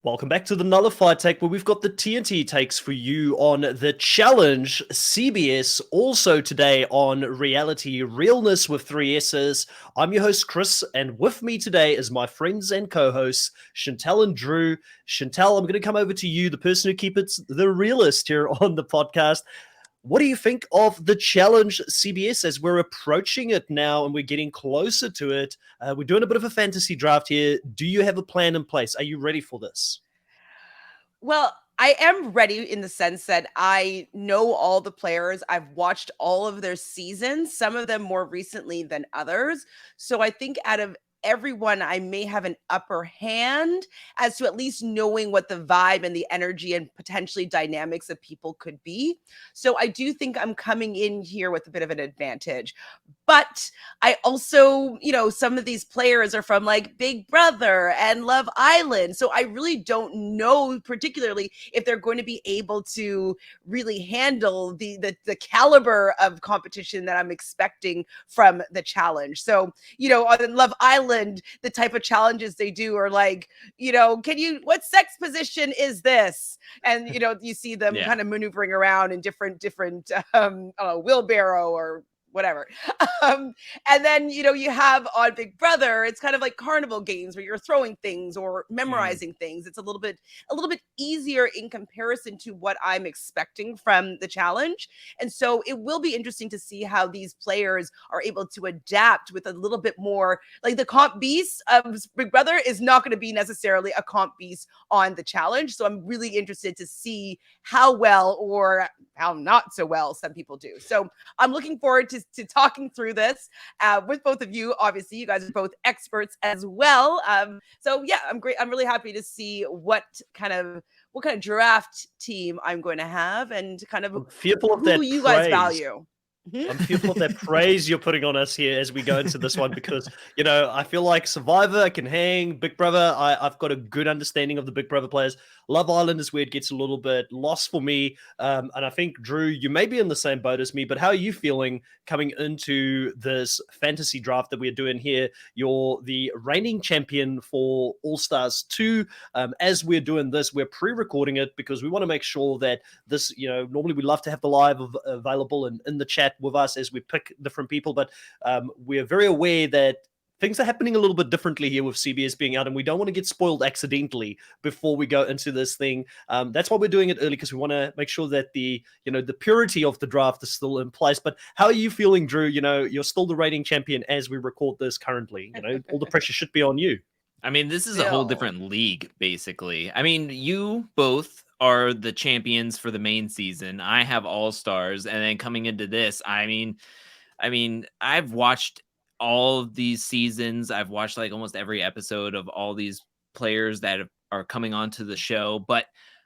Welcome back to the Nullified Take, where we've got the TNT takes for you on the challenge CBS. Also today on reality realness with three S's. I'm your host Chris, and with me today is my friends and co-hosts Chantel and Drew. Chantel, I'm going to come over to you, the person who keeps it the realist here on the podcast. What do you think of the challenge CBS as we're approaching it now and we're getting closer to it? We're doing a bit of a fantasy draft here. Do you have a plan in place? Are you ready for this? Well, I am ready in the sense that I know all the players. I've watched all of their seasons, some of them more recently than others. So I think out of everyone, I may have an upper hand as to at least knowing what the vibe and the energy and potentially dynamics of people could be. So I do think I'm coming in here with a bit of an advantage. But I also, some of these players are from like Big Brother and Love Island. So I really don't know particularly if they're going to be able to really handle the caliber of competition that I'm expecting from the challenge. So, on Love Island, the type of challenges they do are like, what sex position is this? And, you see them kind of maneuvering around in different, wheelbarrow or whatever. And then, you have on Big Brother, it's kind of like carnival games where you're throwing things or memorizing things. It's a little bit easier in comparison to what I'm expecting from the challenge. And so it will be interesting to see how these players are able to adapt with a little bit more, like the comp beast of Big Brother is not going to be necessarily a comp beast on the challenge. So I'm really interested to see how well or how not so well some people do. So I'm looking forward to talking through this with both of you. Obviously, you guys are both experts as well. So yeah, I'm great. I'm really happy to see what kind of draft team I'm going to have and kind of I'm fearful of who that you guys praise. value. I'm fearful of that praise you're putting on us here as we go into this one because, I feel like Survivor, I can hang. Big Brother, I've got a good understanding of the Big Brother players. Love Island is where it gets a little bit lost for me. And I think, Drew, you may be in the same boat as me, but how are you feeling coming into this fantasy draft that we're doing here? You're the reigning champion for All Stars 2. As we're doing this, we're pre-recording it because we want to make sure that this, normally we love to have the live available and in the chat with us as we pick different people, but we're very aware that things are happening a little bit differently here with CBS being out, and we don't want to get spoiled accidentally before we go into this thing. That's why we're doing it early, because we want to make sure that the purity of the draft is still in place. But how are you feeling, Drew? You're still the reigning champion as we record this currently. All the pressure should be on you. I mean, this is a whole different league, basically. I mean, you both are the champions for the main season. I have all stars, and then coming into this, I mean, I've watched all of these seasons. I've watched like almost every episode of all these players that are coming onto the show, but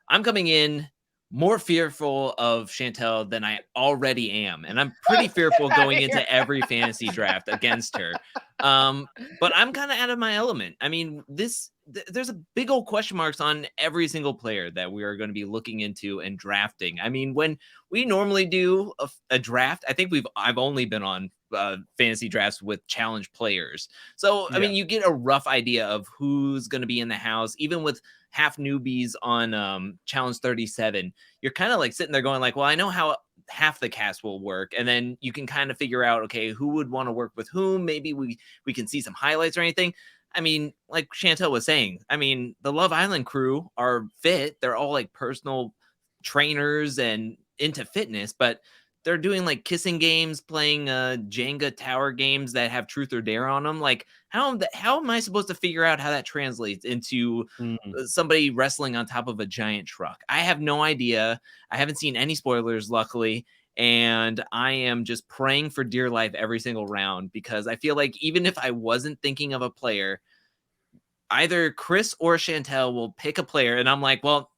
I'm coming in more fearful of Chantel than I already am, and I'm pretty fearful going into every fantasy draft against her. But I'm kind of out of my element. I mean, there's a big old question marks on every single player that we are going to be looking into and drafting. I mean, when we normally do a draft, I think I've only been on fantasy drafts with challenge players. So, I mean, you get a rough idea of who's going to be in the house, even with half newbies on challenge 37. You're kind of like sitting there going like, well, I know how half the cast will work, and then you can kind of figure out, okay, who would want to work with whom. Maybe we can see some highlights or anything. I mean, like Chantel was saying, I mean, the Love Island crew are fit. They're all like personal trainers and into fitness, but they're doing like kissing games, playing Jenga tower games that have truth or dare on them. Like, how am I supposed to figure out how that translates into somebody wrestling on top of a giant truck? I have no idea. I haven't seen any spoilers, luckily. And I am just praying for dear life every single round, because I feel like even if I wasn't thinking of a player, either Chris or Chantel will pick a player, and I'm like, well,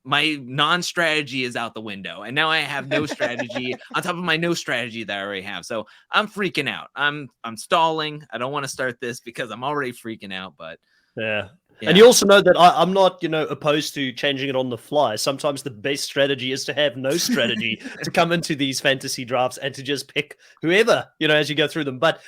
my non-strategy is out the window, and now I have no strategy on top of my no strategy that I already have. So I'm freaking out. I'm stalling. I don't want to start this because I'm already freaking out, but yeah. And you also know that I'm not, opposed to changing it on the fly. Sometimes the best strategy is to have no strategy to come into these fantasy drafts and to just pick whoever, as you go through them. But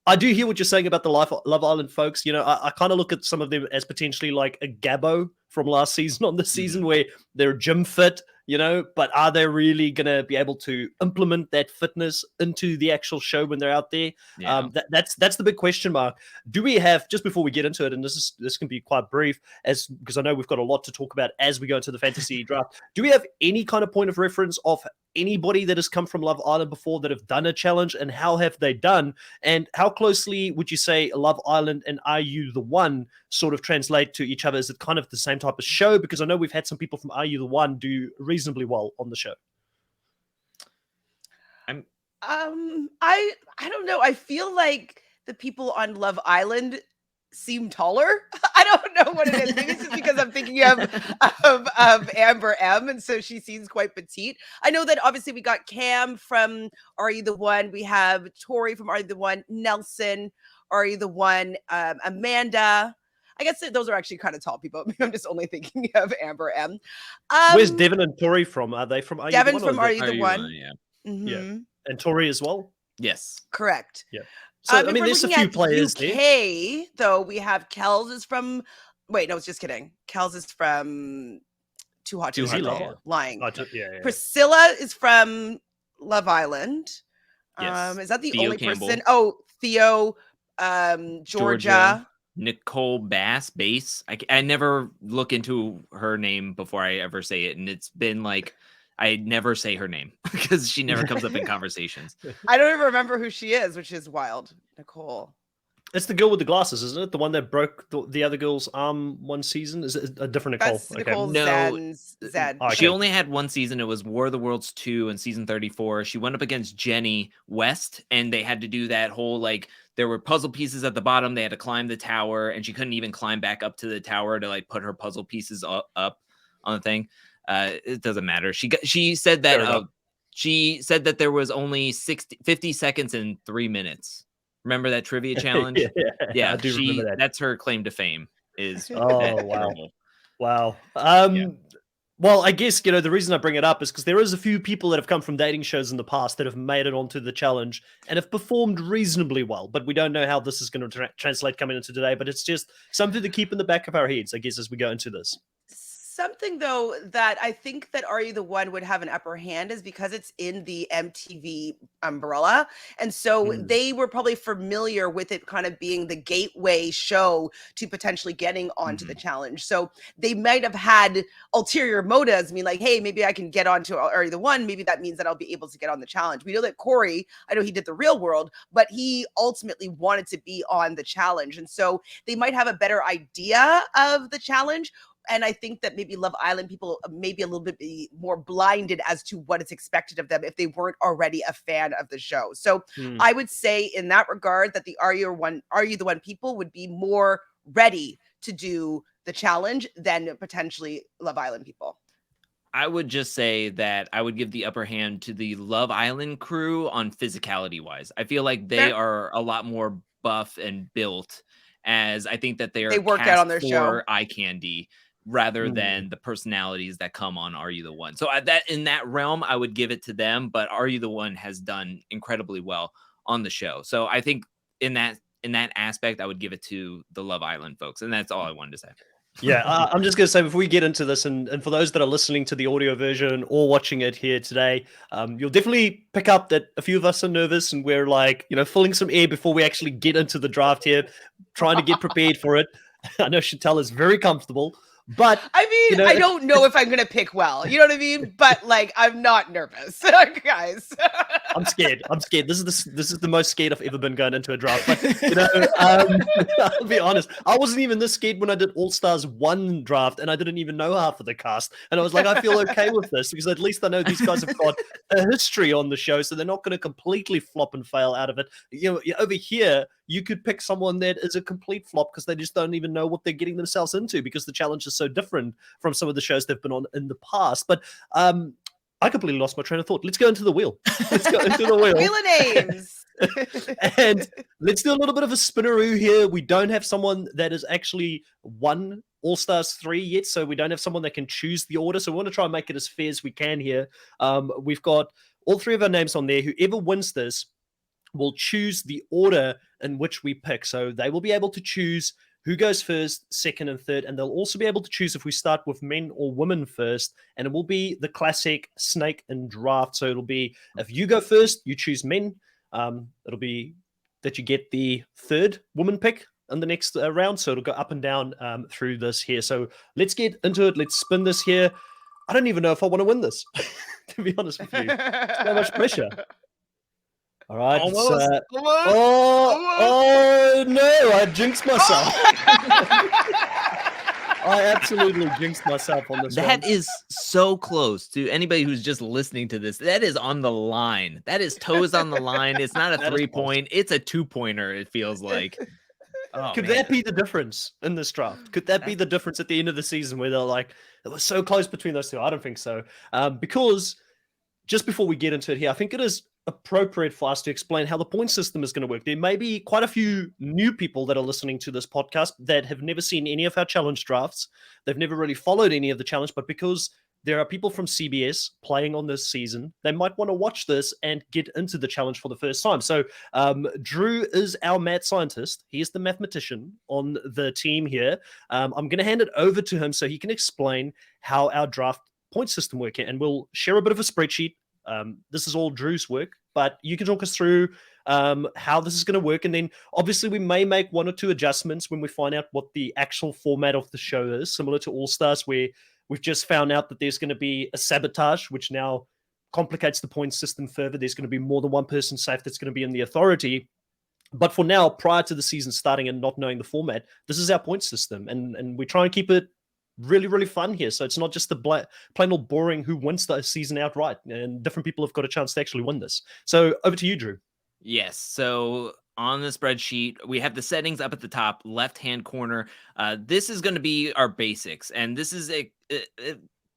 I do hear what you're saying about the Love Island folks. You know, I kind of look at some of them as potentially like a Gabbo from last season on this season where they're gym fit, you know, but are they really going to be able to implement that fitness into the actual show when they're out there? Yeah. That's the big question mark. Do we have, just before we get into it, and this can be quite brief, as because I know we've got a lot to talk about as we go into the fantasy draft, do we have any kind of point of reference of anybody that has come from Love Island before that have done a challenge, and how have they done? And how closely would you say Love Island and Are You the One sort of translate to each other? Is it kind of the same type of show? Because I know we've had some people from Are You the One do reasonably well on the show. I don't know. I feel like the people on Love Island seem taller. I don't know what it is. Maybe it's just because I'm thinking of Amber M, and so she seems quite petite. I know that obviously we got Cam from Are You the One? We have Tori from Are You the One? Nelson, Are You the One? Amanda. I guess those are actually kind of tall people. I'm just only thinking of Amber M. Where's Devin and Tori from? Are they from Are You the One? Devin's from Are You the One? Yeah. Mm-hmm. And Tori as well? Yes. Correct. Yeah. So, I mean, there's a few players UK, there. Though, we have Kells is from... Wait, no, just kidding. Kells is from Too Hot to Handle. Lying. Yeah. Priscilla is from Love Island. Yes. Is that the Theo only Campbell. person? Oh, Theo, Georgia. Nicole Bass. I never look into her name before I ever say it, and it's been like I never say her name because she never comes up in conversations. I don't even remember who she is, which is wild. Nicole. It's the girl with the glasses, isn't it? The one that broke the other girl's arm one season? Is it a different Nicole? That's Nicole Zed. Okay. She only had one season. It was War of the Worlds 2 in season 34. She went up against Jenny West, and they had to do that whole, like, there were puzzle pieces at the bottom. They had to climb the tower, and she couldn't even climb back up to the tower to, like, put her puzzle pieces up on the thing. It doesn't matter. She said that there was only 50 seconds and 3 minutes. Remember that trivia challenge? Yeah, I do remember that. That's her claim to fame. Is wow. Well, I guess, you know, the reason I bring it up is because there is a few people that have come from dating shows in the past that have made it onto the challenge and have performed reasonably well, but we don't know how this is going to translate coming into today, but it's just something to keep in the back of our heads, I guess, as we go into this. Something, though, that I think that Are You the One would have an upper hand is because it's in the MTV umbrella. And so they were probably familiar with it kind of being the gateway show to potentially getting onto the challenge. So they might have had ulterior motives. I mean, like, hey, maybe I can get onto Are You the One? Maybe that means that I'll be able to get on the challenge. We know that Corey, I know he did the Real World, but he ultimately wanted to be on the challenge. And so they might have a better idea of the challenge. And I think that maybe Love Island people may be a little bit more blinded as to what is expected of them if they weren't already a fan of the show. So I would say in that regard that the Are You the One people would be more ready to do the challenge than potentially Love Island people. I would just say that I would give the upper hand to the Love Island crew on physicality wise. I feel like they are a lot more buff and built, as I think that they work out on their show eye candy rather than the personalities that come on Are You the One. So that in that realm, I would give it to them, but Are You the One has done incredibly well on the show. So I think in that aspect, I would give it to the Love Island folks. And that's all I wanted to say. Yeah, I'm just going to say before we get into this, and for those that are listening to the audio version or watching it here today, you'll definitely pick up that a few of us are nervous and we're like, you know, filling some air before we actually get into the draft here, trying to get prepared for it. I know Chantel is very comfortable. But I mean, you know, I don't know if I'm going to pick well. You know what I mean? But like, I'm not nervous, guys. I'm scared. This is the most scared I've ever been going into a draft. But you know, I'll be honest. I wasn't even this scared when I did All Stars 1 draft, and I didn't even know half of the cast. And I was like, I feel okay with this because at least I know these guys have got a history on the show, so they're not going to completely flop and fail out of it. You know, over here, you could pick someone that is a complete flop because they just don't even know what they're getting themselves into because the challenge is so different from some of the shows they've been on in the past. But I completely lost my train of thought. Let's go into the wheel. Let's go into the wheel. Wheel of names. And let's do a little bit of a spinneroo here. We don't have someone that has actually won All-Stars 3 yet, so we don't have someone that can choose the order. So we want to try and make it as fair as we can here. We've got all three of our names on there. Whoever wins this will choose the order in which we pick. So they will be able to choose who goes first, second, and third. And they'll also be able to choose if we start with men or women first. And it will be the classic snake and draft. So it'll be if you go first, you choose men. It'll be that you get the third woman pick in the next round. So it'll go up and down through this here. So let's get into it. Let's spin this here. I don't even know if I want to win this, to be honest with you. It's so much pressure. All right. Almost. Oh no, I jinxed myself. I absolutely jinxed myself on this one. That is so close to anybody who's just listening to this. That is on the line. That is toes on the line. It's not a 3-point. It's a 2-pointer, it feels like. Oh, Could that be the difference in this draft? Could that be the difference at the end of the season where they're like, it was so close between those two? I don't think so. Because just before we get into it here, I think it is appropriate for us to explain how the point system is going to work. There may be quite a few new people that are listening to this podcast that have never seen any of our challenge drafts. They've never really followed any of the challenge, but because there are people from CBS playing on this season, they might want to watch this and get into the challenge for the first time. So Drew is our mad scientist. He is the mathematician on the team here. I'm going to hand it over to him so he can explain how our draft point system works, and we'll share a bit of a spreadsheet. This is all Drew's work, but you can talk us through how this is going to work. And then obviously we may make 1 or 2 adjustments when we find out what the actual format of the show is, similar to All Stars, where we've just found out that there's going to be a sabotage, which now complicates the point system further. There's going to be more than one person safe that's going to be in the authority. But for now, prior to the season starting and not knowing the format, this is our point system. And we try and keep it really, really fun here. So it's not just the plain old boring who wins the season outright. And different people have got a chance to actually win this. So over to you, Drew. Yes. So on the spreadsheet, we have the settings up at the top left-hand corner. This is going to be our basics, and this is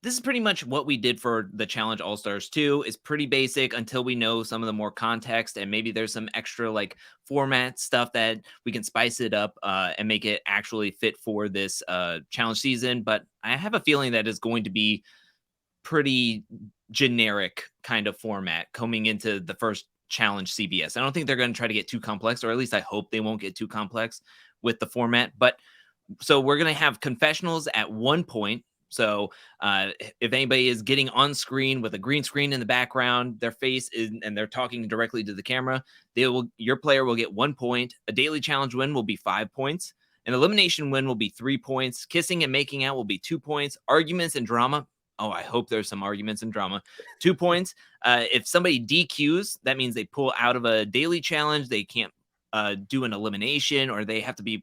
this is pretty much what we did for the Challenge All-Stars 2. Is pretty basic until we know some of the more context, and maybe there's some extra like format stuff that we can spice it up and make it actually fit for this challenge season. But I have a feeling that it's going to be pretty generic kind of format coming into the first challenge CBS. I don't think they're going to try to get too complex, or at least I hope they won't get too complex with the format. But so we're going to have confessionals at 1 point. So if anybody is getting on screen with a green screen in the background, their face is, and they're talking directly to the camera, your player will get 1 point. A daily challenge win will be 5 points. An elimination win will be 3 points. Kissing and making out will be 2 points. Arguments and drama. Oh, I hope there's some arguments and drama. 2 points. If somebody DQs, that means they pull out of a daily challenge. They can't do an elimination, or they have to be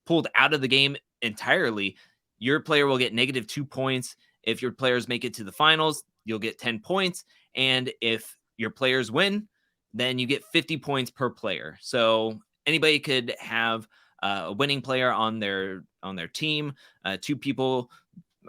pulled out of the game entirely. Your player will get -2 points. If your players make it to the finals, you'll get 10 points. And if your players win, then you get 50 points per player. So anybody could have a winning player on their team. 2 people.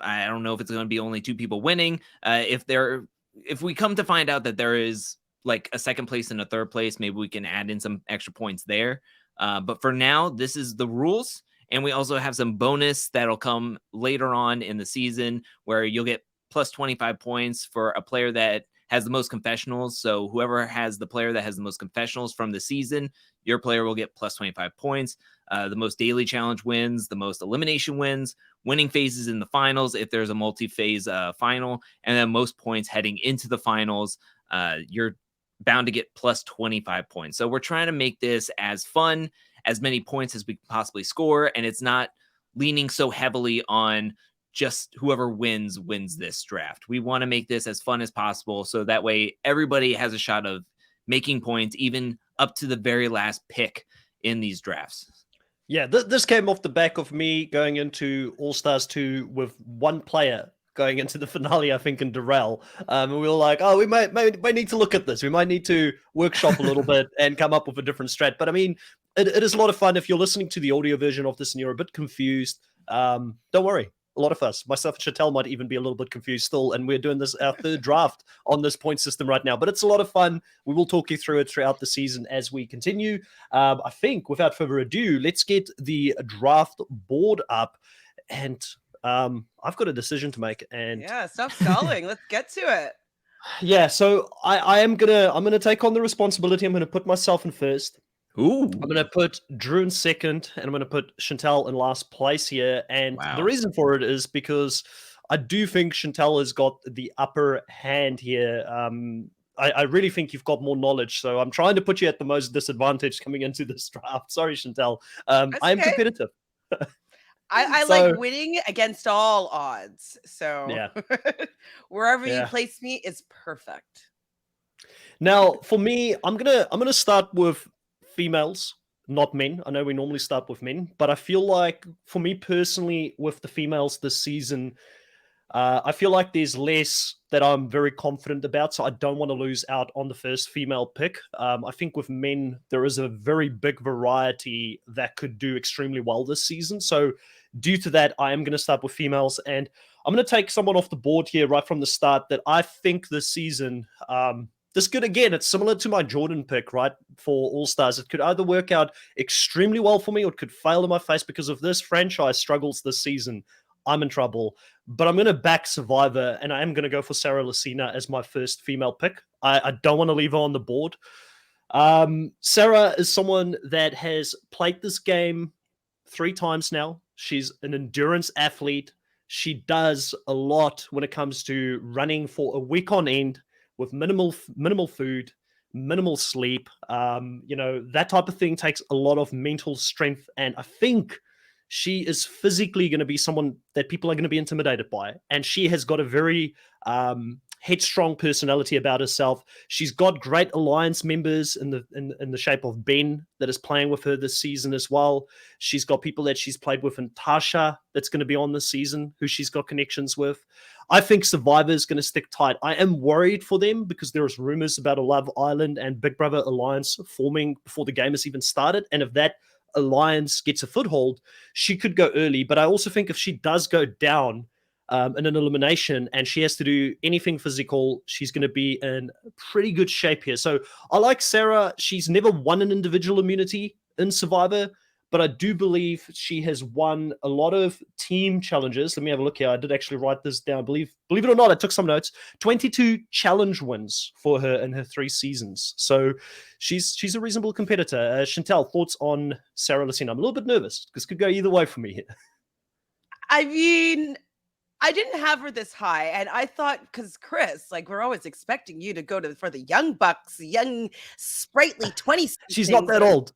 I don't know if it's going to be only 2 people winning. If we come to find out that there is like a second place and a third place, maybe we can add in some extra points there. But for now, this is the rules. And we also have some bonus that'll come later on in the season where you'll get plus 25 points for a player that has the most confessionals. So whoever has the player that has the most confessionals from the season, your player will get plus 25 points. The most daily challenge wins, the most elimination wins, winning phases in the finals if there's a multi-phase final, and then most points heading into the finals. You're bound to get plus 25 points. So we're trying to make this as fun, as many points as we can possibly score, and it's not leaning so heavily on just whoever wins this draft. We want to make this as fun as possible, so that way everybody has a shot of making points, even up to the very last pick in these drafts. Yeah, this came off the back of me going into All-Stars 2 with 1 player going into the finale, I think, in Durrell. And we were like, oh, we might need to look at this. We might need to workshop a little bit and come up with a different strat. But I mean, it is a lot of fun. If you're listening to the audio version of this and you're a bit confused, don't worry. A lot of us, myself and Chattel, might even be a little bit confused still. And we're doing our 3rd draft on this point system right now. But it's a lot of fun. We will talk you through it throughout the season as we continue. I think, without further ado, let's get the draft board up. And I've got a decision to make. And yeah, stop stalling. Let's get to it. Yeah, so I'm gonna take on the responsibility. I'm gonna put myself in first. Ooh. I'm going to put Drew in second, and I'm going to put Chantel in last place here. And the Wow. reason for it is because I do think Chantel has got the upper hand here. I really think you've got more knowledge, so I'm trying to put you at the most disadvantage coming into this draft. Sorry, Chantel. That's I am okay. competitive. I So, like winning against all odds. So yeah. wherever you Yeah. place me is perfect. Now, for me, I'm gonna start with females, not men. I know we normally start with men, but I feel like for me personally, with the females this season, I feel like there's less that I'm very confident about, so I don't want to lose out on the first female pick. I think with men, there is a very big variety that could do extremely well this season. So, due to that, I am going to start with females, and I'm going to take someone off the board here right from the start that I think this season. This could again, it's similar to my Jordan pick, right? For All Stars. It could either work out extremely well for me or it could fail in my face because if this franchise struggles this season, I'm in trouble. But I'm going to back Survivor, and I am going to go for Sarah Lucina as my first female pick. I don't want to leave her on the board. Sarah is someone that has played this game 3 times now. She's an endurance athlete. She does a lot when it comes to running for a week on end with minimal food, minimal sleep. That type of thing takes a lot of mental strength, and I think she is physically going to be someone that people are going to be intimidated by. And she has got a very headstrong personality about herself. She's got great alliance members in the shape of Ben that is playing with her this season as well. She's got people that she's played with in Tasha that's going to be on this season who she's got connections with. I think Survivor is going to stick tight. I am worried for them because there's rumors about a Love Island and Big Brother alliance forming before the game has even started. And if that alliance gets a foothold, she could go early. But I also think if she does go down in an elimination and she has to do anything physical, she's going to be in pretty good shape here. So I like Sarah. She's never won an individual immunity in Survivor, but I do believe she has won a lot of team challenges. Let me have a look here. I did actually write this down. Believe it or not, I took some notes. 22 challenge wins for her in her 3 seasons. So she's a reasonable competitor. Chantel, thoughts on Sarah Lucina? I'm a little bit nervous because it could go either way for me here. I mean, I didn't have her this high, and I thought because Chris, like we're always expecting you to go for the young bucks, young sprightly 20. She's not that old.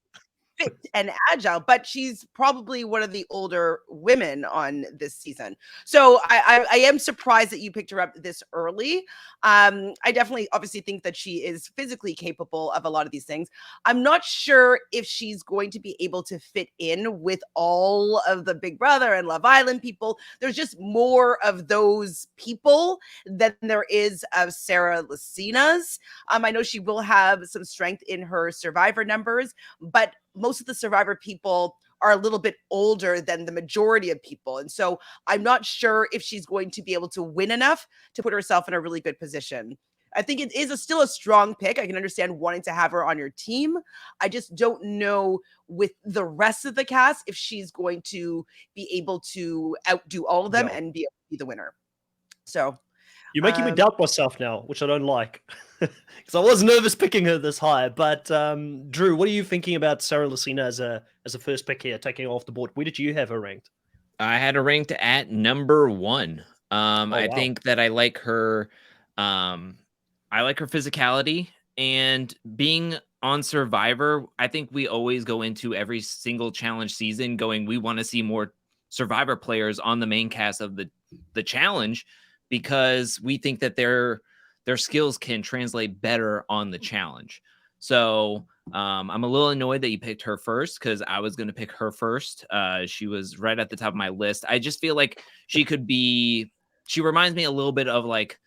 Fit and agile, but she's probably one of the older women on this season. So I am surprised that you picked her up this early. I definitely obviously think that she is physically capable of a lot of these things. I'm not sure if she's going to be able to fit in with all of the Big Brother and Love Island people. There's just more of those people than there is of Sarah Lucina's. I know she will have some strength in her Survivor numbers, but most of the Survivor people are a little bit older than the majority of people. And so I'm not sure if she's going to be able to win enough to put herself in a really good position. I think it is still a strong pick. I can understand wanting to have her on your team. I just don't know with the rest of the cast if she's going to be able to outdo all of them and be able to be the winner. So you're making me doubt myself now, which I don't like. Because I was nervous picking her this high. But Drew, what are you thinking about Sarah Lucina as a first pick here, taking her off the board? Where did you have her ranked? I had her ranked at number 1. I think that I like her. I like her physicality and being on Survivor. I think we always go into every single challenge season going, we want to see more Survivor players on the main cast of the challenge because we think that their skills can translate better on the challenge. So I'm a little annoyed that you picked her first because I was going to pick her first. She was right at the top of my list. I just feel like she reminds me a little bit of like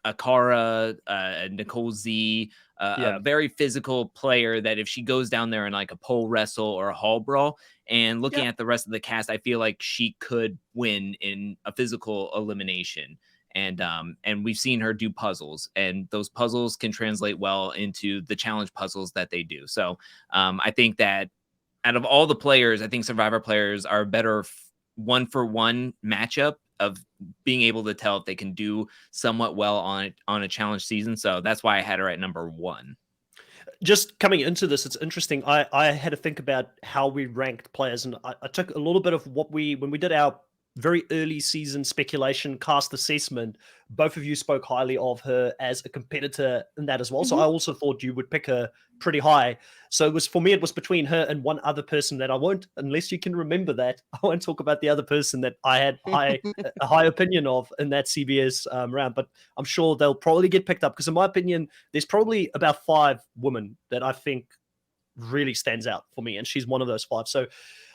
Akara, Nicole Z, a very physical player that if she goes down there in like a pole wrestle or a hall brawl, and looking at the rest of the cast, I feel like she could win in a physical elimination. And we've seen her do puzzles, and those puzzles can translate well into the challenge puzzles that they do. So I think that out of all the players, I think Survivor players are a better 1-for-1 matchup of being able to tell if they can do somewhat well on a challenge season. So that's why I had her at number 1. just coming into this, it's interesting. I had to think about how we ranked players, and I took a little bit of what when we did our very early season speculation cast assessment. Both of you spoke highly of her as a competitor in that as well. So I also thought you would pick her pretty high. So it was, for me, it was between her and one other person that I won't, unless you can remember that, I won't talk about the other person that I had a high opinion of in that CBS round. But I'm sure they'll probably get picked up because, in my opinion, there's probably about 5 women that I think really stands out for me, and she's one of those 5. So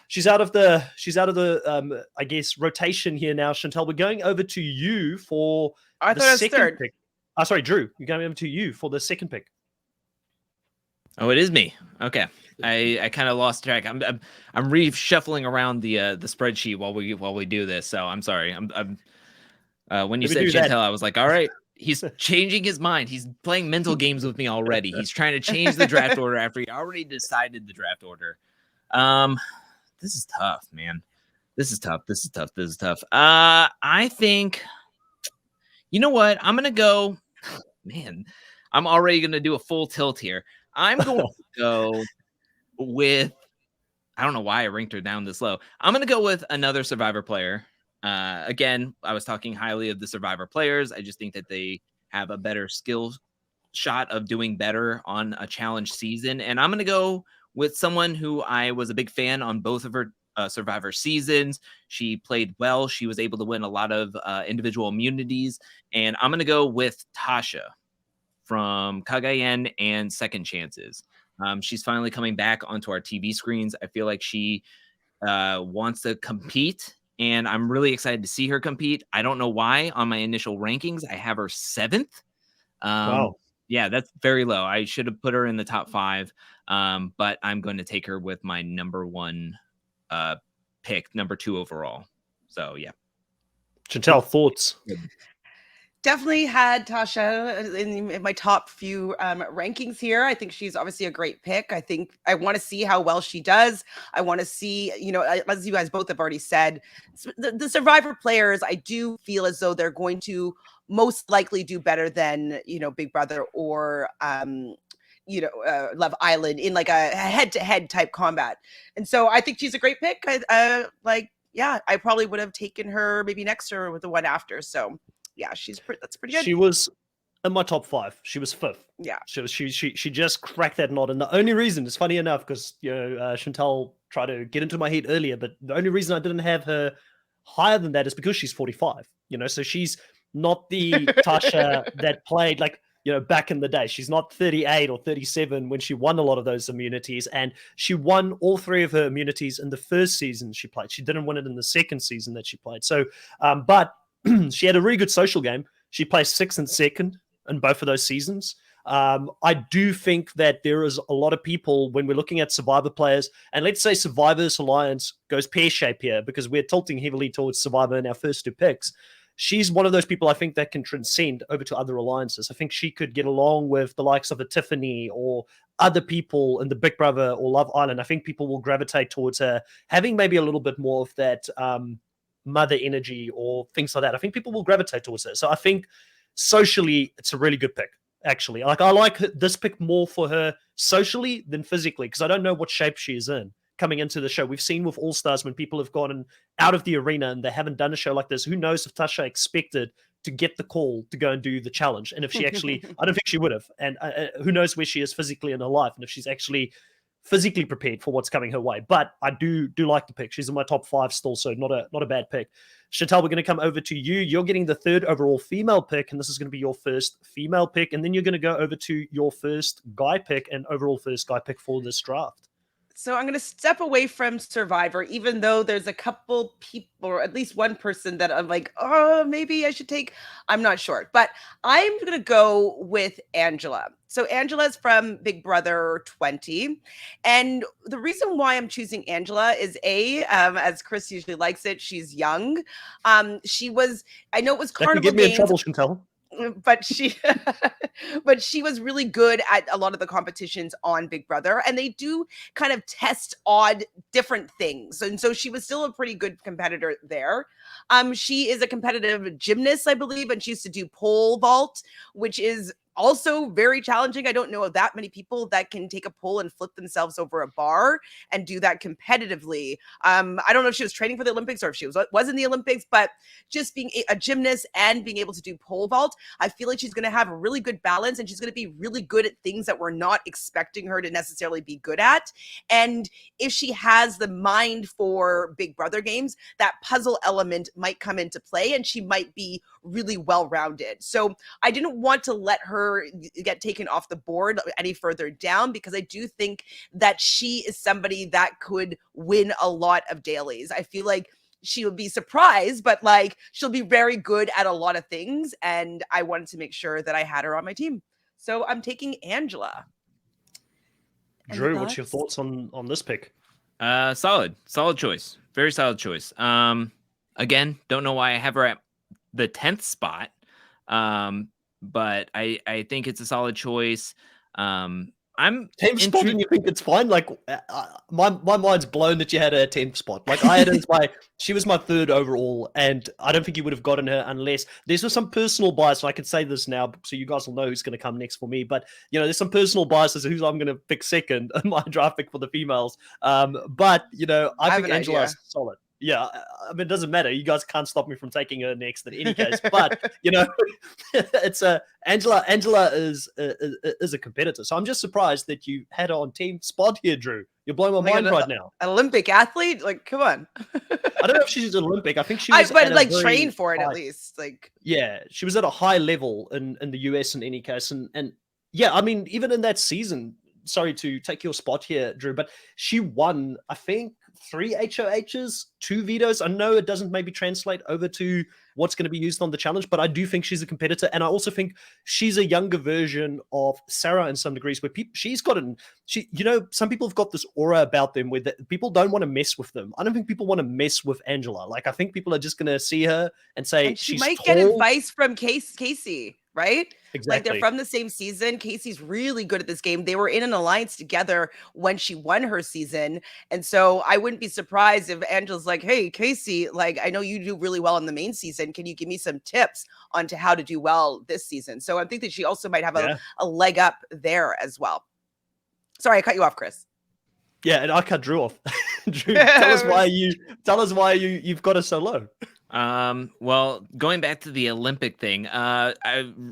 she's out of the I guess rotation here now. Chantel, we're going over to you for I the thought it was second third. pick. Sorry, Drew. We're going over to you for the second pick. Oh, it is me. Okay, I kind of lost track. I'm reshuffling around the spreadsheet while we do this. So I'm sorry. I'm when you said Chantel, I was like, all right. He's changing his mind. He's playing mental games with me already. He's trying to change the draft order after he already decided the draft order. This is tough, man. This is tough. I think, you know what? I'm going to go, man, I'm already going to do a full tilt here. I'm going to go with, I don't know why I ranked her down this low. I'm going to go with another Survivor player. Again, I was talking highly of the Survivor players. I just think that they have a better skill shot of doing better on a challenge season. And I'm going to go with someone who I was a big fan on both of her Survivor seasons. She played well. She was able to win a lot of individual immunities. And I'm going to go with Tasha from Cagayan and Second Chances. She's finally coming back onto our TV screens. I feel like she wants to compete, and I'm really excited to see her compete. I don't know why on my initial rankings I have her 7th. Wow. Yeah, that's very low. I should have put her in the top 5, but I'm going to take her with my number 1 pick, number 2 overall. So, yeah. Chantel, thoughts? Definitely had Tasha in my top few rankings here. I think she's obviously a great pick. I think I want to see how well she does. I want to see, as you guys both have already said, the Survivor players, I do feel as though they're going to most likely do better than, Big Brother or, Love Island in like a head-to-head type combat. And so I think she's a great pick. I probably would have taken her maybe next or with the one after. So yeah, that's pretty good. She was in my top 5. She was 5th. Yeah. She just cracked that knot. And the only reason, it's funny enough, because Chantal tried to get into my head earlier, but the only reason I didn't have her higher than that is because she's 45. So she's not the Tasha that played back in the day. She's not 38 or 37 when she won a lot of those immunities, and she won all 3 of her immunities in the first season she played. She didn't win it in the second season that she played. So, but she had a really good social game. She placed 6th and 2nd in both of those seasons. I do think that there is a lot of people when we're looking at Survivor players, and let's say Survivor's Alliance goes pear-shaped here because we're tilting heavily towards Survivor in our first 2 picks. She's one of those people I think that can transcend over to other alliances. I think she could get along with the likes of a Tiffany or other people in the Big Brother or Love Island. I think people will gravitate towards her, having maybe a little bit more of that mother energy or things like that. I think people will gravitate towards her. So I think socially, it's a really good pick, actually. I like this pick more for her socially than physically, because I don't know what shape she is in coming into the show. We've seen with All Stars when people have gone out of the arena and they haven't done a show like this. Who knows if Tasha expected to get the call to go and do the challenge, and if she actually, I don't think she would have. And who knows where she is physically in her life, and if she's actually physically prepared for what's coming her way. But I do like the pick. She's in my top 5 still, so not a bad pick. Chantal, we're going to come over to you. You're getting the 3rd overall female pick, and this is going to be your first female pick, and then you're going to go over to your first guy pick and overall first guy pick for this draft. So I'm going to step away from Survivor, even though there's a couple people, or at least one person that I'm like, oh, maybe I should take. I'm not sure, but I'm going to go with Angela. So Angela's from Big Brother 20. And the reason why I'm choosing Angela is as Chris usually likes it, she's young. I know it was Carnival Get me Games. in trouble, Chantal. But she was really good at a lot of the competitions on Big Brother, and they do kind of test odd different things, and so she was still a pretty good competitor there. She is a competitive gymnast, I believe, and she used to do pole vault, which is also very challenging. I don't know of that many people that can take a pole and flip themselves over a bar and do that competitively. I don't know if she was training for the Olympics or if she was in the Olympics, but just being a gymnast and being able to do pole vault, I feel like she's going to have a really good balance, and she's going to be really good at things that we're not expecting her to necessarily be good at. And if she has the mind for Big Brother games, that puzzle element might come into play, and she might be really well-rounded. So I didn't want to let her get taken off the board any further down, because I do think that she is somebody that could win a lot of dailies. I feel like she would be surprised, but like she'll be very good at a lot of things, and I wanted to make sure that I had her on my team. So I'm taking Angela. Drew, what's your thoughts on this pick? Solid choice. Very solid choice. Again, don't know why I have her at the 10th spot. But I think it's a solid choice. I'm 10th spot, and you think it's fine? Like, my mind's blown that you had her 10th spot. Like, I had her as she was my 3rd overall, and I don't think you would have gotten her unless there's some personal bias. So I can say this now, so you guys will know who's going to come next for me. But there's some personal bias as to who I'm going to pick second in my draft pick for the females. But I think Angela's solid. Yeah, I mean, it doesn't matter. You guys can't stop me from taking her next in any case. But it's Angela is a competitor. So I'm just surprised that you had her on team spot here, Drew. You're blowing my mind right now. An Olympic athlete, like, come on. I don't know if she's an Olympic. I think she was, but like train for it at least. Like, yeah, she was at a high level in the US in any case, and yeah, I mean, even in that season. Sorry to take your spot here, Drew, but she won, I think, 3 HOHs, 2 vetoes. I know it doesn't maybe translate over to what's going to be used on the challenge, but I do think she's a competitor. And I also think she's a younger version of Sarah in some degrees, where some people have got this aura about them where people don't want to mess with them. I don't think people want to mess with Angela. Like, I think people are just going to see her and say, and she she's might tall. get advice from Casey, right? Exactly. Like, they're from the same season. Casey's really good at this game. They were in an alliance together when she won her season. And so I wouldn't be surprised if Angela's like, hey, Casey, like, I know you do really well in the main season. Can you give me some tips on to how to do well this season? So I think that she also might have a leg up there as well. Sorry, I cut you off, Chris. Yeah, and I cut Drew off. Drew, tell us why you've got us so low. Well, going back to the Olympic thing,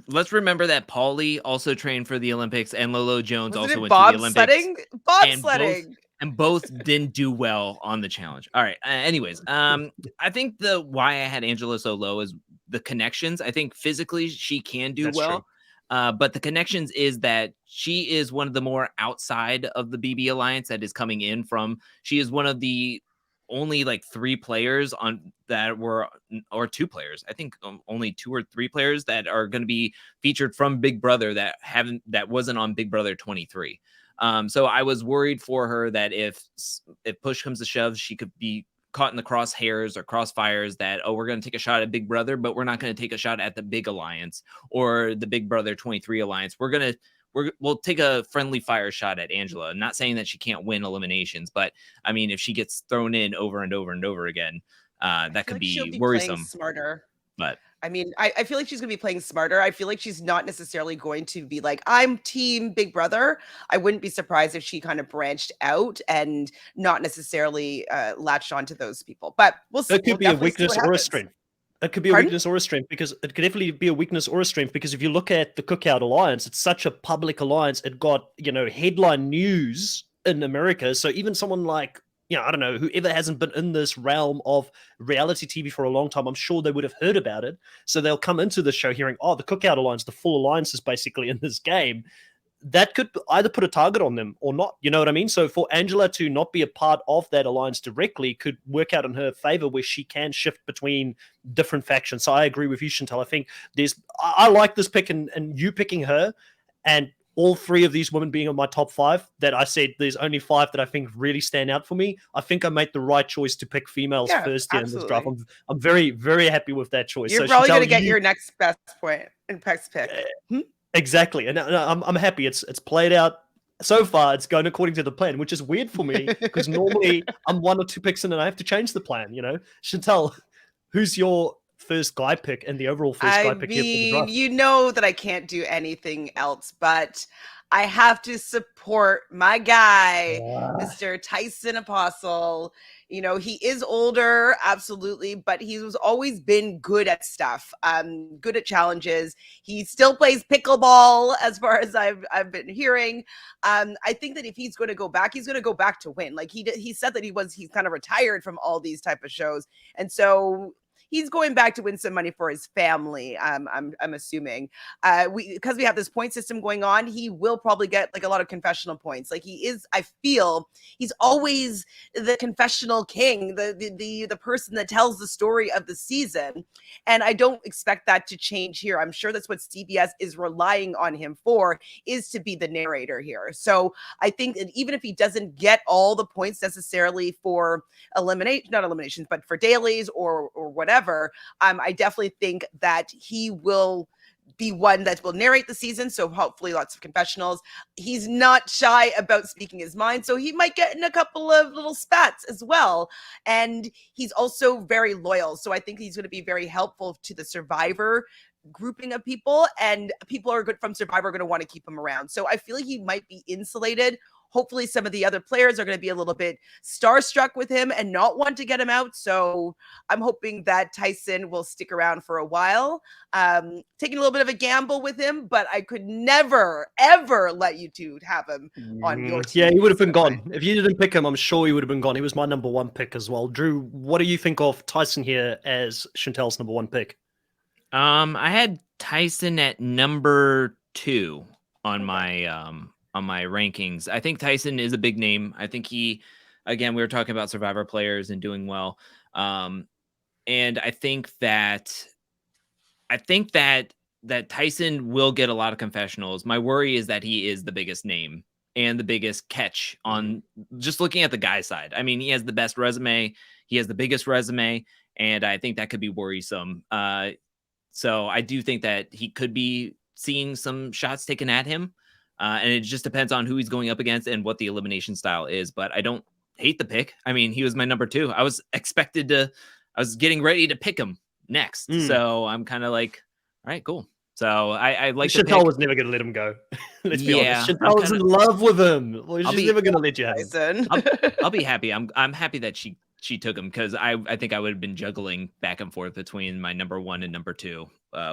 let's remember that Paulie also trained for the Olympics, and Lolo Jones also went to the Olympics. Bobsledding. And both didn't do well on the challenge. All right. Anyways, I think why I had Angela so low is the connections. I think physically she can do well. But the connections is that she is one of the more outside of the BB Alliance that is coming in from. She is one of the only like 3 players or 2 players. I think only 2 or 3 players that are going to be featured from Big Brother that wasn't on Big Brother 23. So I was worried for her that if push comes to shove, she could be caught in the crosshairs or crossfires that, we're going to take a shot at Big Brother, but we're not going to take a shot at the Big Alliance or the Big Brother 23 Alliance. We'll take a friendly fire shot at Angela. I'm not saying that she can't win eliminations, but I mean, if she gets thrown in over and over and over again, that could be worrisome. Smarter. But I mean, I feel like she's going to be playing smarter. I feel like she's not necessarily going to be like, I'm team Big Brother. I wouldn't be surprised if she kind of branched out and not necessarily latched onto those people. But we'll see. It could be a weakness or a strength. It could be a weakness or a strength, because it could definitely be a weakness or a strength, because if you look at the Cookout Alliance, it's such a public alliance. It got, headline news in America. So even someone like, I don't know, whoever hasn't been in this realm of reality TV for a long time, I'm sure they would have heard about it. So they'll come into the show hearing, the Cookout Alliance, the full alliance is basically in this game. That could either put a target on them or not. You know what I mean? So for Angela to not be a part of that alliance directly could work out in her favor, where she can shift between different factions. So I agree with you, Chantal. I think I like this pick, and you picking her, and all 3 of these women being on my top 5 that I said there's only 5 that I think really stand out for me. I think I made the right choice to pick females first here in this draft. I'm very, very happy with that choice. You're probably going to get your next best point in next pick. Exactly. And I'm happy. It's played out so far. It's going according to the plan, which is weird for me, because normally I'm 1 or 2 picks in and I have to change the plan, Chantal, who's your first guy pick and the overall first I guy pick here for the mean, draft. you know that I can't do anything else, but I have to support my guy, Mr. Tyson Apostle. You know, he is older, absolutely, but he's always been good at stuff, good at challenges. He still plays pickleball, as far as I've been hearing. I think that if he's going to go back, he's going to go back to win. Like he said that he's kind of retired from all these type of shows, and so he's going back to win some money for his family. I'm assuming, because we have this point system going on, he will probably get like a lot of confessional points. Like he is, I feel he's always the confessional king, the person that tells the story of the season, and I don't expect that to change here. I'm sure that's what CBS is relying on him for, is to be the narrator here. So I think that even if he doesn't get all the points necessarily for not eliminations, but for dailies or whatever, I definitely think that he will be one that will narrate the season. So hopefully lots of confessionals. He's not shy about speaking his mind, so he might get in a couple of little spats as well. And he's also very loyal, so I think he's going to be very helpful to the Survivor grouping of people, and people are good from Survivor are going to want to keep him around. So I feel like he might be insulated. Hopefully some of the other players are going to be a little bit starstruck with him and not want to get him out. So I'm hoping that Tyson will stick around for a while. Taking a little bit of a gamble with him, but I could never, ever let you two have him on your team. Yeah, he would have been gone. If you didn't pick him, I'm sure he would have been gone. He was my number one pick as well. Drew, what do you think of Tyson here as Chantel's number one pick? I had Tyson at number 2 on my rankings. I think Tyson is a big name. I think again, we were talking about Survivor players and doing well. And I think that Tyson will get a lot of confessionals. My worry is that he is the biggest name and the biggest catch on just looking at the guy side. I mean, he has the best resume. He has the biggest resume. And I think that could be worrisome. So I do think that he could be seeing some shots taken at him. And it just depends on who he's going up against and what the elimination style is. But I don't hate the pick. I mean, he was my number 2. I was getting ready to pick him next. So I'm kind of like, all right, cool. So I like Chantel was never going to let him go. Let's be honest. Chantel was in love with him. She's never going to let you have him. I'll be happy. I'm happy that she took him, because I think I would have been juggling back and forth between my number 1 and number 2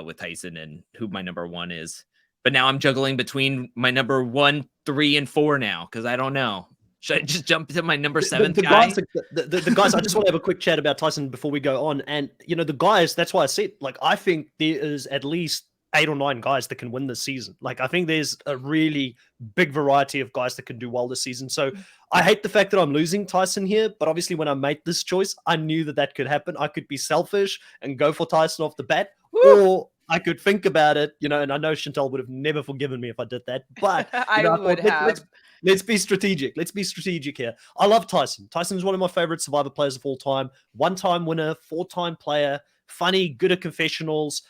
with Tyson and who my number 1 is. But now I'm juggling between my number 1, 3, and 4 now, because I don't know. Should I just jump to my number 7 guy? The guys, I just want to have a quick chat about Tyson before we go on. And, the guys, that's why I said, I think there is at least 8 or 9 guys that can win this season. I think there's a really big variety of guys that can do well this season. So I hate the fact that I'm losing Tyson here, but obviously when I made this choice, I knew that could happen. I could be selfish and go for Tyson off the bat, or I could think about it, and I know Chantel would have never forgiven me if I did that, but I would have. Let's be strategic. Let's be strategic here. I love Tyson. Tyson is one of my favorite Survivor players of all time. 1-time winner, 4-time player, funny, good at confessionals,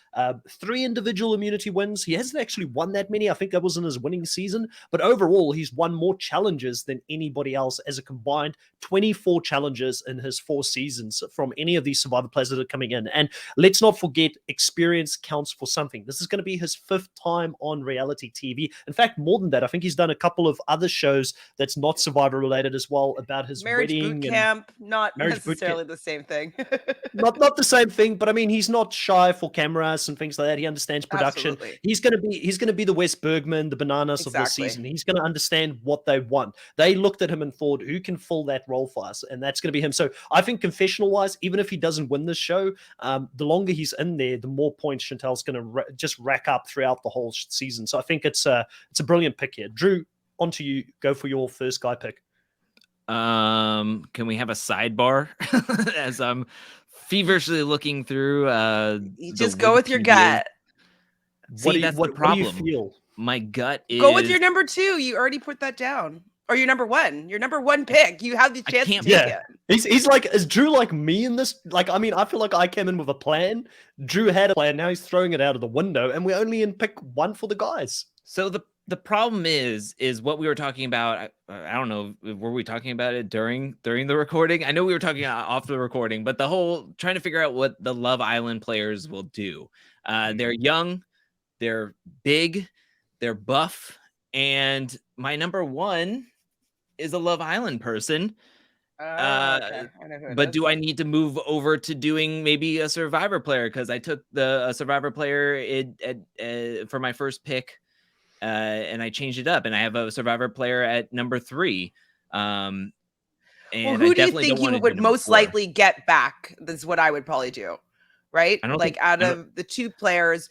3 individual immunity wins. He hasn't actually won that many. I think that was in his winning season. But overall, he's won more challenges than anybody else as a combined 24 challenges in his 4 seasons from any of these Survivor players that are coming in. And let's not forget, experience counts for something. This is going to be his 5th time on reality TV. In fact, more than that, I think he's done a couple of other shows that's not Survivor related as well, about his marriage wedding. Boot camp, not necessarily the same thing. not the same thing, but I mean, he's not shy for cameras and things like that. He understands production. Absolutely. He's going to be the Wes Bergman, the Bananas of this season. He's going to understand what they want. They looked at him and thought, who can fill that role for us? And that's going to be him. So I think confessional wise, even if he doesn't win this show, the longer he's in there, the more points Chantel's going to just rack up throughout the whole season. So I think it's a brilliant pick here. Drew, on to you. Go for your first guy pick. Can we have a sidebar as I'm feverishly looking through? You just go with your gut. See, that's the problem. What do you feel? My gut is go with your number 2. You already put that down. Or your number 1. Your number 1 pick. You have the chance to take it. He's like, is Drew like me in this? I mean, I feel like I came in with a plan. Drew had a plan. Now he's throwing it out of the window, and we're only in pick 1 for the guys. So the the problem is what we were talking about. I don't know, were we talking about it during the recording? I know we were talking off the recording, but the whole trying to figure out what the Love Island players will do. They're young, they're big, they're buff, and my number one is a Love Island person. Okay. I know who it But is. do I need to move over to doing maybe a Survivor player? Because I took a Survivor player for my first pick, and I changed it up, and I have a Survivor player at number 3. And Well, who I do you definitely think don't you want to do would number most 4. likely get back? That's what I would probably do, right? I don't Like think out of the 2 players,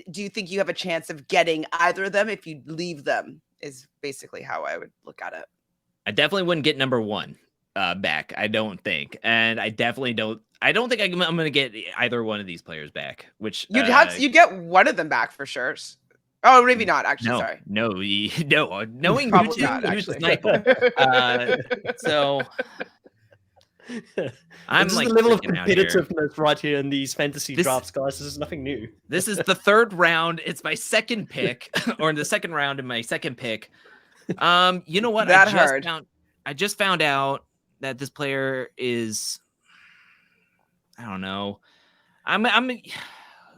do you think you have a chance of getting either of them if you leave them? Is basically how I would look at it. I definitely wouldn't get number 1 back. I don't think, and I definitely don't. I don't think I'm going to get either one of these players back. Which You'd get one of them back for sure. Oh, maybe not. Actually, sorry. No. Knowing you Probably two, not, who's the actually. sniper? So I'm this like is the level of freaking out here. competitiveness right here in these fantasy drafts, guys. This is nothing new. This is the 3rd round. It's my second pick, or in the second round in my second pick. You know what? I just found out that this player is, I don't know.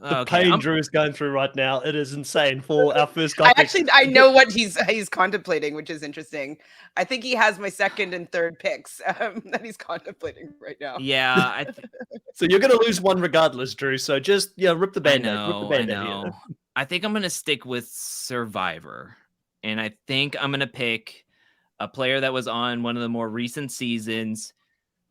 The pain Drew is going through right now, it is insane for our first guy. I know what he's contemplating, which is interesting. I think he has my 2nd and 3rd picks that he's contemplating right now. Yeah. So you're going to lose one regardless, Drew. So just rip the band-aid. I know. I think I'm going to stick with Survivor. And I think I'm going to pick a player that was on one of the more recent seasons.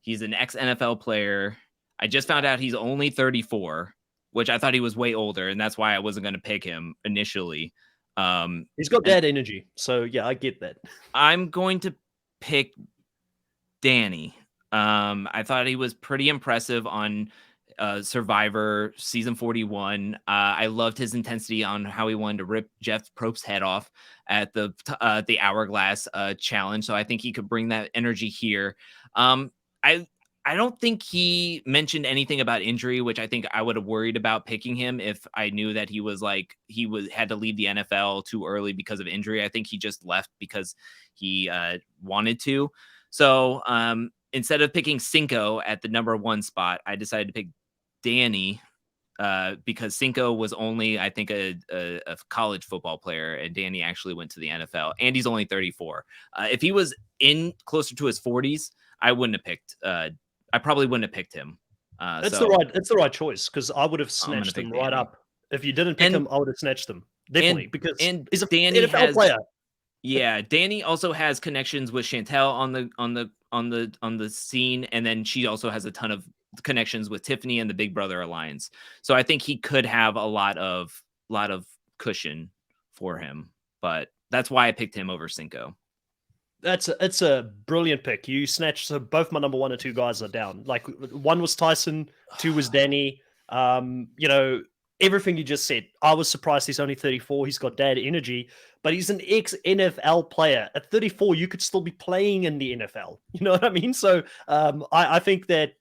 He's an ex-NFL player. I just found out he's only 34, which I thought he was way older, and that's why I wasn't going to pick him initially. He's got dad energy, so yeah, I get that. I'm going to pick Danny. I thought he was pretty impressive on Survivor season 41. I loved his intensity on how he wanted to rip Jeff Probst's head off at the Hourglass challenge. So I think he could bring that energy here. I don't think he mentioned anything about injury, which I think I would have worried about picking him if I knew that he had to leave the NFL too early because of injury. I think he just left because he wanted to. So instead of picking Cinco at the number 1 spot, I decided to pick Danny because Cinco was only, I think, a college football player, and Danny actually went to the NFL, and he's only 34. If he was in closer to his 40s, I probably wouldn't have picked him. It's the right choice, because I would have snatched him right up. If you didn't pick him, I would have snatched him definitely, because he's a NFL player. Yeah, Danny also has connections with Chantel on the scene, and then she also has a ton of connections with Tiffany and the Big Brother Alliance. So I think he could have a lot of cushion for him, but that's why I picked him over Cinco. It's a brilliant pick. You snatched, so both my number 1 and 2 guys are down. Like, 1 was Tyson, 2 was Danny. Everything you just said. I was surprised he's only 34. He's got dad energy, but he's an ex-NFL player. At 34, you could still be playing in the NFL. You know what I mean? So I think that,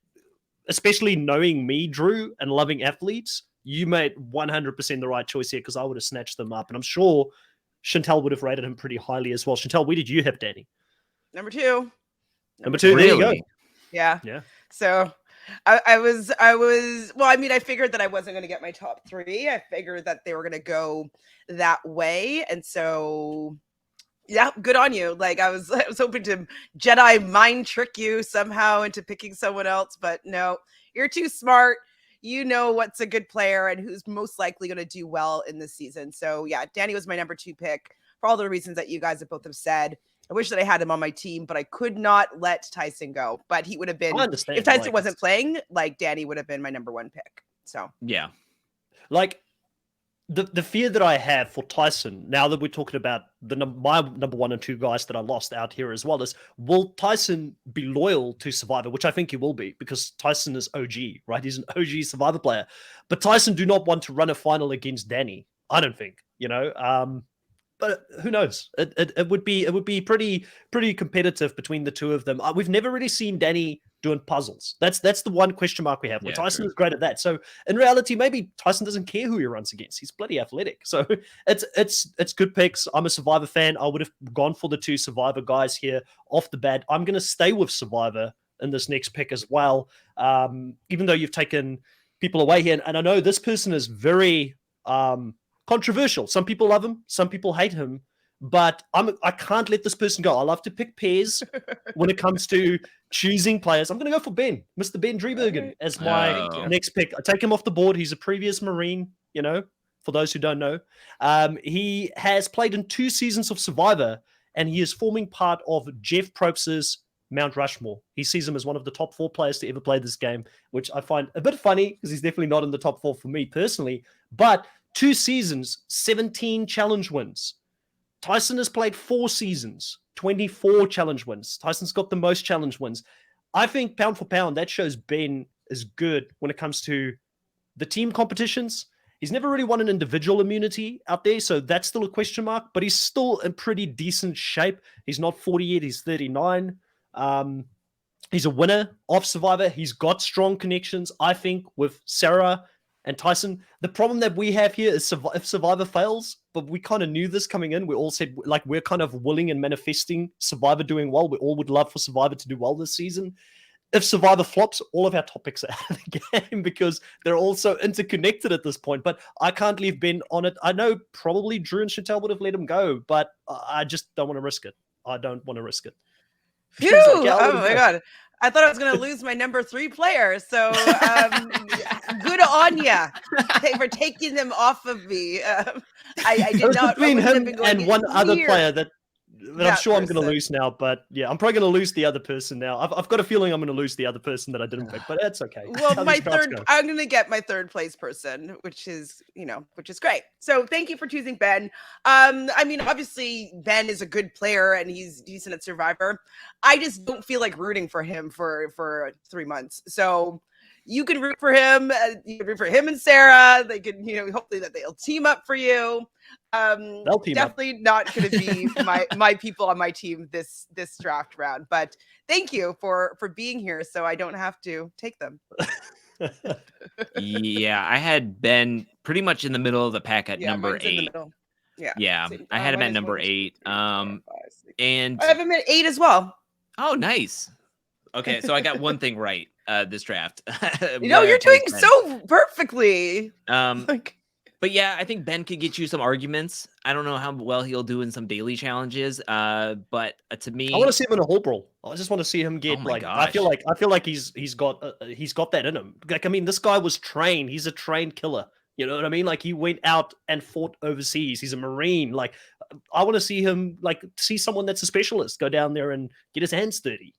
especially knowing me, Drew, and loving athletes, you made 100% the right choice here, because I would have snatched them up. And I'm sure Chantel would have rated him pretty highly as well. Chantel, where did you have Danny? Number 2. Number 2, really? There you go. Yeah. So I was well, I mean, I figured that I wasn't going to get my top 3. I figured that they were going to go that way. And so, yeah, good on you. Like, I was hoping to Jedi mind trick you somehow into picking someone else, but no, you're too smart. You know what's a good player and who's most likely going to do well in this season. So yeah, Danny was my number 2 pick for all the reasons that you guys have both have said. I wish that I had him on my team, but I could not let Tyson go. But he would have been, if Tyson wasn't playing, like, Danny would have been my number 1 pick. So yeah, like the fear that I have for Tyson, now that we're talking about my number 1 and 2 guys that I lost out here as well, is, will Tyson be loyal to Survivor? Which I think he will be, because Tyson is OG, right? He's an OG Survivor player. But Tyson do not want to run a final against Danny, I don't think, but who knows? It would be pretty competitive between the two of them. We've never really seen Danny doing puzzles. That's the one question mark we have. Where Tyson is great at that. So in reality, maybe Tyson doesn't care who he runs against. He's bloody athletic. So it's good picks. I'm a Survivor fan. I would have gone for the two Survivor guys here off the bat. I'm going to stay with Survivor in this next pick as well. Even though you've taken people away here, and I know this person is very controversial. Some people love him, some people hate him, but I can't let this person go. I love to pick pairs when it comes to choosing players. I'm going to go for Ben, Mr. Ben Driebergen, as my next pick. I take him off the board. He's a previous Marine, for those who don't know. He has played in 2 seasons of Survivor, and he is forming part of Jeff Probst's Mount Rushmore. He sees him as one of the top 4 players to ever play this game, which I find a bit funny because he's definitely not in the top 4 for me personally. But 2 seasons, 17 challenge wins. Tyson has played 4 seasons, 24 challenge wins. Tyson's got the most challenge wins. I think pound for pound, that shows Ben is good when it comes to the team competitions. He's never really won an individual immunity out there, so that's still a question mark, but he's still in pretty decent shape. He's not 40 yet, he's 39. He's a winner of Survivor. He's got strong connections, I think, with Sarah and Tyson. The problem that we have here is if Survivor fails, but we kind of knew this coming in. We all said, like, we're kind of willing and manifesting Survivor doing well. We all would love for Survivor to do well this season. If Survivor flops, all of our topics are out of the game because they're all so interconnected at this point. But I can't leave Ben on it. I know probably Drew and Chantel would have let him go, but I just don't want to risk it. I don't want to risk it. Phew! Oh my God. I thought I was going to lose my number 3 player. So good on ya for taking them off of me. I did not. Between him and one other player that I'm sure I'm going to lose now. But yeah, I'm probably going to lose the other person now. I've got a feeling I'm going to lose the other person that I didn't pick, but that's okay. Well, I'm going to get my 3rd place person, which is great. So thank you for choosing Ben. I mean, obviously Ben is a good player and he's decent at Survivor. I just don't feel like rooting for him for 3 months. So you can root for him. You can root for him and Sarah. They can, hopefully that they'll team up for you. Definitely not going to be my people on my team this draft round. But thank you for being here, so I don't have to take them. Yeah, I had Ben pretty much in the middle of the pack at number 8. Yeah, I had him at number 8. And I have him at 8 as well. Oh, nice. Okay, so I got one thing right this draft. You're doing so perfectly. But yeah, I think Ben could get you some arguments. I don't know how well he'll do in some daily challenges. But to me, I want to see him in a whole brawl. I just want to see him get gosh. I feel like he's got that in him. Like, I mean, this guy was trained. He's a trained killer. You know what I mean? Like, he went out and fought overseas. He's a Marine. Like, I want to see him, see someone that's a specialist go down there and get his hands dirty,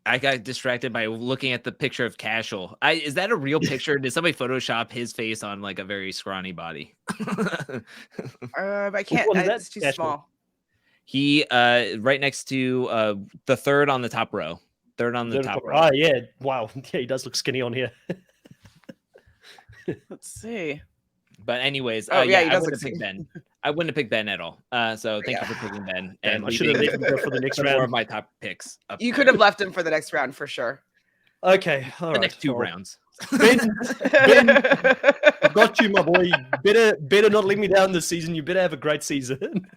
I got distracted by looking at the picture of Cashel. Is that a real picture? Did somebody Photoshop his face on like a very scrawny body? I can't. It's too small. He right next to the 3rd on the top row. 3rd on the top row. Oh yeah! Wow. Yeah, he does look skinny on here. Let's see. But anyways, he I does wouldn't have picked Ben. I wouldn't have picked Ben at all. So thank you for picking Ben. And I should have let him go for the next round. More of my top picks. You could have left him for the next round for sure. Okay, the next 2 rounds. Ben, I've got you, my boy. You better not let me down this season. You better have a great season.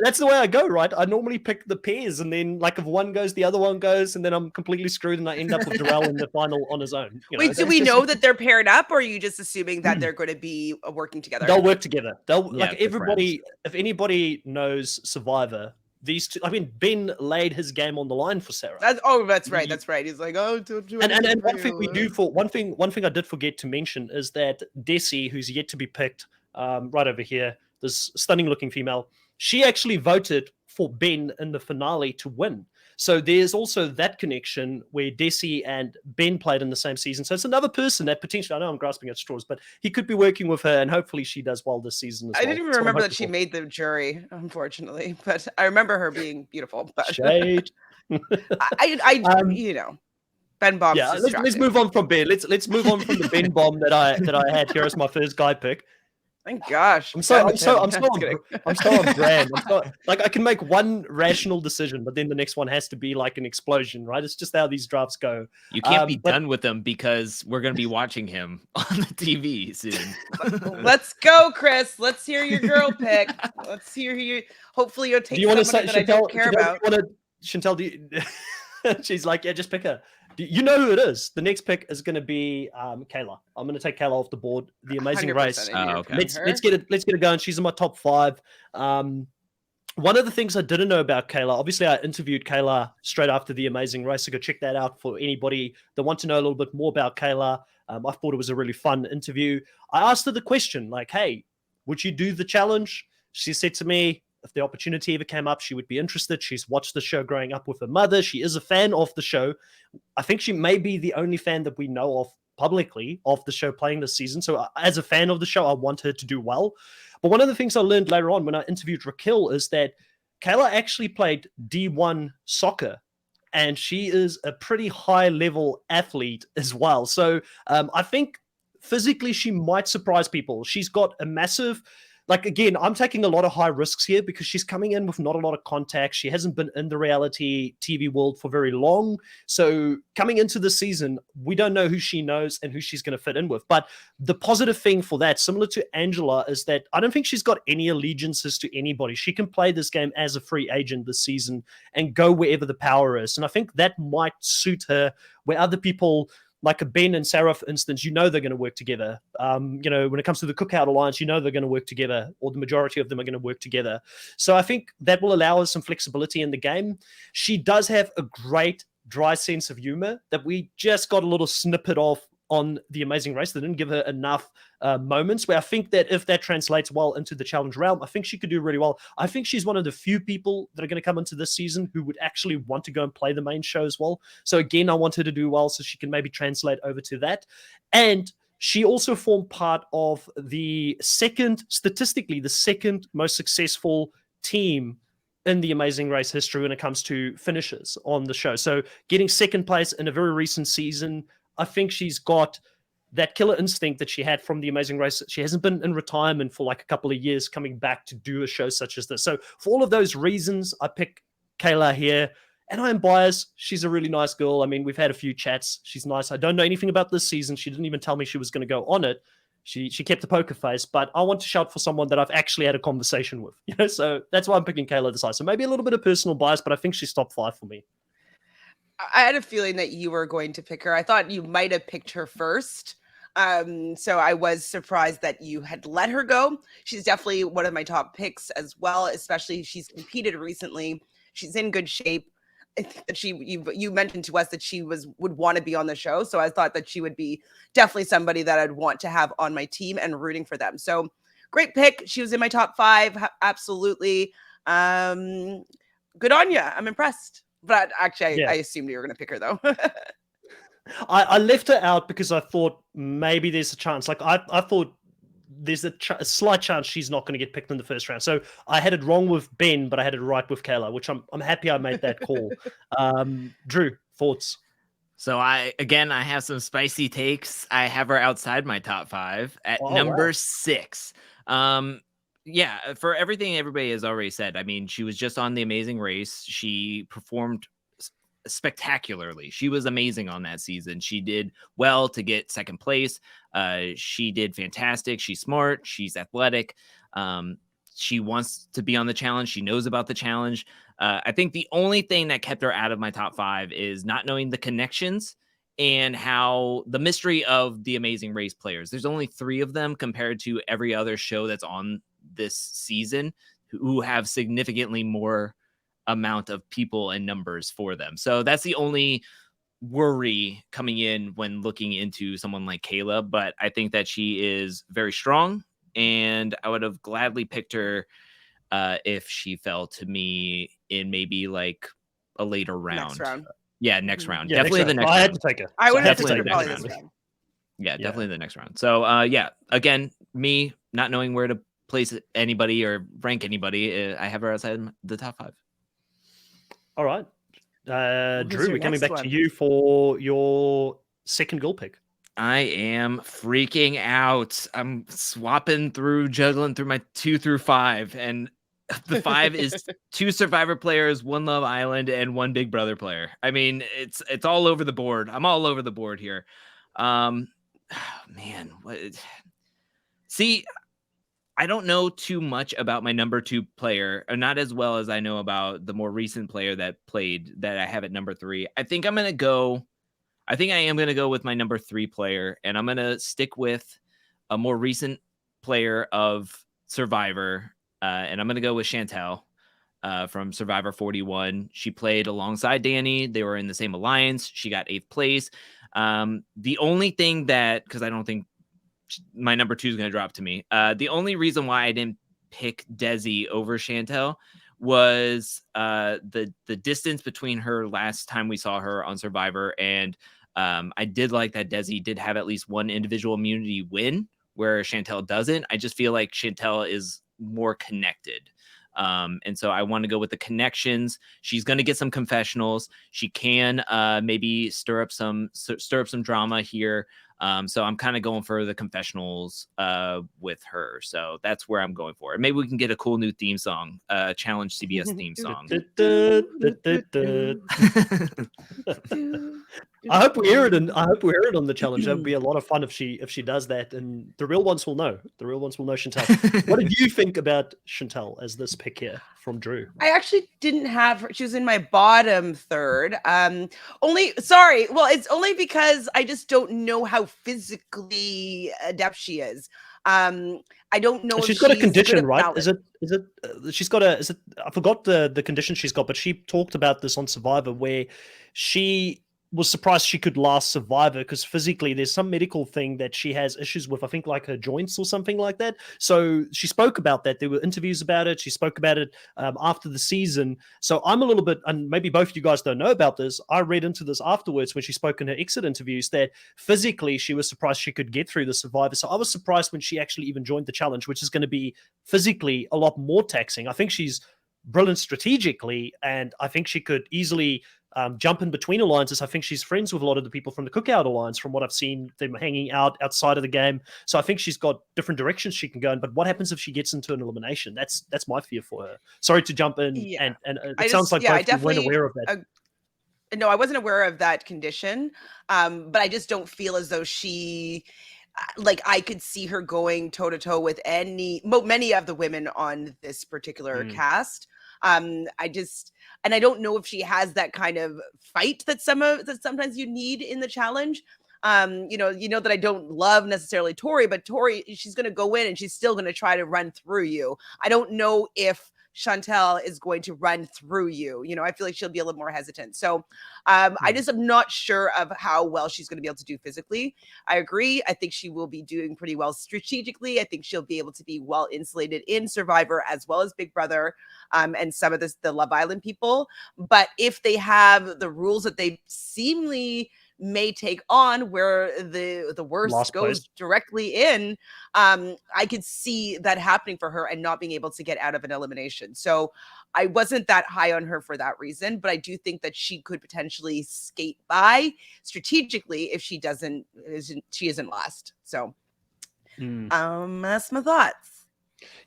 That's the way I go, right? I normally pick the pairs, and then if one goes, the other one goes, and then I'm completely screwed, and I end up with Darrell in the final on his own. Wait, do we know that they're paired up, or are you just assuming that they're going to be working together? They'll work together. Everybody. If anybody knows Survivor, these two. I mean, Ben laid his game on the line for Sarah. That's right. That's right. He's like, oh, don't do anything. And one thing we do one thing I did forget to mention is that Desi, who's yet to be picked, right over here, this stunning looking female. She actually voted for Ben in the finale to win. So there's also that connection where Desi and Ben played in the same season. So it's another person that potentially, I know I'm grasping at straws, but he could be working with her, and hopefully she does well this season as well. I didn't even remember that she made the jury, unfortunately, but I remember her being beautiful. But Shade. Ben Bomb. Yeah, let's move on from Ben. Let's move on from the Ben Bomb that I had here as my first guy pick. Thank gosh. I'm so Done with him. on Just kidding. brand. Like I can make one rational decision, but then the next one has to be like an explosion, right? It's just how these drafts go. You can't be But done with him because we're going to be watching him on the TV soon. Let's go, Chris. Let's hear your girl pick. Let's hear you. Hopefully, you'll do take you want to somebody say that I don't care Chantel, about. Chantel, do you, she's like, yeah, just pick her. You know who it is. The next pick is going to be Kayla. I'm going to take Kayla off the board. The Amazing 100% Race. I knew you were okay. picking her. Let's get it going. She's in my top 5. One of the things I didn't know about Kayla, obviously I interviewed Kayla straight after the Amazing Race, so go check that out for anybody that want to know a little bit more about Kayla. I thought it was a really fun interview. I asked her the question, like, hey, would you do the challenge? She said to me, if the opportunity ever came up, she would be interested. She's watched the show growing up with her mother. She is a fan of the show. I think she may be the only fan that we know of publicly of the show playing this season. So as a fan of the show, I want her to do well. But one of the things I learned later on when I interviewed Raquel is that Kayla actually played D1 soccer, and she is a pretty high level athlete as well. So I think physically she might surprise people. She's got a massive, like, again, I'm taking a lot of high risks here because she's coming in with not a lot of contact. She hasn't been in the reality TV world for very long. So coming into the season, we don't know who she knows and who she's going to fit in with. But the positive thing for that, similar to Angela, is that I don't think she's got any allegiances to anybody. She can play this game as a free agent this season and go wherever the power is. And I think that might suit her, where other people, like a Ben and Sarah, for instance, they're going to work together. When it comes to the Cookout Alliance, they're going to work together, or the majority of them are going to work together. So I think that will allow us some flexibility in the game. She does have a great dry sense of humor that we just got a little snippet of on the Amazing Race. They didn't give her enough moments, where I think that if that translates well into the challenge realm, I think she could do really well. I think she's one of the few people that are going to come into this season who would actually want to go and play the main show as well. So again, I want her to do well so she can maybe translate over to that. And she also formed part of statistically, the second most successful team in the Amazing Race history when it comes to finishes on the show. So getting second place in a very recent season, I think she's got that killer instinct that she had from the Amazing Race. She hasn't been in retirement for like a couple of years, coming back to do a show such as this. So for all of those reasons, I pick Kayla here. And I am biased. She's a really nice girl. I mean, we've had a few chats. She's nice. I don't know anything about this season. She didn't even tell me she was going to go on it. She kept a poker face, but I want to shout for someone that I've actually had a conversation with. So that's why I'm picking Kayla this high. So maybe a little bit of personal bias, but I think she's top 5 for me. I had a feeling that you were going to pick her. I thought you might have picked her first. So I was surprised that you had let her go. She's definitely one of my top picks as well, especially she's competed recently. She's in good shape. I think that you mentioned to us that she would want to be on the show. So I thought that she would be definitely somebody that I'd want to have on my team and rooting for them. So great pick. She was in my top 5. Absolutely. Good on you. I'm impressed. But actually, I assumed you were going to pick her, though. I left her out because I thought maybe there's a chance. Like, I thought there's a slight chance she's not going to get picked in the first round. So I had it wrong with Ben, but I had it right with Kayla, which I'm happy I made that call. Drew, thoughts? So I have some spicy takes. I have her outside my top 5 at number 6. Yeah, for everything everybody has already said. I mean, she was just on The Amazing Race. She performed spectacularly. She was amazing on that season. She did well to get second place. She did fantastic. She's smart. She's athletic. She wants to be on the challenge. She knows about the challenge. I think the only thing that kept her out of my top 5 is not knowing the connections and how the mystery of the Amazing Race players. There's only 3 of them compared to every other show that's on this season who have significantly more amount of people and numbers for them. So that's the only worry coming in when looking into someone like Kayla. But I think that she is very strong, and I would have gladly picked her if she fell to me in maybe like a later round. Next round. Yeah, next round. Yeah, definitely the next round. I had to take her. I would have to taken take her probably this round. Yeah, definitely the next round. So yeah, again, me not knowing where to place anybody or rank anybody, I have her outside the top 5. All right. Drew, we're coming back one? to you for your second goal pick. I am freaking out. I'm juggling through my 2 through 5, and the 5 is 2 Survivor players, 1 Love Island, and 1 Big Brother player. I mean, it's all over the board. I'm all over the board here. Man, see, I don't know too much about my number 2 player, or not as well as I know about the more recent player that played that I have at number 3. I think I am going to go with my number 3 player, and I'm going to stick with a more recent player of Survivor, and I'm going to go with Chantel from Survivor 41. She played alongside Danny. They were in the same alliance. She got 8th place. The only thing that, because I don't think my number 2 is going to drop to me, the only reason why I didn't pick Desi over Chantel was the distance between her last time we saw her on Survivor, and I did like that Desi did have at least one individual immunity win where Chantel doesn't. I just feel like Chantel is more connected. And so I want to go with the connections. She's going to get some confessionals. She can maybe stir up some drama here. So I'm kind of going for the confessionals with her. So that's where I'm going for. Maybe we can get a cool new theme song, challenge CBS theme song. I hope we hear it, and I hope we hear it on the challenge. That would be a lot of fun if she does that, and the real ones will know. The real ones will know Chantel. What did you think about Chantel as this pick here from Drew? I actually didn't have her. She was in my bottom third. It's only because I just don't know how physically adept she is. I don't know. She's got a condition, right? Is it? She's got a. Is it? I forgot the condition she's got, but she talked about this on Survivor, where she was surprised she could last Survivor because physically there's some medical thing that she has issues with. I think like her joints or something like that. So she spoke about that. There were interviews about it. She spoke about it after the season. So I'm a little bit, and maybe both of you guys don't know about this. I read into this afterwards when she spoke in her exit interviews that physically she was surprised she could get through the Survivor. So I was surprised when she actually even joined the challenge, which is going to be physically a lot more taxing. I think she's brilliant strategically, and I think she could easily jump in between alliances. I think she's friends with a lot of the people from the Cookout Alliance from what I've seen them hanging out outside of the game. So I think she's got different directions she can go in. But what happens if she gets into an elimination? That's my fear for her. Sorry to jump in. Yeah. And it sounds like both you weren't aware of that. No, I wasn't aware of that condition. But I just don't feel as though she... like I could see her going toe to toe with many of the women on this particular cast. I don't know if she has that kind of fight that sometimes you need in the challenge. You know that I don't love necessarily Tori, but Tori, she's going to go in and she's still going to try to run through you. I don't know if Chantel is going to run through you. I feel like she'll be a little more hesitant. So I just am not sure of how well she's going to be able to do physically. I agree. I think she will be doing pretty well strategically. I think she'll be able to be well insulated in Survivor as well as Big Brother and some of the Love Island people. But if they have the rules that they seemingly may take on where the worst goes directly in, I could see that happening for her and not being able to get out of an elimination. So I wasn't that high on her for that reason, but I do think that she could potentially skate by strategically if she isn't last. So that's my thoughts.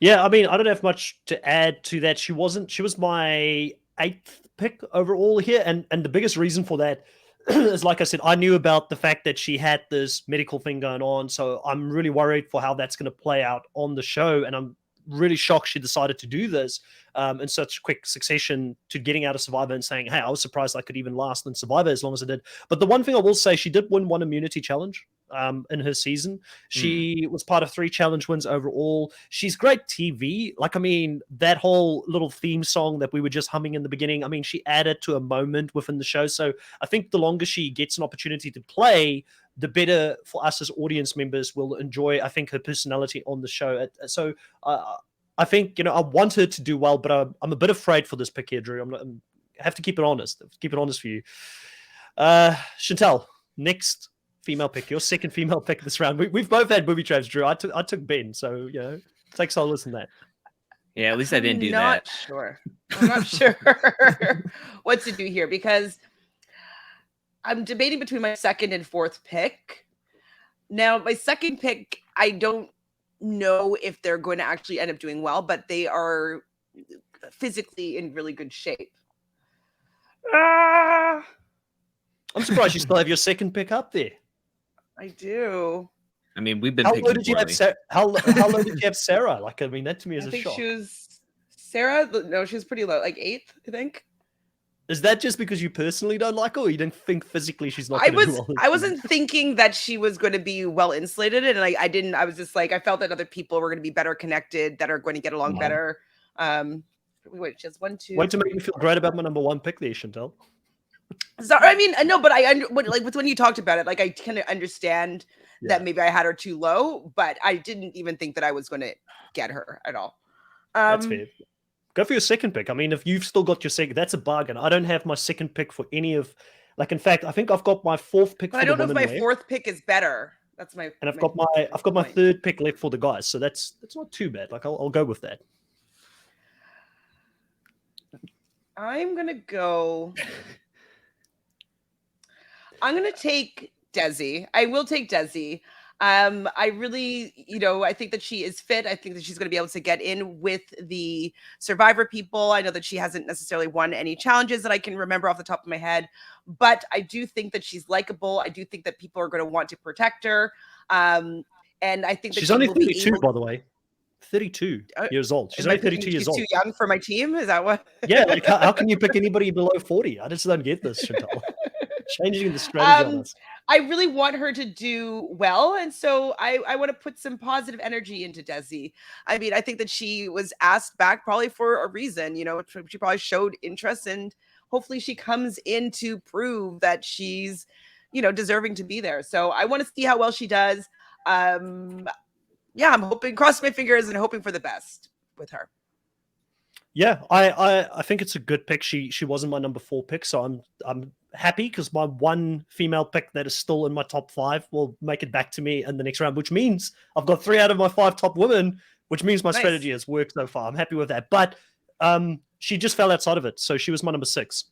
Yeah, I mean, I don't have much to add to that. She was my 8th pick overall here, and the biggest reason for that is, like I said, I knew about the fact that she had this medical thing going on, so I'm really worried for how that's going to play out on the show, and I'm really shocked she decided to do this in such quick succession to getting out of Survivor and saying, hey, I was surprised I could even last in Survivor as long as I did. But the one thing I will say, she did win one immunity challenge in her season. She was part of 3 challenge wins overall. She's great TV. Like, I mean, that whole little theme song that we were just humming in the beginning, I mean, she added to a moment within the show. So I think the longer she gets an opportunity to play, the better for us as audience members will enjoy, I think, her personality on the show. So I think, I want her to do well, but I'm a bit afraid for this pick here, Drew. I have to keep it honest. Keep it honest for you. Chantel, next female pick, your second female pick this round. We've both had booby traps, Drew. I took Ben, so take solace in that. Yeah, at least I didn't do that. I'm not sure what to do here because I'm debating between my second and fourth pick. Now, my second pick, I don't know if they're going to actually end up doing well, but they are physically in really good shape. I'm surprised you still have your second pick up there. I do. I mean, we've been How picking low did you have poorly. how low did you have Sarah? Like, I mean, that to me is I a think shock. she was Sarah. No, she was pretty low, like 8th, I think. Is that just because you personally don't like her, or you didn't think physically she's not going to do well? I wasn't thinking that she was going to be well insulated, and I didn't. I was just like, I felt that other people were going to be better connected, that are going to get along better. Wait, she has 1, 2. Wait to make me feel great about my number 1 pick there, Chantal. Sorry, I mean, no, but when you talked about it, like I kind of understand that maybe I had her too low, but I didn't even think that I was going to get her at all. That's fair. Go for your second pick. I mean, if you've still got your second, that's a bargain. I don't have my second pick for any of, like, in fact, I think I've got my 4th pick. But I don't know if my 4th pick is better. That's my. And I've got my 3rd pick left for the guys, so that's not too bad. Like, I'll go with that. I'm gonna go. I'm gonna take Desi. I will take Desi. I really, I think that she is fit. I think that she's going to be able to get in with the Survivor people. I know that she hasn't necessarily won any challenges that I can remember off the top of my head, but I do think that she's likable. I do think that people are going to want to protect her. And I think that she's only 32, by the way. 32 years old. She's only 32 years old. She's too young for my team. Is that what? Yeah, like how can you pick anybody below 40? I just don't get this, Chantal. Changing the strategy on us. I really want her to do well, and so I want to put some positive energy into Desi. I mean, I think that she was asked back probably for a reason. She probably showed interest, and hopefully she comes in to prove that she's, deserving to be there. So I want to see how well she does. Yeah, I'm hoping, cross my fingers and hoping for the best with her. Yeah, I think it's a good pick. She wasn't my number 4 pick, so I'm happy because my 1 female pick that is still in my top 5 will make it back to me in the next round, which means I've got 3 out of my 5 top women, which means my strategy has worked so far. I'm happy with that. But she just fell outside of it, so she was my number 6.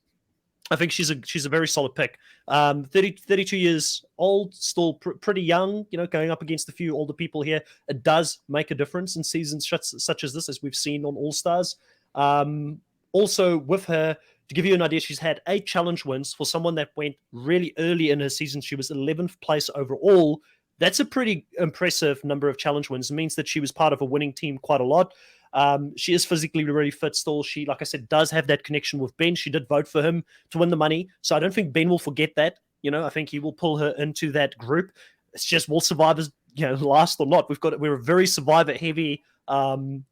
I think she's a very solid pick. 32 years old, still pretty young, going up against a few older people here. It does make a difference in seasons such as this, as we've seen on All Stars. Also, with her, to give you an idea, she's had 8 challenge wins. For someone that went really early in her season, she was 11th place overall. That's a pretty impressive number of challenge wins. It means that she was part of a winning team quite a lot. She is physically really fit still. She, like I said, does have that connection with Ben. She did vote for him to win the money. So I don't think Ben will forget that. I think he will pull her into that group. It's just, will survivors, last or not? We're a very survivor heavy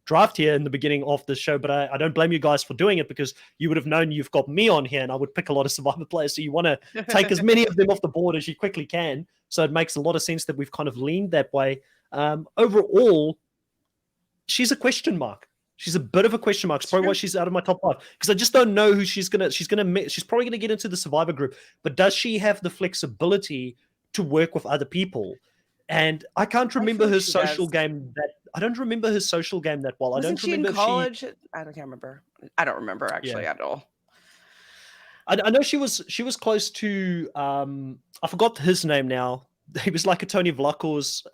draft here in the beginning of the show, but I don't blame you guys for doing it, because you would have known you've got me on here and I would pick a lot of survivor players. So you want to take as many of them off the board as you quickly can. So it makes a lot of sense that we've kind of leaned that way. Overall, she's a question mark. She's a bit of a question mark. It's probably why she's out of my top 5, because I just don't know who she's probably gonna get into the survivor group, but does she have the flexibility to work with other people? And I can't remember her social game that. I don't remember her social game that well. Wasn't I don't she remember in college. I can't remember. I don't remember actually at all. I know she was close to. I forgot his name now. He was like a Tony Vlacho's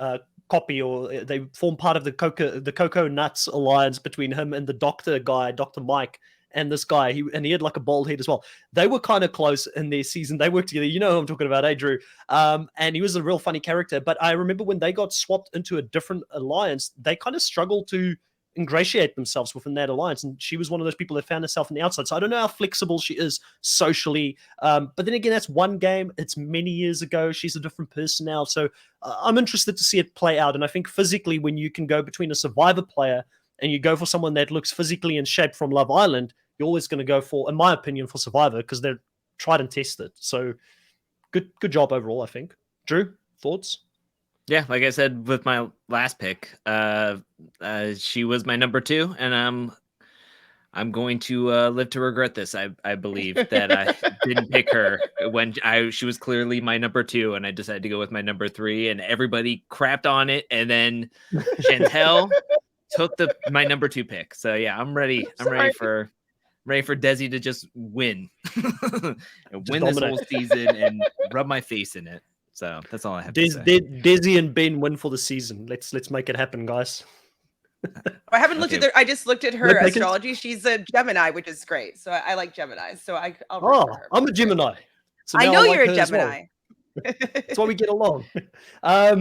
copy, or they formed part of the Cocoa Nuts alliance between him and the doctor guy, Dr. Mike, and this guy. He had like a bald head as well. They were kind of close in their season. They worked together. You know who I'm talking about, Drew? And he was a real funny character. But I remember when they got swapped into a different alliance, they kind of struggled to ingratiate themselves within that alliance. And she was one of those people that found herself on the outside. So I don't know how flexible she is socially. But then again, that's one game. It's many years ago. She's a different person now. So I'm interested to see it play out. And I think physically, when you can go between a survivor player and you go for someone that looks physically in shape from Love Island, you're always going to go for, in my opinion, for survivor, because they're tried and tested. So good job overall, I think. Drew, thoughts? Yeah, like I said with my last pick, she was my number 2, and I'm going to live to regret this. I believe that I didn't pick her when she was clearly my number 2, and I decided to go with my number 3, and everybody crapped on it, and then Chantel took my number 2 pick. So yeah, I'm ready. I'm ready for Desi to just win and win this whole season and rub my face in it. So that's all I have to say. Desi and Ben win for the season. Let's make it happen, guys. I haven't looked at I just looked at her No astrology. She's a Gemini, which is great. So I like Gemini. So I'll root for her. I'm a Gemini. So I now know like you're a her as well. Gemini. That's why we get along. All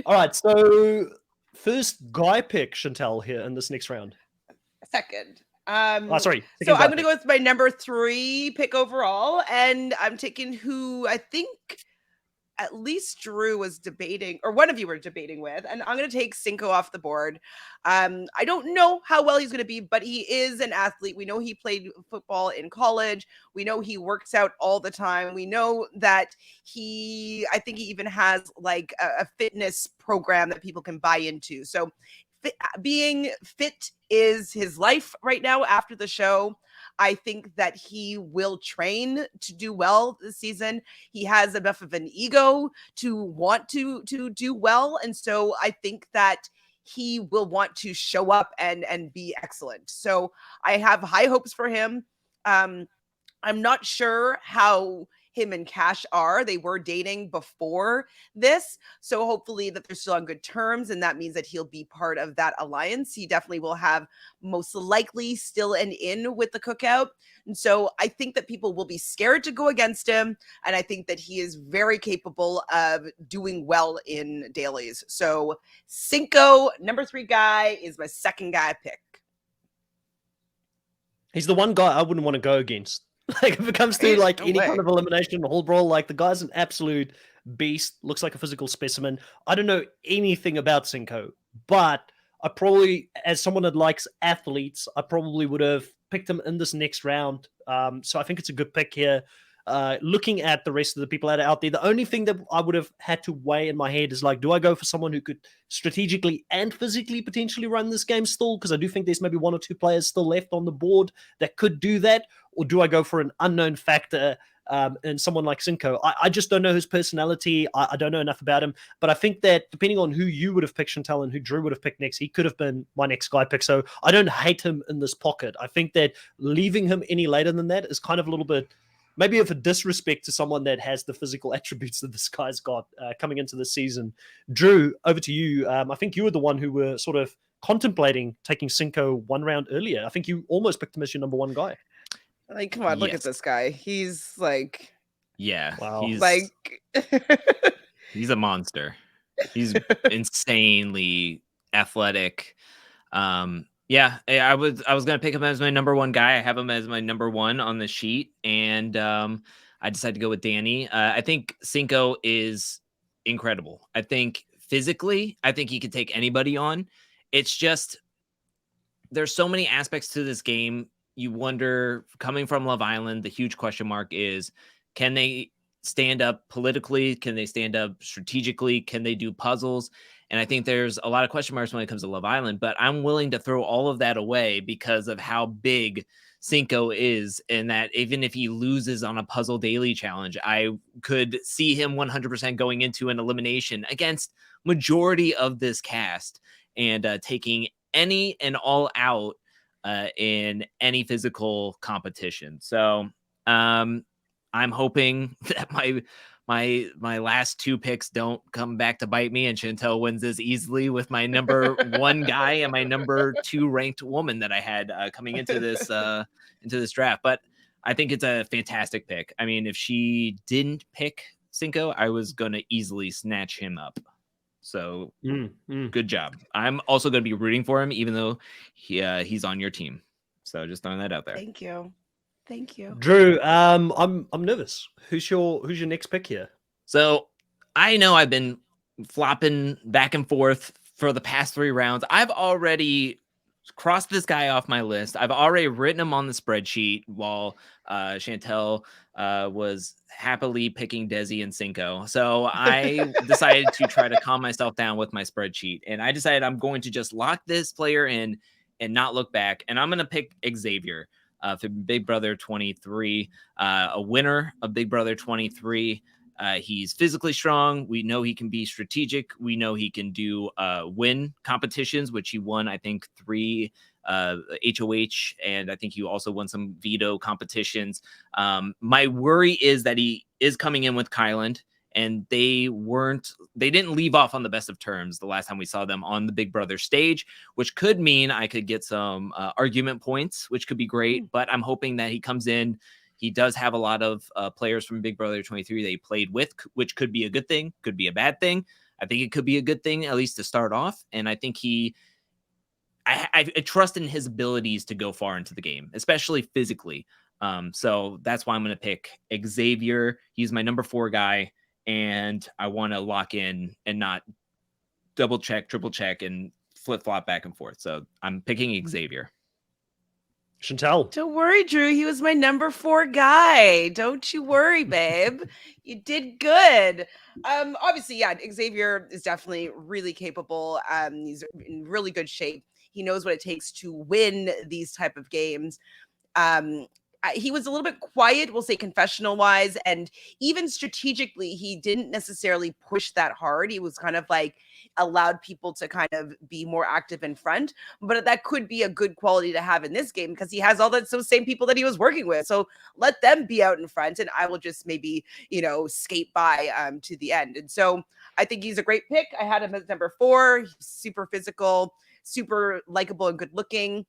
right. So first guy pick, Chantel, here in this next round. Second. Sorry. So I'm going to go with my number 3 pick overall, and I'm taking who I think at least Drew was debating, or one of you were debating with, and I'm going to take Cinco off the board. I don't know how well he's going to be, but he is an athlete. We know he played football in college. We know he works out all the time. We know that I think he even has like a fitness program that people can buy into. So being fit is his life right now after the show. I think that he will train to do well this season. He has enough of an ego to want to do well. And so I think that he will want to show up and be excellent. So I have high hopes for him. I'm not sure how him and Cash are. They were dating before this. So hopefully that they're still on good terms. And that means that he'll be part of that alliance. He definitely will have most likely still an in with the cookout. And so I think that people will be scared to go against him. And I think that he is very capable of doing well in dailies. So Cinco, number 3 guy, is my second guy pick. He's the one guy I wouldn't want to go against. Like if it comes to like any kind of elimination whole brawl, like the guy's an absolute beast, looks like a physical specimen. I don't know anything about Cinco, but I probably, as someone that likes athletes, I probably would have picked him in this next round. So I think it's a good pick here. Looking at the rest of the people that are out there, the only thing that I would have had to weigh in my head is like, do I go for someone who could strategically and physically potentially run this game still? Because I do think there's maybe 1 or 2 players still left on the board that could do that. Or do I go for an unknown factor and someone like Cinco? I just don't know his personality. I don't know enough about him. But I think that depending on who you would have picked, Chantal, and who Drew would have picked next, he could have been my next guy pick. So I don't hate him in this pocket. I think that leaving him any later than that is kind of a little bit maybe of a disrespect to someone that has the physical attributes that this guy's got coming into the season. Drew, over to you. I think you were the one who were sort of contemplating taking Cinco 1 round earlier. I think you almost picked him as your number 1 guy. Like, come on, look at this guy. He's like, wow. He's like, he's a monster. He's insanely athletic. Yeah, I was gonna pick him as my number 1 guy. I have him as my number 1 on the sheet, and I decided to go with Danny. I think Cinco is incredible. I think physically, I think he could take anybody on. It's just there's so many aspects to this game. You wonder, coming from Love Island, the huge question mark is, can they stand up politically? Can they stand up strategically? Can they do puzzles? And I think there's a lot of question marks when it comes to Love Island, but I'm willing to throw all of that away because of how big Cinco is, and that even if he loses on a puzzle daily challenge, I could see him 100% going into an elimination against majority of this cast and taking any and all out in any physical competition. So I'm hoping that my last 2 picks don't come back to bite me, and Chantel wins this easily with my number 1 guy and my number 2 ranked woman that I had coming into this draft. But I think it's a fantastic pick. I mean, if she didn't pick Cinco, I was going to easily snatch him up. So good job. I'm also going to be rooting for him, even though he's on your team. So just throwing that out there. Thank you. Drew, I'm nervous. Who's your next pick here? So I know I've been flopping back and forth for the past 3 rounds. I've already crossed this guy off my list. I've already written him on the spreadsheet while Chantel was happily picking Desi and Cinco. So I decided to try to calm myself down with my spreadsheet. And I decided I'm going to just lock this player in and not look back. And I'm going to pick Xavier for Big Brother 23, a winner of Big Brother 23. He's physically strong. We know he can be strategic. We know he can do win competitions, which he won, I think, 3 HOH, and I think he also won some veto competitions. My worry is that he is coming in with Kyland, and they didn't leave off on the best of terms the last time we saw them on the Big Brother stage, which could mean I could get some argument points, which could be great. But I'm hoping that he comes in. He does have a lot of players from Big Brother 23 that he played with, which could be a good thing, could be a bad thing. I think it could be a good thing, at least to start off. And I think I trust in his abilities to go far into the game, especially physically. So that's why I'm going to pick Xavier. He's my number 4 guy, and I want to lock in and not double check, triple check, and flip flop back and forth. So I'm picking Xavier. Chantal. Don't worry, Drew. He was my number 4 guy. Don't you worry, babe. You did good. Obviously, yeah, Xavier is definitely really capable. He's in really good shape. He knows what it takes to win these type of games. He was a little bit quiet, we'll say confessional wise, and even strategically, he didn't necessarily push that hard. He was kind of like allowed people to kind of be more active in front, but that could be a good quality to have in this game because he has all those same people that he was working with. So let them be out in front, and I will just maybe, skate by to the end. And so I think he's a great pick. I had him as number 4. He's super physical, super likable, and good looking.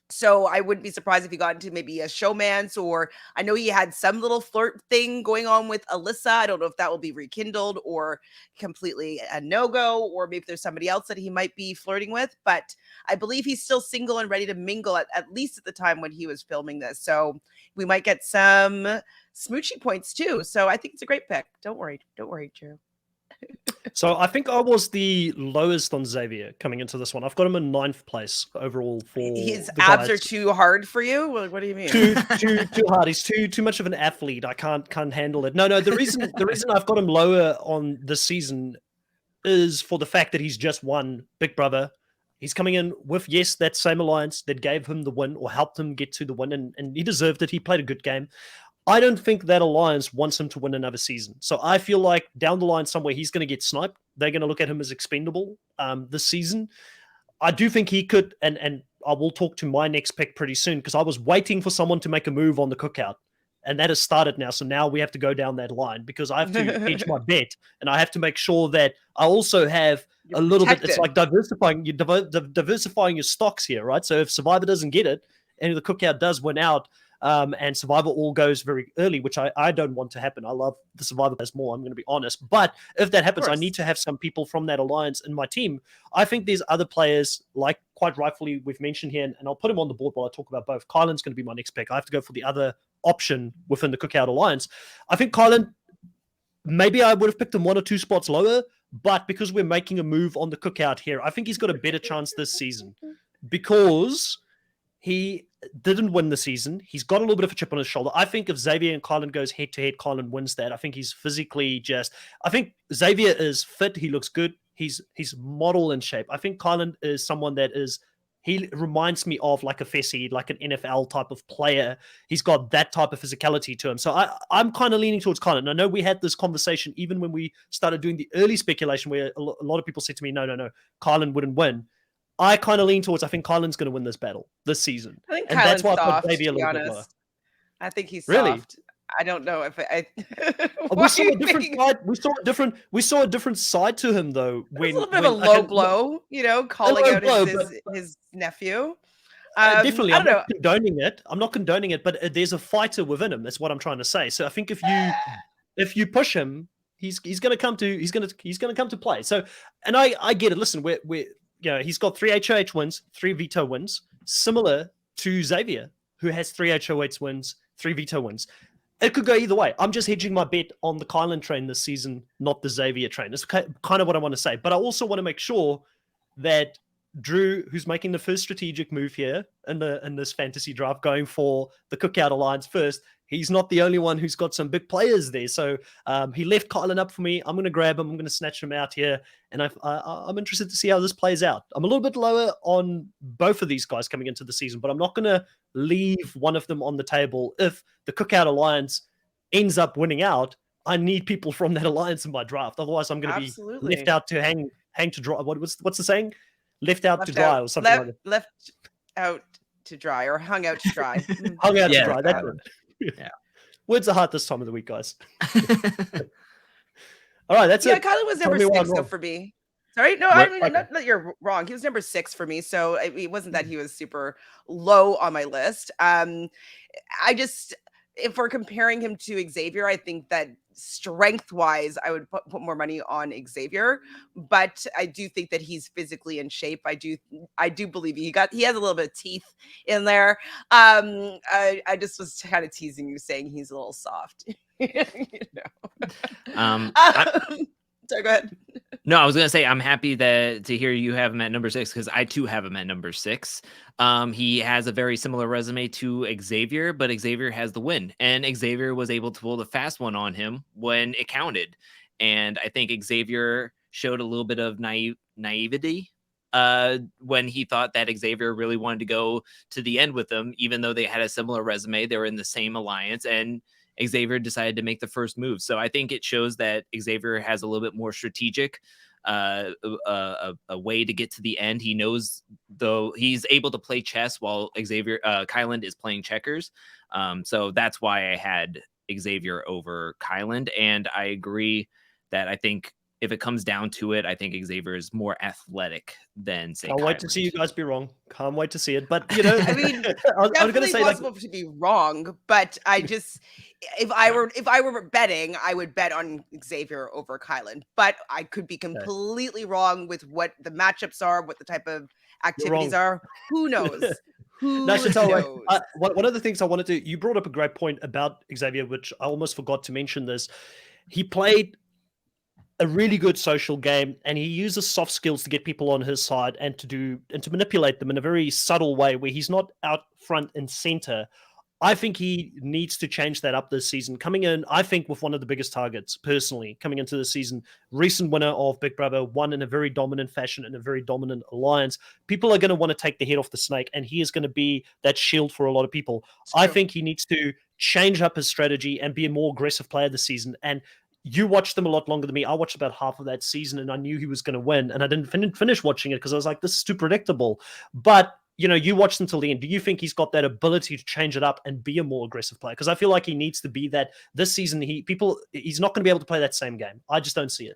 So I wouldn't be surprised if he got into maybe a showmance, or I know he had some little flirt thing going on with Alyssa. I don't know if that will be rekindled or completely a no-go, or maybe there's somebody else that he might be flirting with, but I believe he's still single and ready to mingle at least at the time when he was filming this. So we might get some smoochy points too. So I think it's a great pick. Don't worry, Drew. So I think I was the lowest on Xavier coming into this one. I've got him in 9th place overall for his the abs guys. are too hard for you. What do you mean? Too hard. He's too much of an athlete. I can't handle it. No. The reason I've got him lower on this season is for the fact that he's just won Big Brother. He's coming in with, yes, that same alliance that gave him the win or helped him get to the win, and he deserved it. He played a good game. I don't think that alliance wants him to win another season. So I feel like down the line somewhere he's going to get sniped. They're going to look at him as expendable this season. I do think he could, and I will talk to my next pick pretty soon because I was waiting for someone to make a move on the cookout. And that has started now. So now we have to go down that line because I have to hedge my bet, and I have to make sure that I also have a little bit. It's like diversifying your stocks here, right? So if Survivor doesn't get it and the cookout does win out, and Survivor all goes very early, which I don't want to happen. I love the Survivor players more, I'm going to be honest. But if that happens, I need to have some people from that alliance in my team. I think there's other players, like quite rightfully we've mentioned here, and I'll put him on the board while I talk about both. Kylan's going to be my next pick. I have to go for the other option within the Cookout Alliance. I think Kylan, maybe I would have picked him 1 or 2 spots lower, but because we're making a move on the Cookout here, I think he's got a better chance this season because he didn't win the season. He's got a little bit of a chip on his shoulder. I think if Xavier and Kylan goes head-to-head, Kylan wins that. I think he's physically I think Xavier is fit. He looks good. He's model in shape. I think Kylan is someone that he reminds me of like a Fessy, like an NFL type of player. He's got that type of physicality to him. So I'm kind of leaning towards Kylan. I know we had this conversation even when we started doing the early speculation where a lot of people said to me, no, Kylan wouldn't win. I kind of lean towards, I think Kylan's going to win this battle this season. I think and Kylan's that's why soft, I put Xavier a little bit lower. I think he's really soft. I don't know if I we saw a different side. We saw a different side to him though. When, a little bit of a low blow, calling out his nephew. Definitely, I'm not condoning it. I'm not condoning it, but there's a fighter within him. That's what I'm trying to say. So I think if you push him, he's going to come to play. So, and I get it. Listen, he's got 3 HOH wins, 3 veto wins, similar to Xavier, who has 3 HOH wins, 3 veto wins. It could go either way. I'm just hedging my bet on the Kylan train this season, not the Xavier train. That's kind of what I want to say. But I also want to make sure that Drew, who's making the first strategic move here in this fantasy draft, going for the Cookout Alliance first, he's not the only one who's got some big players there. So he left Kylan up for me. I'm going to grab him. I'm going to snatch him out here. And I'm interested to see how this plays out. I'm a little bit lower on both of these guys coming into the season, but I'm not going to leave one of them on the table. If the Cookout Alliance ends up winning out, I need people from that alliance in my draft. Otherwise, I'm going to be left out to hang to dry. What's the saying? Left out to dry or something like that. Left out to dry or hung out to dry. Hung out to dry. That's it. Yeah. Words are hard this time of the week, guys. All right, that's Yeah, it. Kylan was Tell number me why I'm 6 though wrong. for me. Sorry, no, I What? mean Okay. not that you're wrong. He was number 6 for me, so it wasn't that he was super low on my list. I just if we're comparing him to Xavier, I think that strength wise, I would put more money on Xavier, but I do think that he's physically in shape. I do believe he has a little bit of teeth in there. I just was kind of teasing you, saying he's a little soft. you know. Sorry, go ahead. No, I was gonna say I'm happy to hear you have him at number 6 because I too have him at number 6. He has a very similar resume to Xavier, but Xavier has the win, and Xavier was able to pull the fast one on him when it counted. And I think Xavier showed a little bit of naivety when he thought that Xavier really wanted to go to the end with him, even though they had a similar resume. They were in the same alliance, and Xavier decided to make the first move. So I think it shows that Xavier has a little bit more strategic a way to get to the end. He knows, though, he's able to play chess while Kyland is playing checkers. So that's why I had Xavier over Kyland. And I agree that I think if it comes down to it, I think Xavier is more athletic than, say, Can't wait to Kyland. see you guys be wrong. Can't wait to see it. But you know, I mean, I was going to definitely say possible to be wrong, but I just if I were betting, I would bet on Xavier over Kylan. But I could be completely wrong with what the matchups are, what the type of activities are. Who knows? Who knows? One of the things I wanted to, you brought up a great point about Xavier, which I almost forgot to mention this. He played a really good social game, and he uses soft skills to get people on his side and to manipulate them in a very subtle way where he's not out front and center. I think he needs to change that up this season. Coming in, I think, with one of the biggest targets, personally, coming into the season, recent winner of Big Brother, won in a very dominant fashion, in a very dominant alliance. People are going to want to take the head off the snake, and he is going to be that shield for a lot of people. I think he needs to change up his strategy and be a more aggressive player this season. And you watched them a lot longer than me. I watched about half of that season, and I knew he was going to win. And I didn't finish watching it because I was like, this is too predictable. But you know, you watched until the end. Do you think he's got that ability to change it up and be a more aggressive player? Because I feel like he needs to be that this season. He's not going to be able to play that same game. I just don't see it.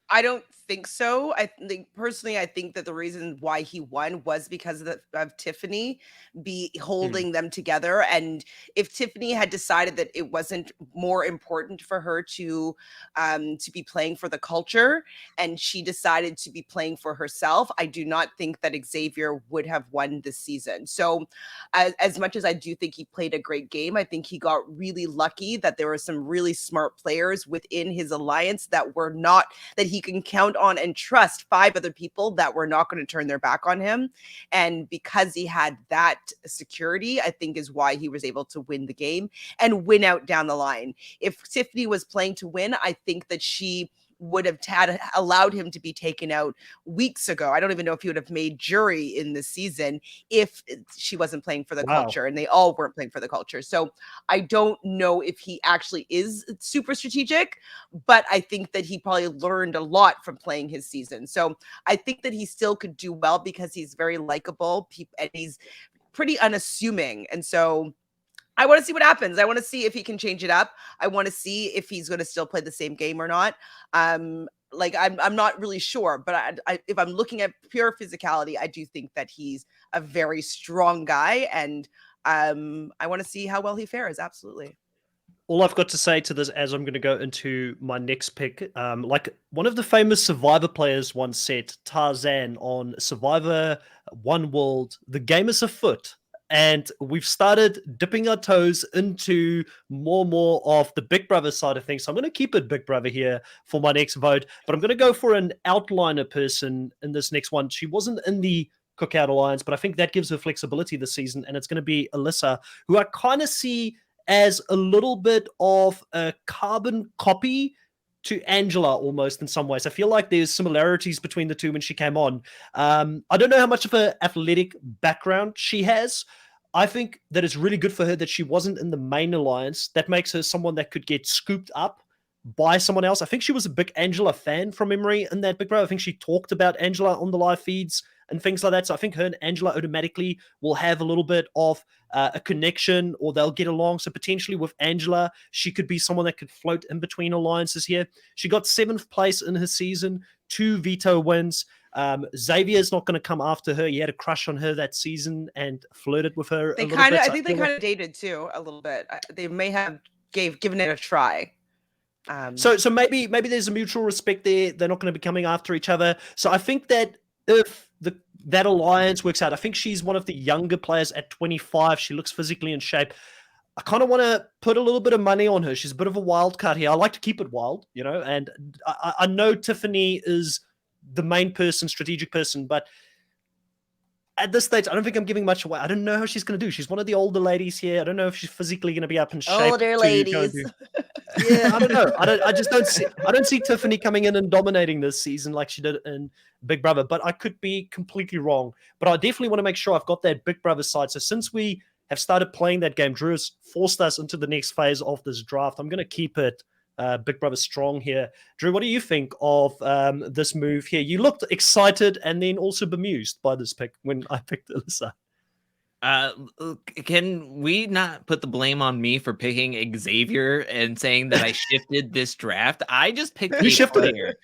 I don't think so. I think personally, I think that the reason why he won was because of Tiffany holding them together. And if Tiffany had decided that it wasn't more important for her to be playing for the culture, and she decided to be playing for herself, I do not think that Xavier would have won this season. So, as much as I do think he played a great game, I think he got really lucky that there were some really smart players within his alliance that he can count on and trust 5 other people that were not going to turn their back on him. And because he had that security, I think is why he was able to win the game and win out down the line. If Tiffany was playing to win, I think that she would have allowed him to be taken out weeks ago. I don't even know if he would have made jury in this season if she wasn't playing for the culture, and they all weren't playing for the culture. So I don't know if he actually is super strategic, but I think that he probably learned a lot from playing his season. So I think that he still could do well because he's very likable and he's pretty unassuming. And so I want to see what happens. I want to see if he can change it up. I want to see if he's going to still play the same game or not. I'm not really sure, but if I'm looking at pure physicality, I do think that he's a very strong guy, and I want to see how well he fares. Absolutely. All I've got to say to this, as I'm going to go into my next pick, like one of the famous Survivor players once said, Tarzan on Survivor One World, the game is afoot. And we've started dipping our toes into more of the Big Brother side of things. So I'm going to keep it Big Brother here for my next vote. But I'm going to go for an outliner person in this next one. She wasn't in the Cookout Alliance, but I think that gives her flexibility this season. And it's going to be Alyssa, who I kind of see as a little bit of a carbon copy to Angela almost in some ways. I feel like there's similarities between the two when she came on. I don't know how much of an athletic background she has. I think that it's really good for her that she wasn't in the main alliance. That makes her someone that could get scooped up by someone else. I think she was a big Angela fan from memory in that Big Brother. I think she talked about Angela on the live feeds and things like that. So I think her and Angela automatically will have a little bit of a connection, or they'll get along. So potentially with Angela, she could be someone that could float in between alliances here. She got 7th place in her season, 2 veto wins. Xavier's not going to come after her. He had a crush on her that season and flirted with her a little bit. I think they kind of dated too a little bit. They may have given it a try. So maybe there's a mutual respect there. They're not going to be coming after each other. So I think that if that alliance works out, I think she's one of the younger players at 25. She looks physically in shape. I kind of want to put a little bit of money on her. She's a bit of a wild card here. I like to keep it wild, and I know Tiffany is the main person, strategic person, but at this stage, I don't think I'm giving much away. I don't know how she's going to do. She's one of the older ladies here. I don't know if she's physically going to be up in shape. Older ladies. Yeah, I don't know. I just don't see. I don't see Tiffany coming in and dominating this season like she did in Big Brother. But I could be completely wrong. But I definitely want to make sure I've got that Big Brother side. So since we have started playing that game, Drew has forced us into the next phase of this draft. I'm going to keep it Big Brother strong here. Drew, what do you think of this move here? You looked excited and then also bemused by this pick when I picked Alyssa. Can we not put the blame on me for picking Xavier and saying that I shifted this draft? I just picked a player.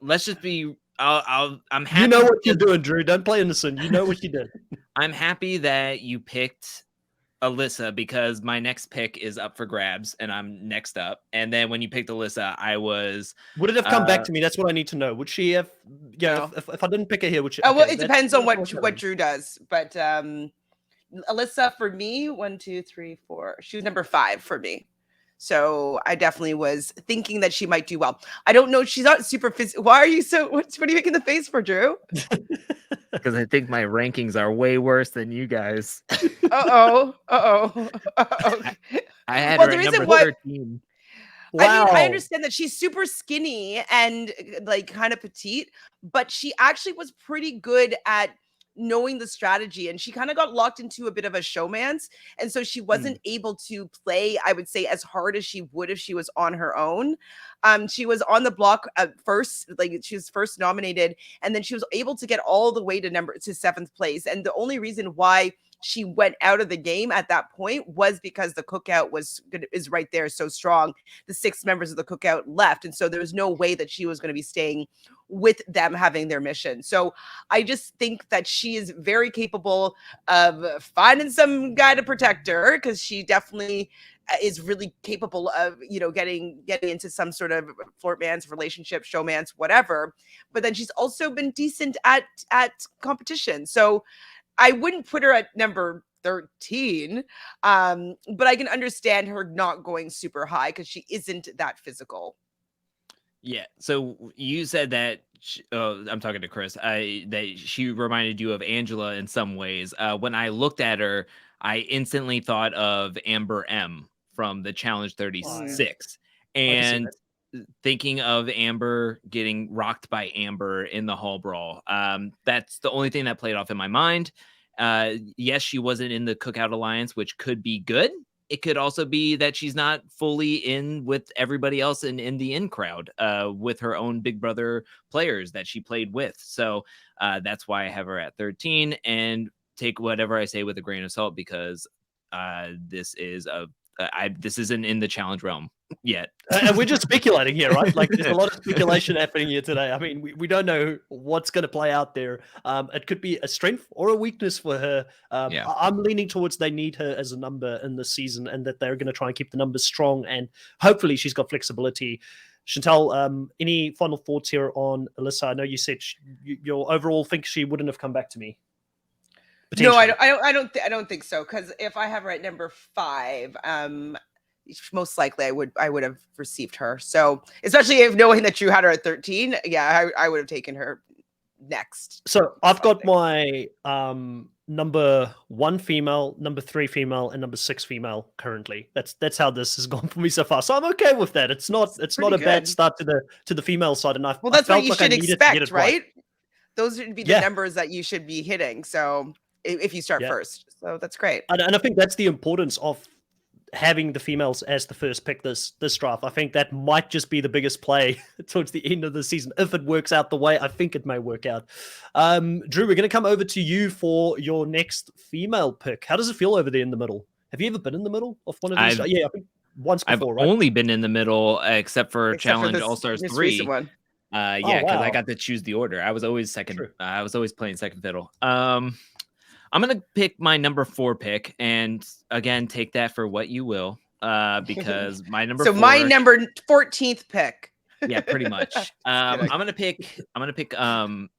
Let's just be. I'm happy. You know what you're doing, Drew. Don't play innocent. You know what you did. I'm happy that you picked Alyssa because my next pick is up for grabs and I'm next up. And then when you picked Alyssa, I was. Would it have come back to me? That's what I need to know. Would she have? Yeah, if I didn't pick her here, would she? Oh, well, it depends on what Drew does. But Alyssa, for me, 1, 2, 3, 4. She was number 5 for me. So I definitely was thinking that she might do well. I don't know. She's not super physical. Why are you so? What are you making the face for, Drew? Because I think my rankings are way worse than you guys. I had her at number 13. Wow. I understand that she's super skinny and like kind of petite, but she actually was pretty good at knowing the strategy, and she kind of got locked into a bit of a showmance, and so she wasn't able to play, I would say, as hard as she would if she was on her own. She was on the block at first, like she was first nominated, and then she was able to get all the way to 7th place, and the only reason why she went out of the game at that point was because the cookout is right there so strong. The 6 members of the cookout left, and so there was no way that she was going to be staying with them having their mission. So I just think that she is very capable of finding some guy to protect her, because she definitely is really capable of, getting into some sort of flirtmance, relationship, showmance, whatever. But then she's also been decent at competition. So I wouldn't put her at number 13, but I can understand her not going super high because she isn't that physical. Yeah. So you said that I'm talking to Chris. That she reminded you of Angela in some ways. When I looked at her, I instantly thought of Amber M from the Challenge 36, and thinking of Amber getting rocked by Amber in the hall brawl. That's the only thing that played off in my mind. Yes, she wasn't in the Cookout Alliance, which could be good. It could also be that she's not fully in with everybody else in the in crowd with her own Big Brother players that she played with. So that's why I have her at 13, and take whatever I say with a grain of salt, because this isn't in the challenge realm yet. And we're just speculating here, right? Like there's a lot of speculation happening here today. I mean, we don't know what's going to play out there. It could be a strength or a weakness for her. I'm leaning towards they need her as a number in this season, and that they're going to try and keep the numbers strong, and hopefully she's got flexibility. Chantal, any final thoughts here on Alyssa? I know you said your overall think she wouldn't have come back to me. No, I don't think so. Because if I have her at number 5, most likely I would have received her. So especially if knowing that you had her at 13, I would have taken her next. So I've got my number 1 female, number 3 female, and number 6 female currently. That's how this has gone for me so far. So I'm okay with that. It's not a bad start to the female side. And that's what you should expect, right? Those would be the numbers that you should be hitting. So if you start first, so that's great. And I think that's the importance of having the females as the first pick this draft. I think that might just be the biggest play towards the end of the season. If it works out the way I think it may work out. Drew, we're going to come over to you for your next female pick. How does it feel over there in the middle? Have you ever been in the middle of one of these? Yeah, I think once before, I've right? only been in the middle except for Challenge All-Stars 3. One. Yeah, because I got to choose the order. I was always second. I was always playing second fiddle. I'm going to pick my number 4 pick, and again, take that for what you will, because my number 4... So my number 14th pick. Yeah, pretty much. I'm going to pick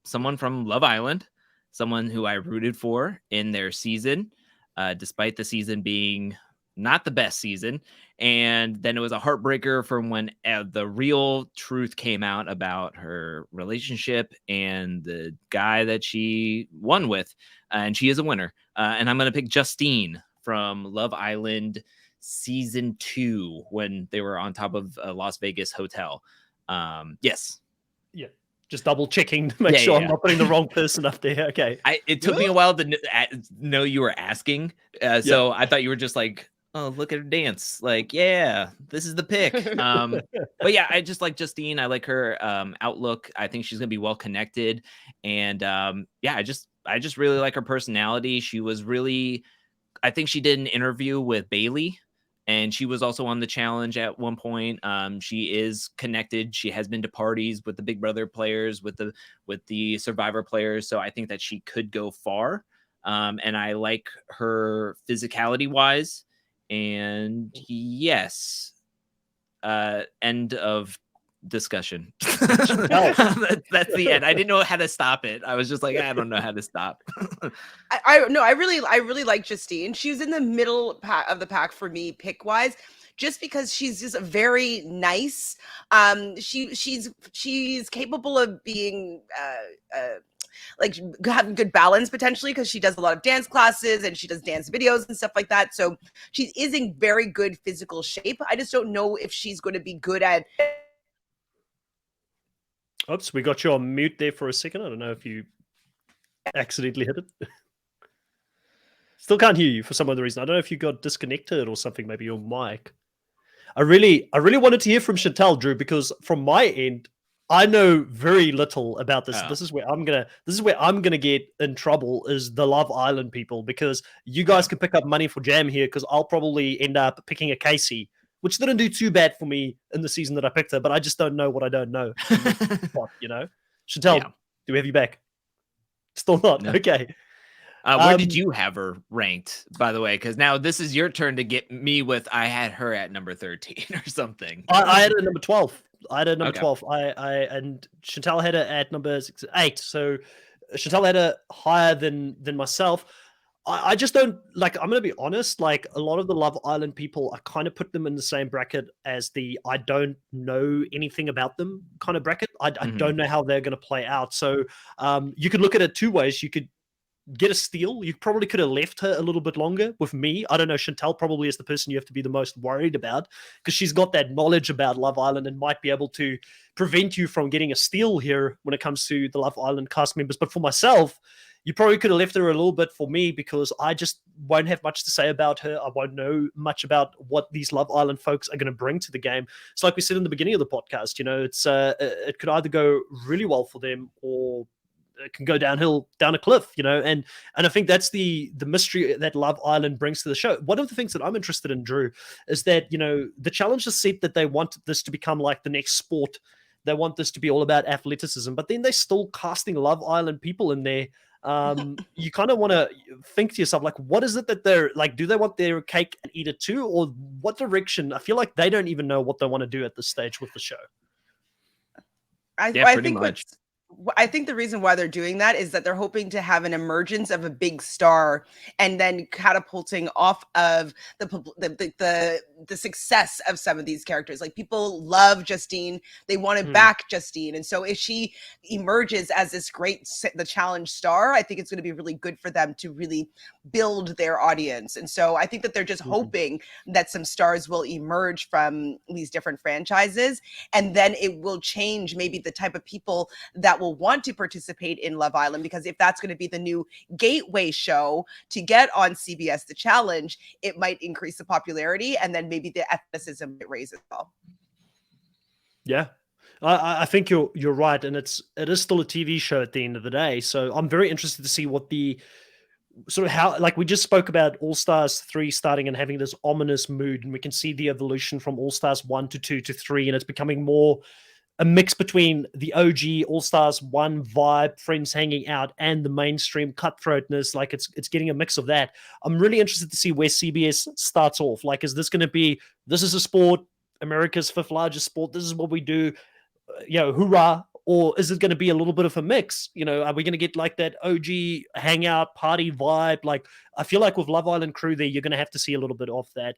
someone from Love Island, someone who I rooted for in their season, despite the season being not the best season. And then it was a heartbreaker from when the real truth came out about her relationship and the guy that she won with. And she is a winner. And I'm going to pick Justine from Love Island season 2 when they were on top of a Las Vegas hotel. Yes. Yeah. Just double checking to make sure I'm not putting the wrong person up there. Okay. It took me a while to know you were asking. So I thought you were just like, oh, look at her dance. Like, yeah, this is the pick. But yeah, I just like Justine. I like her outlook. I think she's going to be well connected. And yeah, I just really like her personality. She was really, I think she did an interview with Bailey, and she was also on the challenge at one point. She is connected. She has been to parties with the Big Brother players, with the Survivor players. So I think that she could go far. And I like her physicality wise. And yes, end of discussion. That's the end. I didn't know how to stop it. I was just like, I don't know how to stop. I really like Justine. She was in the middle of the pack for me pick wise, just because she's just very nice. She's capable of being like having good balance potentially, because she does a lot of dance classes and she does dance videos and stuff like that. So she is in very good physical shape. I just don't know if she's going to be good at. Oops, we got you on mute there for a second. I don't know if you accidentally hit it. Still can't hear you for some other reason. I don't know if you got disconnected or something, maybe your mic. I really wanted to hear from Chantal, Drew, because from my end, I know very little about this. This is where I'm gonna get in trouble, is the Love Island people, because you guys can pick up money for jam here, because I'll probably end up picking a Casey, which didn't do too bad for me in the season that I picked her, but I just don't know what I don't know. You know, Chantal, do we have you back? Still not. No. Okay. Where did you have her ranked, by the way? Because now this is your turn to get me with. I had her at number 13 or something. I had her at number 12. I had her number 12. And Chantal had her at number 8. So Chantal had her higher than myself. I just don't like. I'm gonna be honest. Like, a lot of the Love Island people, I kind of put them in the same bracket as the I don't know anything about them kind of bracket. I don't know how they're gonna play out. So you could look at it two ways. You could get a steal. You probably could have left her a little bit longer with me. I don't know. Chantal probably is the person you have to be the most worried about, because she's got that knowledge about Love Island and might be able to prevent you from getting a steal here when it comes to the Love Island cast members. But for myself, you probably could have left her a little bit for me, because I just won't have much to say about her. I won't know much about what these Love Island folks are going to bring to the game. It's like we said in the beginning of the podcast, you know, it's it could either go really well for them, or it can go down a cliff, you know, and I think that's the mystery that Love Island brings to the show. One of the things that I'm interested in, Drew, is that, you know, the challenge is set that they want this to become like the next sport. They want this to be all about athleticism, but then they're still casting Love Island people in there. You kind of want to think to yourself, like, what is it that they're like? Do they want their cake and eat it too, or what direction? I feel like they don't even know what they want to do at this stage with the show. I think the reason why they're doing that is that they're hoping to have an emergence of a big star, and then catapulting off of the success of some of these characters. Like, people love Justine, they want to back Justine, and so if she emerges as this the challenge star, I think it's going to be really good for them to really build their audience. And so I think that they're just hoping that some stars will emerge from these different franchises, and then it will change maybe the type of people that will will want to participate in Love Island, because if that's going to be the new gateway show to get on CBS The Challenge, it might increase the popularity, and then maybe the athleticism might raise as well. Yeah. I think you're right, and it is still a TV show at the end of the day. So I'm very interested to see what the sort of how, like we just spoke about All Stars 3 starting and having this ominous mood, and we can see the evolution from All Stars 1 to 2 to 3, and it's becoming more a mix between the OG All Stars 1 vibe, friends hanging out, and the mainstream cutthroatness. Like it's getting a mix of that. I'm really interested to see where CBS starts off. Like, is this going to be, this is a sport, America's 5th largest sport, this is what we do, hoorah, or is it going to be a little bit of a mix? Are we going to get like that OG hangout party vibe? Like, I feel like with Love Island crew there, you're going to have to see a little bit of that.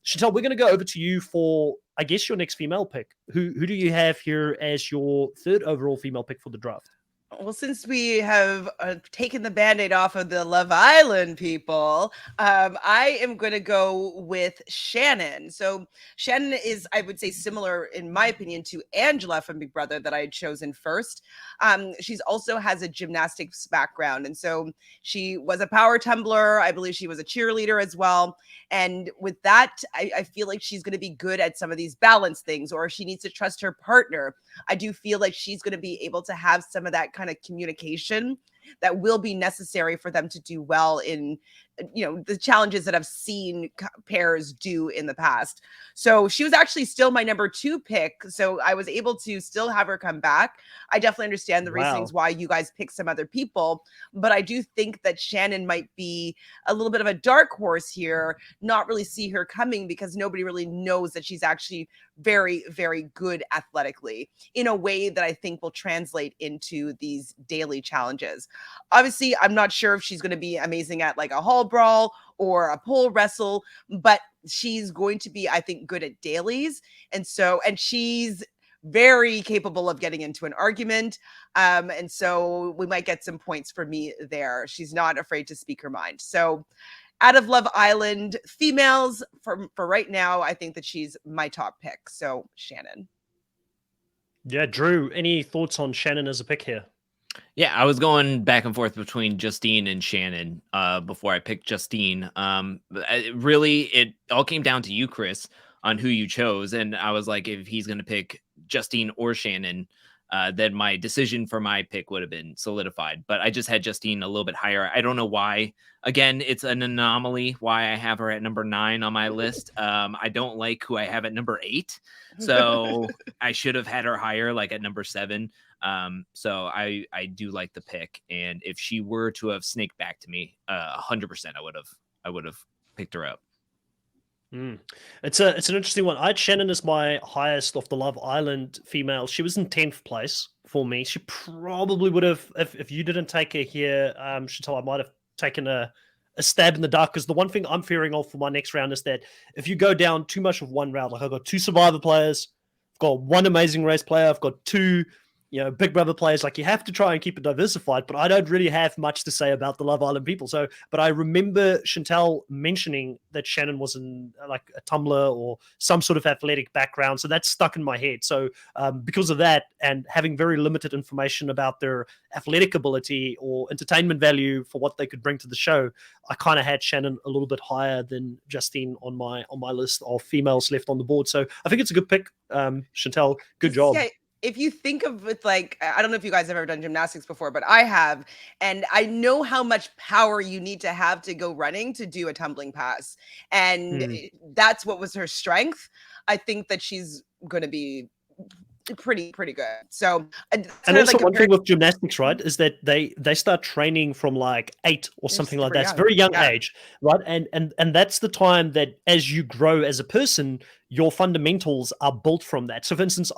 Chantal, we're going to go over to you for, I guess, your next female pick. Who do you have here as your 3rd overall female pick for the draft? Well, since we have taken the Band-Aid off of the Love Island people, I am going to go with Shannon. So Shannon is, I would say, similar, in my opinion, to Angela from Big Brother that I had chosen first. She's also has a gymnastics background. And so she was a power tumbler. I believe she was a cheerleader as well. And with that, I feel like she's going to be good at some of these balance things, or if she needs to trust her partner, I do feel like she's going to be able to have some of that kind of communication that will be necessary for them to do well in, the challenges that I've seen pairs do in the past. So she was actually still my number 2 pick. So I was able to still have her come back. I definitely understand the reasons why you guys pick some other people, but I do think that Shannon might be a little bit of a dark horse here, not really see her coming, because nobody really knows that she's actually very, very good athletically in a way that I think will translate into these daily challenges. Obviously, I'm not sure if she's going to be amazing at like a hall brawl or a pole wrestle, but she's going to be, I think, good at dailies. And she's very capable of getting into an argument. And so we might get some points for me there. She's not afraid to speak her mind. So out of Love Island females, for right now, I think that she's my top pick. So Shannon. Yeah, Drew, any thoughts on Shannon as a pick here? Yeah, I was going back and forth between Justine and Shannon before I picked Justine. Really, it all came down to you, Chris, on who you chose. And I was like, if he's going to pick Justine or Shannon, then my decision for my pick would have been solidified. But I just had Justine a little bit higher. I don't know why. Again, it's an anomaly why I have her at number 9 on my list. I don't like who I have at number 8. So I should have had her higher, like at number 7. So I do like the pick. And if she were to have snaked back to me, 100%, I would have picked her up. It's an interesting one. I had Shannon as my highest of the Love Island female. She was in 10th place for me. She probably would have, if you didn't take her here, Chantal, I might have taken a stab in the dark, because the one thing I'm fearing of for my next round is that if you go down too much of one round, like I've got 2 Survivor players, I've got 1 Amazing Race player, I've got 2 Big Brother players, like you have to try and keep it diversified, but I don't really have much to say about the Love Island people. So, but I remember Chantal mentioning that Shannon was in like a tumbler or some sort of athletic background. So that's stuck in my head. So because of that, and having very limited information about their athletic ability or entertainment value for what they could bring to the show, I kind of had Shannon a little bit higher than Justine on my list of females left on the board. So I think it's a good pick. Chantal, good job. Yeah. If you think of it, like, I don't know if you guys have ever done gymnastics before, but I have, and I know how much power you need to have to go running to do a tumbling pass. And that's what was her strength. I think that she's going to be pretty good. So, and also like one thing with gymnastics, right, is that they start training from like 8 or something like that. It's very young age, right? And that's the time that as you grow as a person, your fundamentals are built from that. So for instance,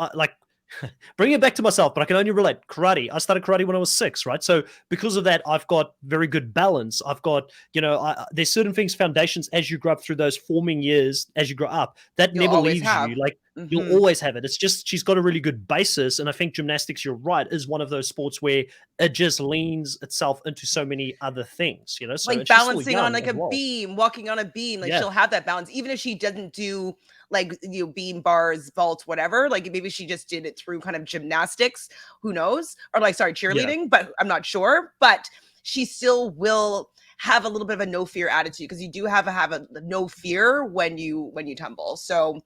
bring it back to myself, but I can only relate. Karate. I started karate when I was 6, right? So because of that, I've got very good balance. I've got, there's certain things, foundations as you grow up through those forming years, as you grow up, that never leaves you. Like You'll always have it. It's just she's got a really good basis. And I think gymnastics, you're right, is one of those sports where it just leans itself into so many other things, you know? So like balancing on like a beam, walking on a beam, like she'll have that balance, even if she doesn't do like, you know, beam bars, vaults, whatever. Like maybe she just did it through kind of gymnastics, who knows? Or like, sorry, cheerleading, but I'm not sure. But she still will have a little bit of a no fear attitude, because you do have a no fear when you tumble. So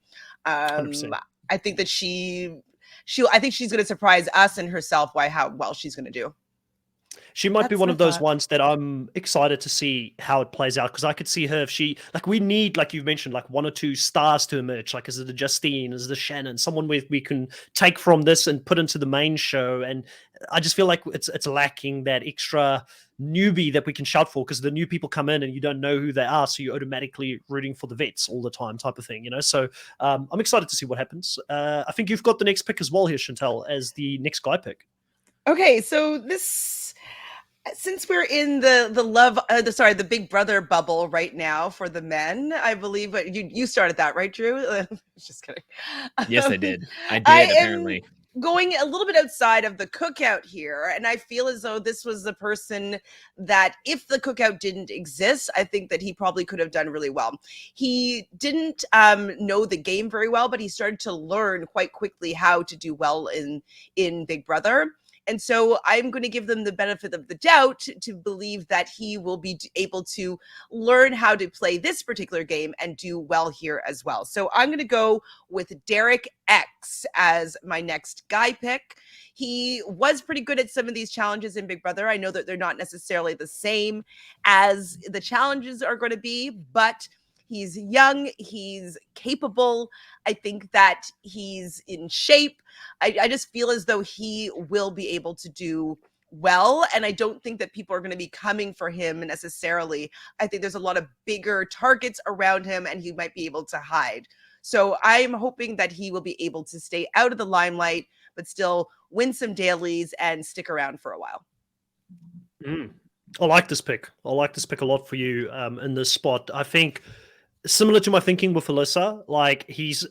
I think that I think she's going to surprise us and herself how well she's going to do. She might be one of those ones that I'm excited to see how it plays out, because I could see her if she, like, we need, like you've mentioned, like 1 or 2 stars to emerge. Like, is it a Justine? Is it a Shannon? Someone we can take from this and put into the main show. And I just feel like it's lacking that extra newbie that we can shout for, because the new people come in and you don't know who they are, so you're automatically rooting for the vets all the time, type of thing, you know. So I'm excited to see what happens. I think you've got the next pick as well here, Chantel, as the next guy pick. Okay, so since we're in the Big Brother bubble right now for the men, I believe you started that, right, Drew? Just kidding. Yes, I did. Apparently. Going a little bit outside of the cookout here, and I feel as though this was the person that, if the cookout didn't exist, I think that he probably could have done really well. He didn't know the game very well, but he started to learn quite quickly how to do well in Big Brother. And so I'm going to give them the benefit of the doubt to believe that he will be able to learn how to play this particular game and do well here as well. So I'm going to go with Derek X as my next guy pick. He was pretty good at some of these challenges in Big Brother. I know that they're not necessarily the same as the challenges are going to be, but he's young, he's capable. I think that he's in shape. I just feel as though he will be able to do well. And I don't think that people are going to be coming for him necessarily. I think there's a lot of bigger targets around him and he might be able to hide. So I'm hoping that he will be able to stay out of the limelight, but still win some dailies and stick around for a while. I like this pick. I like this pick a lot for you in this spot. I think similar to my thinking with Alyssa, like he's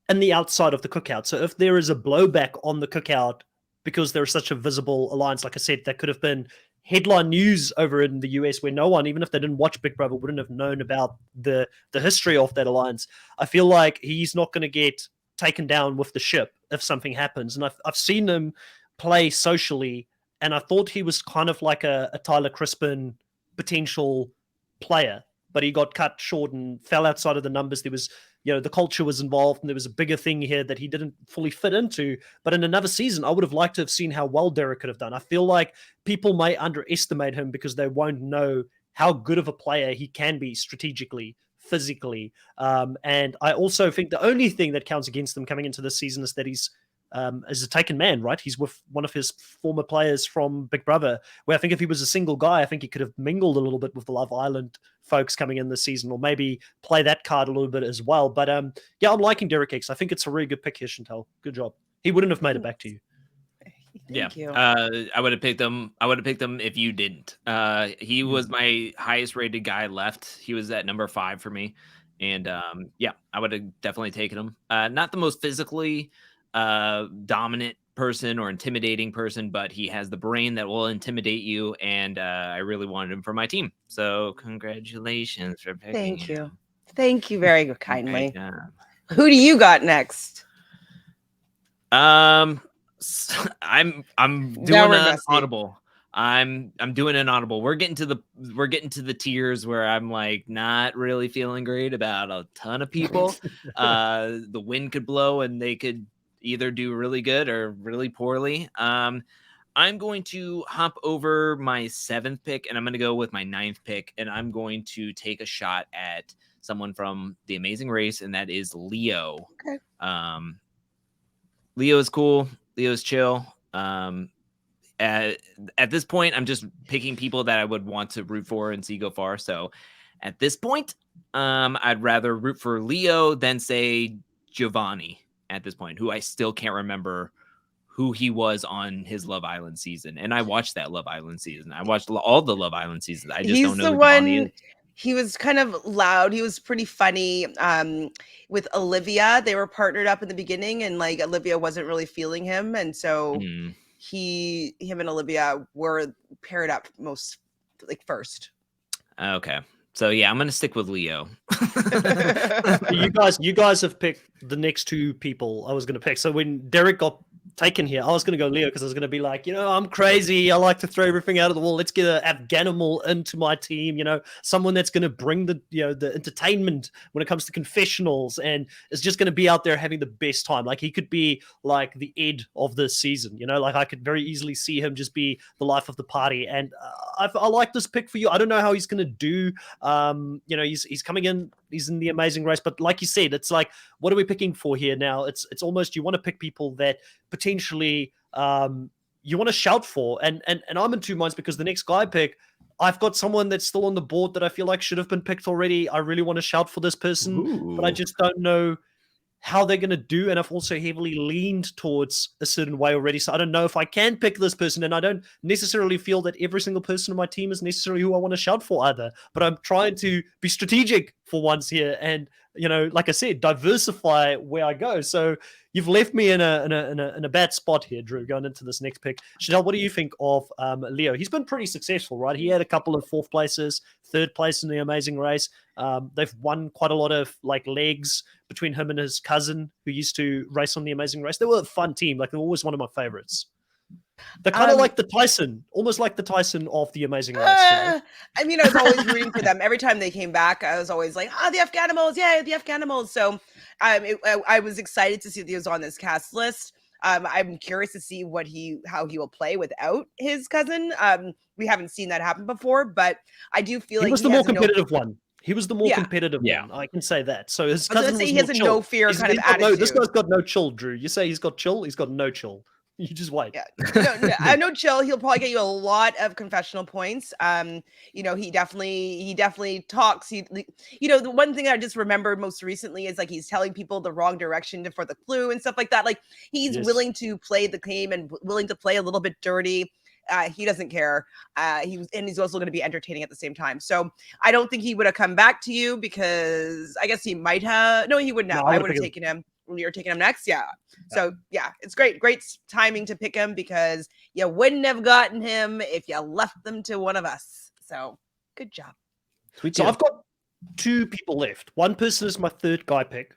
in the outside of the cookout. So if there is a blowback on the cookout because there's such a visible alliance, like I said, that could have been headline news over in the US where no one, even if they didn't watch Big Brother, wouldn't have known about the history of that alliance. I feel like he's not going to get taken down with the ship if something happens. And I've seen him play socially, and I thought he was kind of like a Tyler Crispin potential player, but he got cut short and fell outside of the numbers. There was, you know, the culture was involved and there was a bigger thing here that he didn't fully fit into. But in another season, I would have liked to have seen how well Derek could have done. I feel like people may underestimate him because they won't know how good of a player he can be strategically, physically. And I also think the only thing that counts against him coming into this season is that he's as a taken man, right? He's with one of his former players from Big Brother, where I think if he was a single guy, I think he could have mingled a little bit with the Love Island folks coming in this season, or maybe play that card a little bit as well. But yeah, I'm liking Derek X. I think it's a really good pick here, Chantel. Good job. He wouldn't have made it back to you. Thank you. I would have picked him. I would have picked him if you didn't. He was my highest rated guy left. He was at number 5 for me. And yeah, I would have definitely taken him. Not the most physically dominant person or intimidating person, but he has the brain that will intimidate you, and I really wanted him for my team. So congratulations for picking him. Thank you very kindly. Who do you got next? I'm doing an audible. I'm doing an audible. We're getting to the tiers where I'm like not really feeling great about a ton of people. The wind could blow and they could either do really good or really poorly. I'm going to hop over my 7th pick and I'm going to go with my 9th pick, and I'm going to take a shot at someone from The Amazing Race, and that is Leo. Okay. Leo is cool. Leo's chill. At this point, I'm just picking people that I would want to root for and see go far. So at this point, I'd rather root for Leo than say Giovanni at this point, who I still can't remember who he was on his Love Island season. And I watched that Love Island season. I watched all the Love Island seasons. I just don't know who Giovanni is. He was kind of loud. He was pretty funny. With Olivia, they were partnered up in the beginning, and like Olivia wasn't really feeling him, and so him and Olivia were paired up most like first. Okay. So yeah, I'm gonna stick with Leo. You guys have picked the next two people I was gonna pick. So when Derek got taken here, I was gonna go Leo because I was gonna be like, I'm crazy. I like to throw everything out of the wall. Let's get an Afghanimal into my team. Someone that's gonna bring the the entertainment when it comes to confessionals and is just gonna be out there having the best time. Like he could be like the Ed of this season. Like I could very easily see him just be the life of the party. And I like this pick for you. I don't know how he's gonna do. He's coming in. He's in the Amazing Race, but like you said, it's like, what are we picking for here now? It's almost you want to pick people that potentially you want to shout for, and I'm in two minds because the next guy I pick, I've got someone that's still on the board that I feel like should have been picked already. I really want to shout for this person, but I just don't know how they're going to do. And I've also heavily leaned towards a certain way already. So I don't know if I can pick this person. And I don't necessarily feel that every single person on my team is necessarily who I want to shout for either. But I'm trying to be strategic for once here. And, like I said, diversify where I go. So you've left me in a bad spot here, Drew, going into this next pick. Chanel, what do you think of Leo? He's been pretty successful, right? He had a couple of fourth places, third place in the Amazing Race. They've won quite a lot of like legs between him and his cousin who used to race on the Amazing Race. They were a fun team. Like they're always one of my favorites. They're kind of like the Tyson, almost like the Tyson of the Amazing Race. I was always rooting for them. Every time they came back, I was always like, the Afghanimals, yeah, the Afghanimals. So I was excited to see that he was on this cast list. I'm curious to see how he will play without his cousin. We haven't seen that happen before, but I do feel like he was the more competitive one. He was the more competitive one. I can say that. So his cousin was he more has a chill. no fear kind of attitude. This guy's got no chill, Drew. You say he's got chill, he's got no chill. You just wait. Yeah. I know chill. He'll probably get you a lot of confessional points. He definitely talks. The one thing I just remembered most recently is like he's telling people the wrong direction for the clue and stuff like that. Like he's willing to play the game and willing to play a little bit dirty. He doesn't care. He's also going to be entertaining at the same time. So I don't think he would have come back to you because I guess he might have. No, he wouldn't have. I would have taken him. You're taking him next. Yeah. So yeah, it's great timing to pick him because you wouldn't have gotten him if you left them to one of us. So good job. Sweet. So I've got two people left. One person is my third guy pick.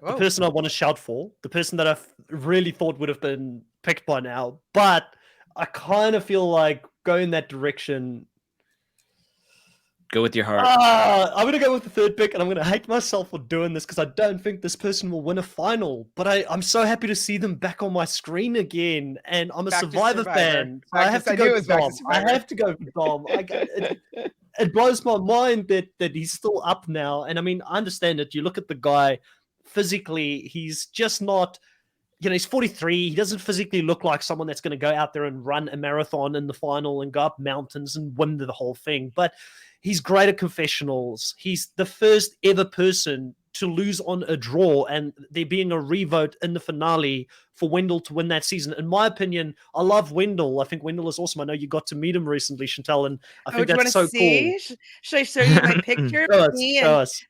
The person I want to shout for, the person that I really thought would have been picked by now, but I kind of feel like going that direction. Go with your heart. I'm going to go with the third pick, and I'm going to hate myself for doing this because I don't think this person will win a final. But I'm so happy to see them back on my screen again, and I'm a Survivor fan. So I have to go for Dom. I have to go for Dom. It blows my mind that he's still up now. And I mean, I understand it. You look at the guy physically, he's just not... he's 43. He doesn't physically look like someone that's going to go out there and run a marathon in the final and go up mountains and win the whole thing. But he's great at confessionals. He's the first ever person to lose on a draw and there being a revote in the finale for Wendell to win that season. In my opinion, I love Wendell. I think Wendell is awesome. I know you got to meet him recently, Chantel, and I think that's so cool. Should I show you my picture? Show us.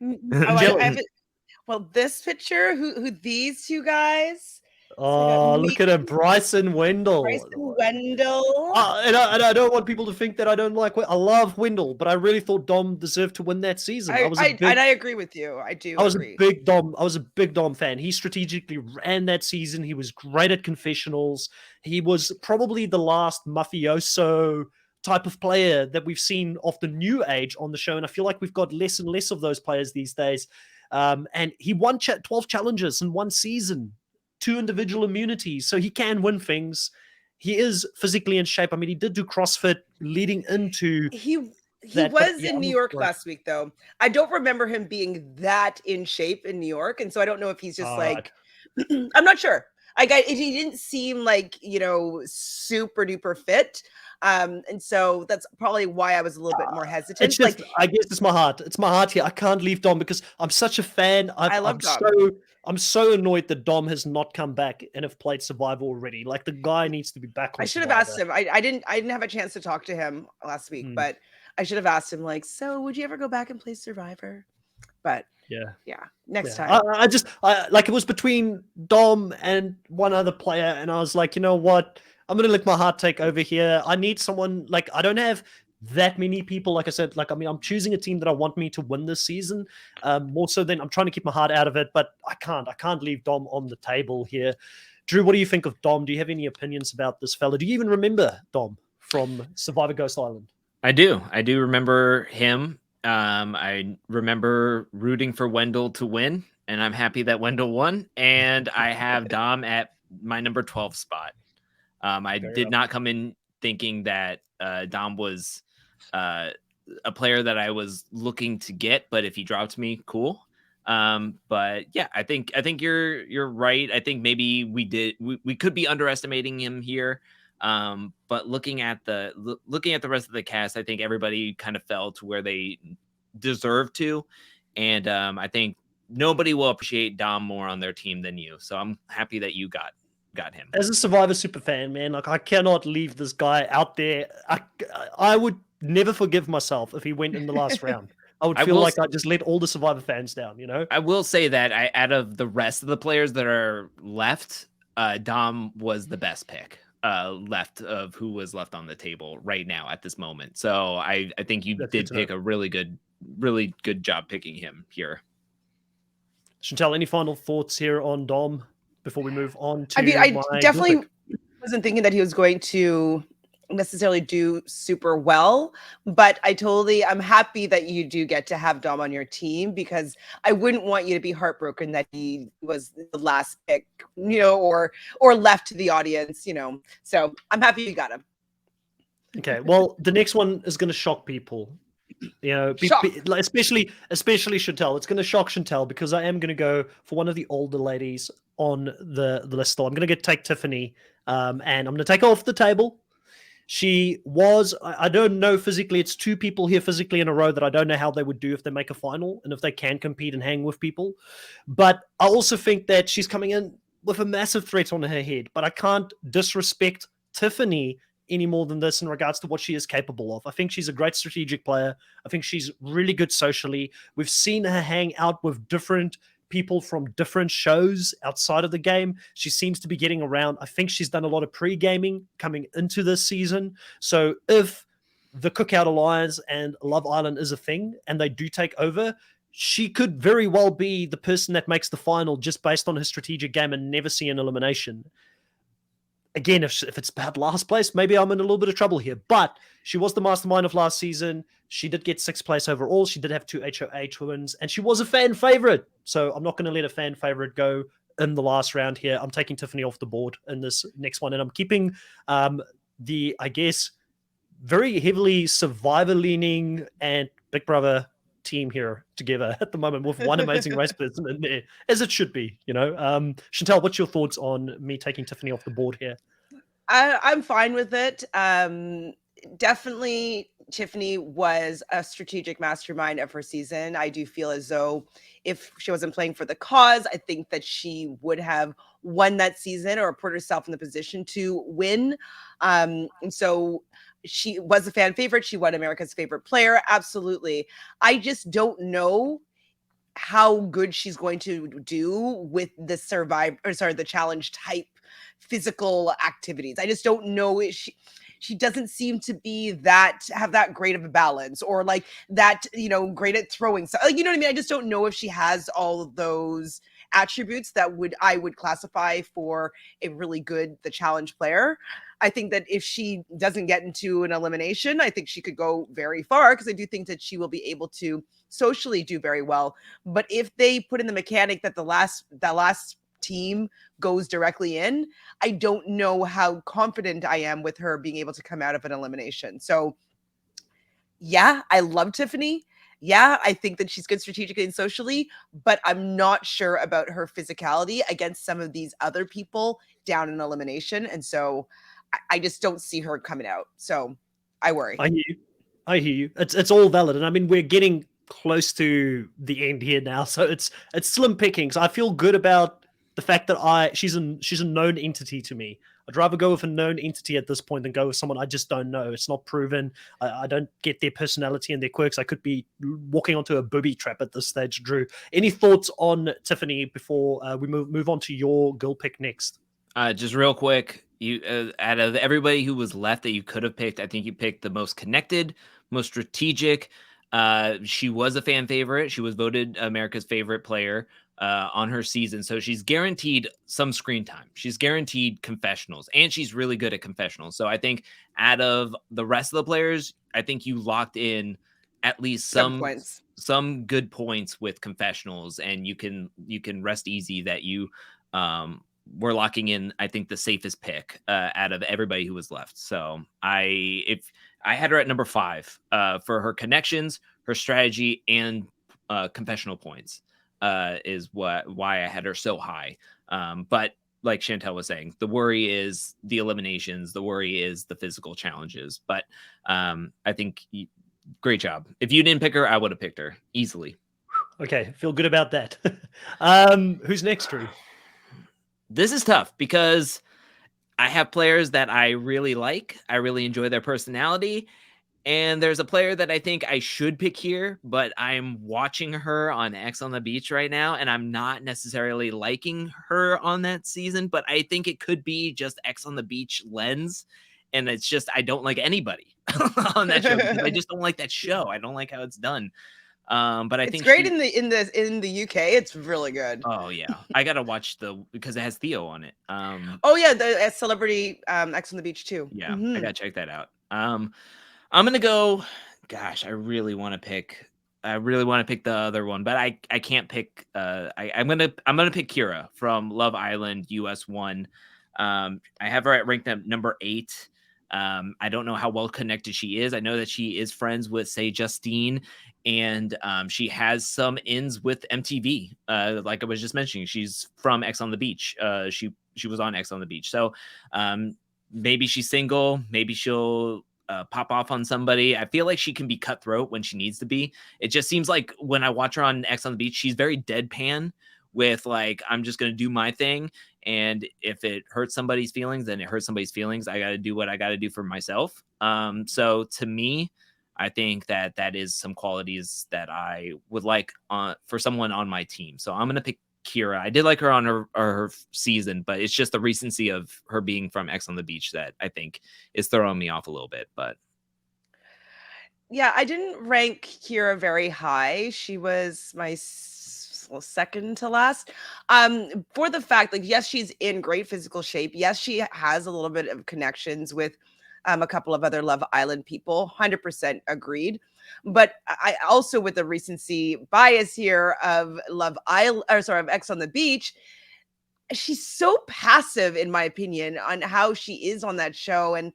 Well, this picture, who these two guys? Oh, look at him, Bryson Wendell. And I don't want people to think that I don't like. I love Wendell, but I really thought Dom deserved to win that season. And I agree with you. I was a big Dom fan. He strategically ran that season. He was great at confessionals. He was probably the last mafioso type of player that we've seen of the new age on the show, and I feel like we've got less and less of those players these days. And he won 12 challenges in one season. 2 individual immunities, so he can win things. He is physically in shape. I mean, he did do CrossFit leading into... He was in New York last week, though. I don't remember him being that in shape in New York, and so I don't know if he's just like... I'm not sure. He didn't seem like, super duper fit. And so that's probably why I was a little bit more hesitant. It's just, I guess it's my heart. It's my heart here. I can't leave Dom because I'm such a fan. I love Dom. I'm so annoyed that Dom has not come back and have played Survivor already. Like, the guy needs to be back on I should have Survivor. asked him. I didn't have a chance to talk to him last week, but I should have asked him, like, so would you ever go back and play Survivor? But yeah, next time. I like, it was between Dom and one other player, and I was like, you know what? I'm gonna let my heart take over here. I need someone, like, I don't have that many people. Like I said, like, I mean, I'm choosing a team that I want me to win this season. More so than I'm trying to keep my heart out of it, but I can't leave Dom on the table here. Drew, what do you think of Dom? Do you have any opinions about this fella? Do you even remember Dom from Survivor Ghost Island? I do remember him. I remember rooting for Wendell to win, and I'm happy that Wendell won. And I have Dom at my number 12 spot. I did not come in thinking that Dom was a player that I was looking to get, but if he dropped me, cool. But yeah, I think you're right. I think maybe we could be underestimating him here. But looking at the rest of the cast, I think everybody kind of fell to where they deserve to. And I think nobody will appreciate Dom more on their team than you. So I'm happy that you got him. As a Survivor super fan, man, like, I cannot leave this guy out there. I would never forgive myself if he went in the last round. I would feel like I just let all the Survivor fans down, you know? I will say that out of the rest of the players that are left, Dom was the best pick left of who was left on the table right now at this moment. So I think you did pick a really good job picking him here. Chantel, any final thoughts here on Dom before we move on to? I mean, I definitely wasn't thinking that he was going to necessarily do super well, but I'm happy that you do get to have Dom on your team, because I wouldn't want you to be heartbroken that he was the last pick, you know, or left to the audience, you know. So I'm happy you got him. Okay, well, the next one is going to shock people. You know, especially Chantel. It's going to shock Chantel, because I am going to go for one of the older ladies on the list. I'm going to take Tiffany, and I'm going to take her off the table. She was, I don't know physically, it's two people here physically in a row that I don't know how they would do if they make a final and if they can compete and hang with people. But I also think that she's coming in with a massive threat on her head. But I can't disrespect Tiffany any more than this in regards to what she is capable of. I think she's a great strategic player. I think she's really good socially. We've seen her hang out with different people from different shows outside of the game. She seems to be getting around. I think she's done a lot of pre-gaming coming into this season. So if the Cookout Alliance and Love Island is a thing and they do take over, she could very well be the person that makes the final just based on her strategic game and never see an elimination. Again, if it's about last place, maybe I'm in a little bit of trouble here. But she was the mastermind of last season. She did get 6th place overall. She did have 2 HOH wins, and she was a fan favorite. So I'm not going to let a fan favorite go in the last round here. I'm taking Tiffany off the board in this next one, and I'm keeping the, I guess, very heavily Survivor-leaning and Big Brother team here together at the moment with one amazing race person in there, as it should be, you know. Chantel, what's your thoughts on me taking Tiffany off the board here? I'm fine with it. Definitely Tiffany was a strategic mastermind of her season. I do feel as though if she wasn't playing for the cause, I think that she would have won that season or put herself in the position to win. And so she was a fan favorite. She won America's favorite player. Absolutely. I just don't know how good she's going to do with the the challenge type physical activities. I just don't know if she doesn't seem to be have that great of a balance, or like that, you know, great at throwing. So, like, you know what I mean? I just don't know if she has all of those attributes that I would classify for a really good the challenge player. I think that if she doesn't get into an elimination, I think she could go very far, because I do think that she will be able to socially do very well. But if they put in the mechanic that that last team goes directly in, I don't know how confident I am with her being able to come out of an elimination. So yeah, I love Tiffany. Yeah, I think that she's good strategically and socially, but I'm not sure about her physicality against some of these other people down in elimination. And so I just don't see her coming out. So I worry. I hear you. I hear you. It's all valid, and I mean we're getting close to the end here now, so it's slim pickings. I feel good about the fact that she's a known entity to me. I'd rather go with a known entity at this point than go with someone I just don't know. It's not proven. I don't get their personality and their quirks. I could be walking onto a booby trap at this stage. Drew, any thoughts on Tiffany before we move on to your girl pick next? Just real quick, you out of everybody who was left that you could have picked, I think you picked the most connected, most strategic. She was a fan favorite. She was voted America's favorite player on her season. So she's guaranteed some screen time. She's guaranteed confessionals, and she's really good at confessionals. So I think out of the rest of the players, I think you locked in at least some good points with confessionals, and you can rest easy that you we're locking in, I think, the safest pick out of everybody who was left. So if I had her at number 5 for her connections, her strategy, and confessional points is why I had her so high. But like Chantel was saying, the worry is the eliminations. The worry is the physical challenges. But I think great job. If you didn't pick her, I would have picked her easily. Okay, feel good about that. Who's next, Drew? This is tough because I have players that I really like. I really enjoy their personality. And there's a player that I think I should pick here, but I'm watching her on X on the Beach right now, and I'm not necessarily liking her on that season, but I think it could be just X on the Beach lens. And it's just, I don't like anybody on that show because I just don't like that show. I don't like how it's done. But I think it's great in the UK. It's really good. Oh yeah, I gotta watch because it has Theo on it. Oh yeah, the celebrity X on the Beach too. Yeah, I gotta check that out. I'm gonna go. Gosh, I really want to pick the other one, but I can't pick. I'm gonna pick Kira from Love Island US 1. I have her at ranked at number 8. I don't know how well connected she is. I know that she is friends with, say, Justine, and she has some ins with MTV. Like I was just mentioning, she's from X on the Beach. She was on X on the Beach. So maybe she's single. Maybe she'll pop off on somebody. I feel like she can be cutthroat when she needs to be. It just seems like when I watch her on X on the Beach, she's very deadpan with like, I'm just going to do my thing. And if it hurts somebody's feelings, then it hurts somebody's feelings. I got to do what I got to do for myself. So to me, I think that is some qualities that I would like for someone on my team. So I'm going to pick Kira. I did like her on her season, but it's just the recency of her being from X on the Beach that I think is throwing me off a little bit. But yeah, I didn't rank Kira very high. She was my second to last, for the fact, like, yes, she's in great physical shape. Yes, she has a little bit of connections with a couple of other Love Island people. 100% agreed. But I also, with the recency bias here of of X on the Beach, she's so passive, in my opinion, on how she is on that show, and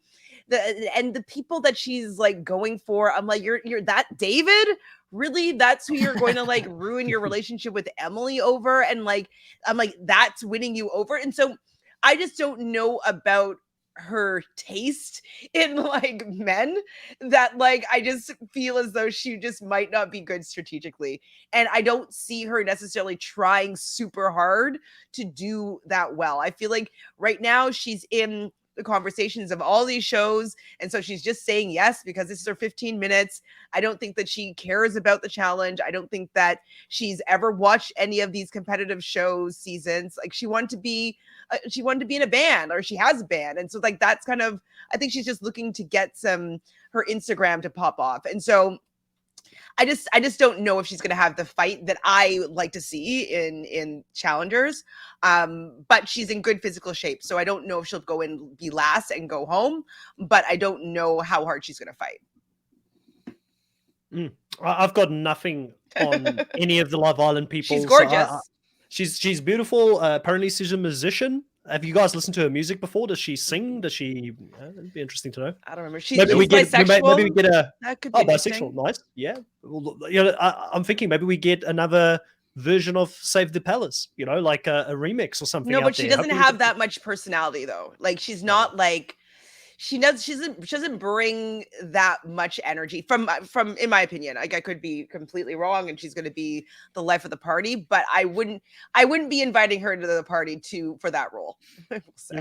the people that she's like going for. I'm like, you're that David? Really? That's who you're going to like ruin your relationship with Emily over? And like, I'm like, that's winning you over. And so I just don't know about her taste in like men, that like I just feel as though she just might not be good strategically. And I don't see her necessarily trying super hard to do that well. I feel like right now she's in the conversations of all these shows, and so she's just saying yes because this is her 15 minutes. I don't think that she cares about the challenge. I don't think that she's ever watched any of these competitive shows seasons. Like, she wanted to be in a band, or she has a band, and so like that's kind of, I think she's just looking to get her Instagram to pop off. And so I just don't know if she's going to have the fight that I like to see in challengers. But she's in good physical shape, so I don't know if she'll go and be last and go home. But I don't know how hard she's going to fight. I've got nothing on any of the Love Island people. She's gorgeous. So she's beautiful. Apparently, she's a musician. Have you guys listened to her music before? Does she sing? Does she? It'd be interesting to know. I don't remember. She's bisexual. Maybe we get a that could be bisexual. Nice. Yeah. Well, you know, I'm thinking maybe we get another version of Save the Palace. You know, like a remix or something. No, but she doesn't have that much personality though. Like, she's not like she doesn't bring that much energy from in my opinion. Like, I could be completely wrong, and she's going to be the life of the party, but I wouldn't be inviting her to the party for that role. So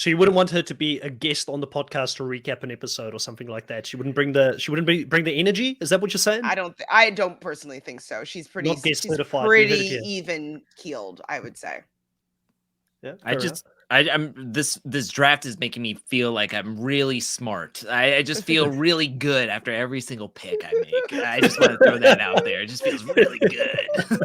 you wouldn't want her to be a guest on the podcast to recap an episode or something like that. She wouldn't bring the energy. Is that what you're saying? I don't personally think so. She's pretty even keeled, I would say. Yeah, I'm this draft is making me feel like I'm really smart. I just feel really good after every single pick I make. I just want to throw that out there. It just feels really good.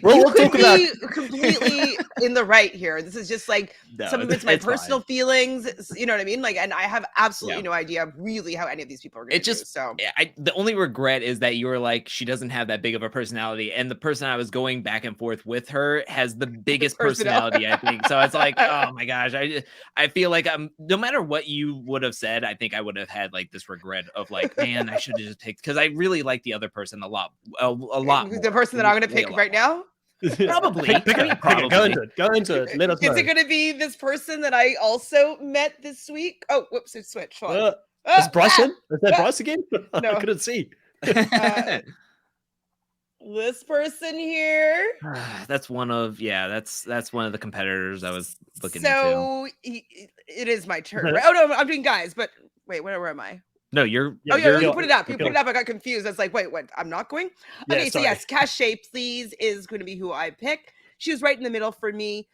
Well, we'll talk about completely in the right here. This is just like some of it's my personal feelings. You know what I mean? Like, and I have absolutely no idea really how any of these people are going to do. So the only regret is that you were like, she doesn't have that big of a personality, and the person I was going back and forth with her has the biggest personality, I think. So it's like, oh my gosh, I feel like no matter what you would have said, I think I would have had like this regret of like, man, I should have just picked, because I really like the other person a lot more. The person that I'm going to pick right now. Probably. Probably. Go into it. Let us know. Is it going to be this person that I also met this week? Oh, whoops! It switched. Is Bryson? Is that Bryce again? No. I couldn't see. This person here. That's one of that's one of the competitors I was looking into. So it is my turn. Right? Oh no, I'm doing guys. But wait, where am I? No, you're. Oh yeah, you put it up. You put it up. I got confused. I was like, wait, what? I'm not going. Okay, so yes, Cachet, please, is going to be who I pick. She was right in the middle for me.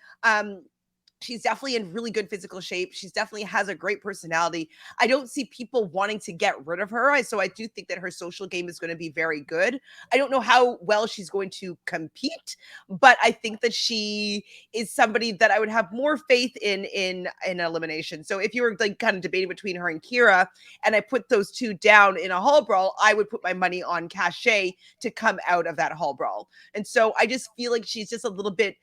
She's definitely in really good physical shape. She's definitely has a great personality. I don't see people wanting to get rid of her. So I do think that her social game is going to be very good. I don't know how well she's going to compete, but I think that she is somebody that I would have more faith in elimination. So if you were like kind of debating between her and Kira, and I put those two down in a hall brawl, I would put my money on Cachet to come out of that hall brawl. And so I just feel like she's just a little bit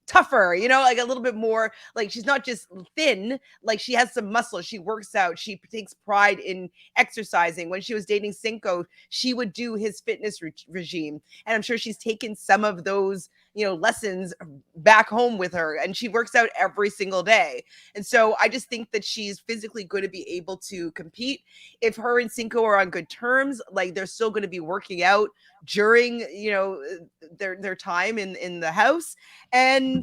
tougher, like a little bit more, like she's not just thin, like she has some muscle, she works out, she takes pride in exercising. When she was dating Cinco, she would do his fitness regime, and I'm sure she's taken some of those lessons back home with her, and she works out every single day. And so I just think that she's physically going to be able to compete. If her and Cinco are on good terms, like they're still going to be working out during their time in the house, and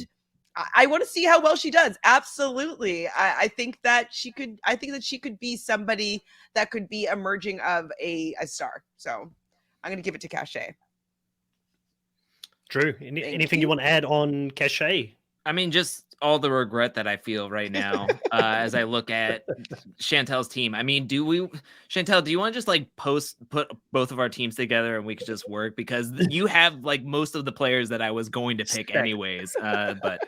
I want to see how well she does. Absolutely. I think that she could be somebody that could be emerging of a star. So I'm going to give it to Cachet. Drew, anything you want to add on Cachet? I mean, just all the regret that I feel right now as I look at Chantel's team. I mean, Chantel, do you want to just like put both of our teams together and we could just work? Because you have like most of the players that I was going to pick anyways. But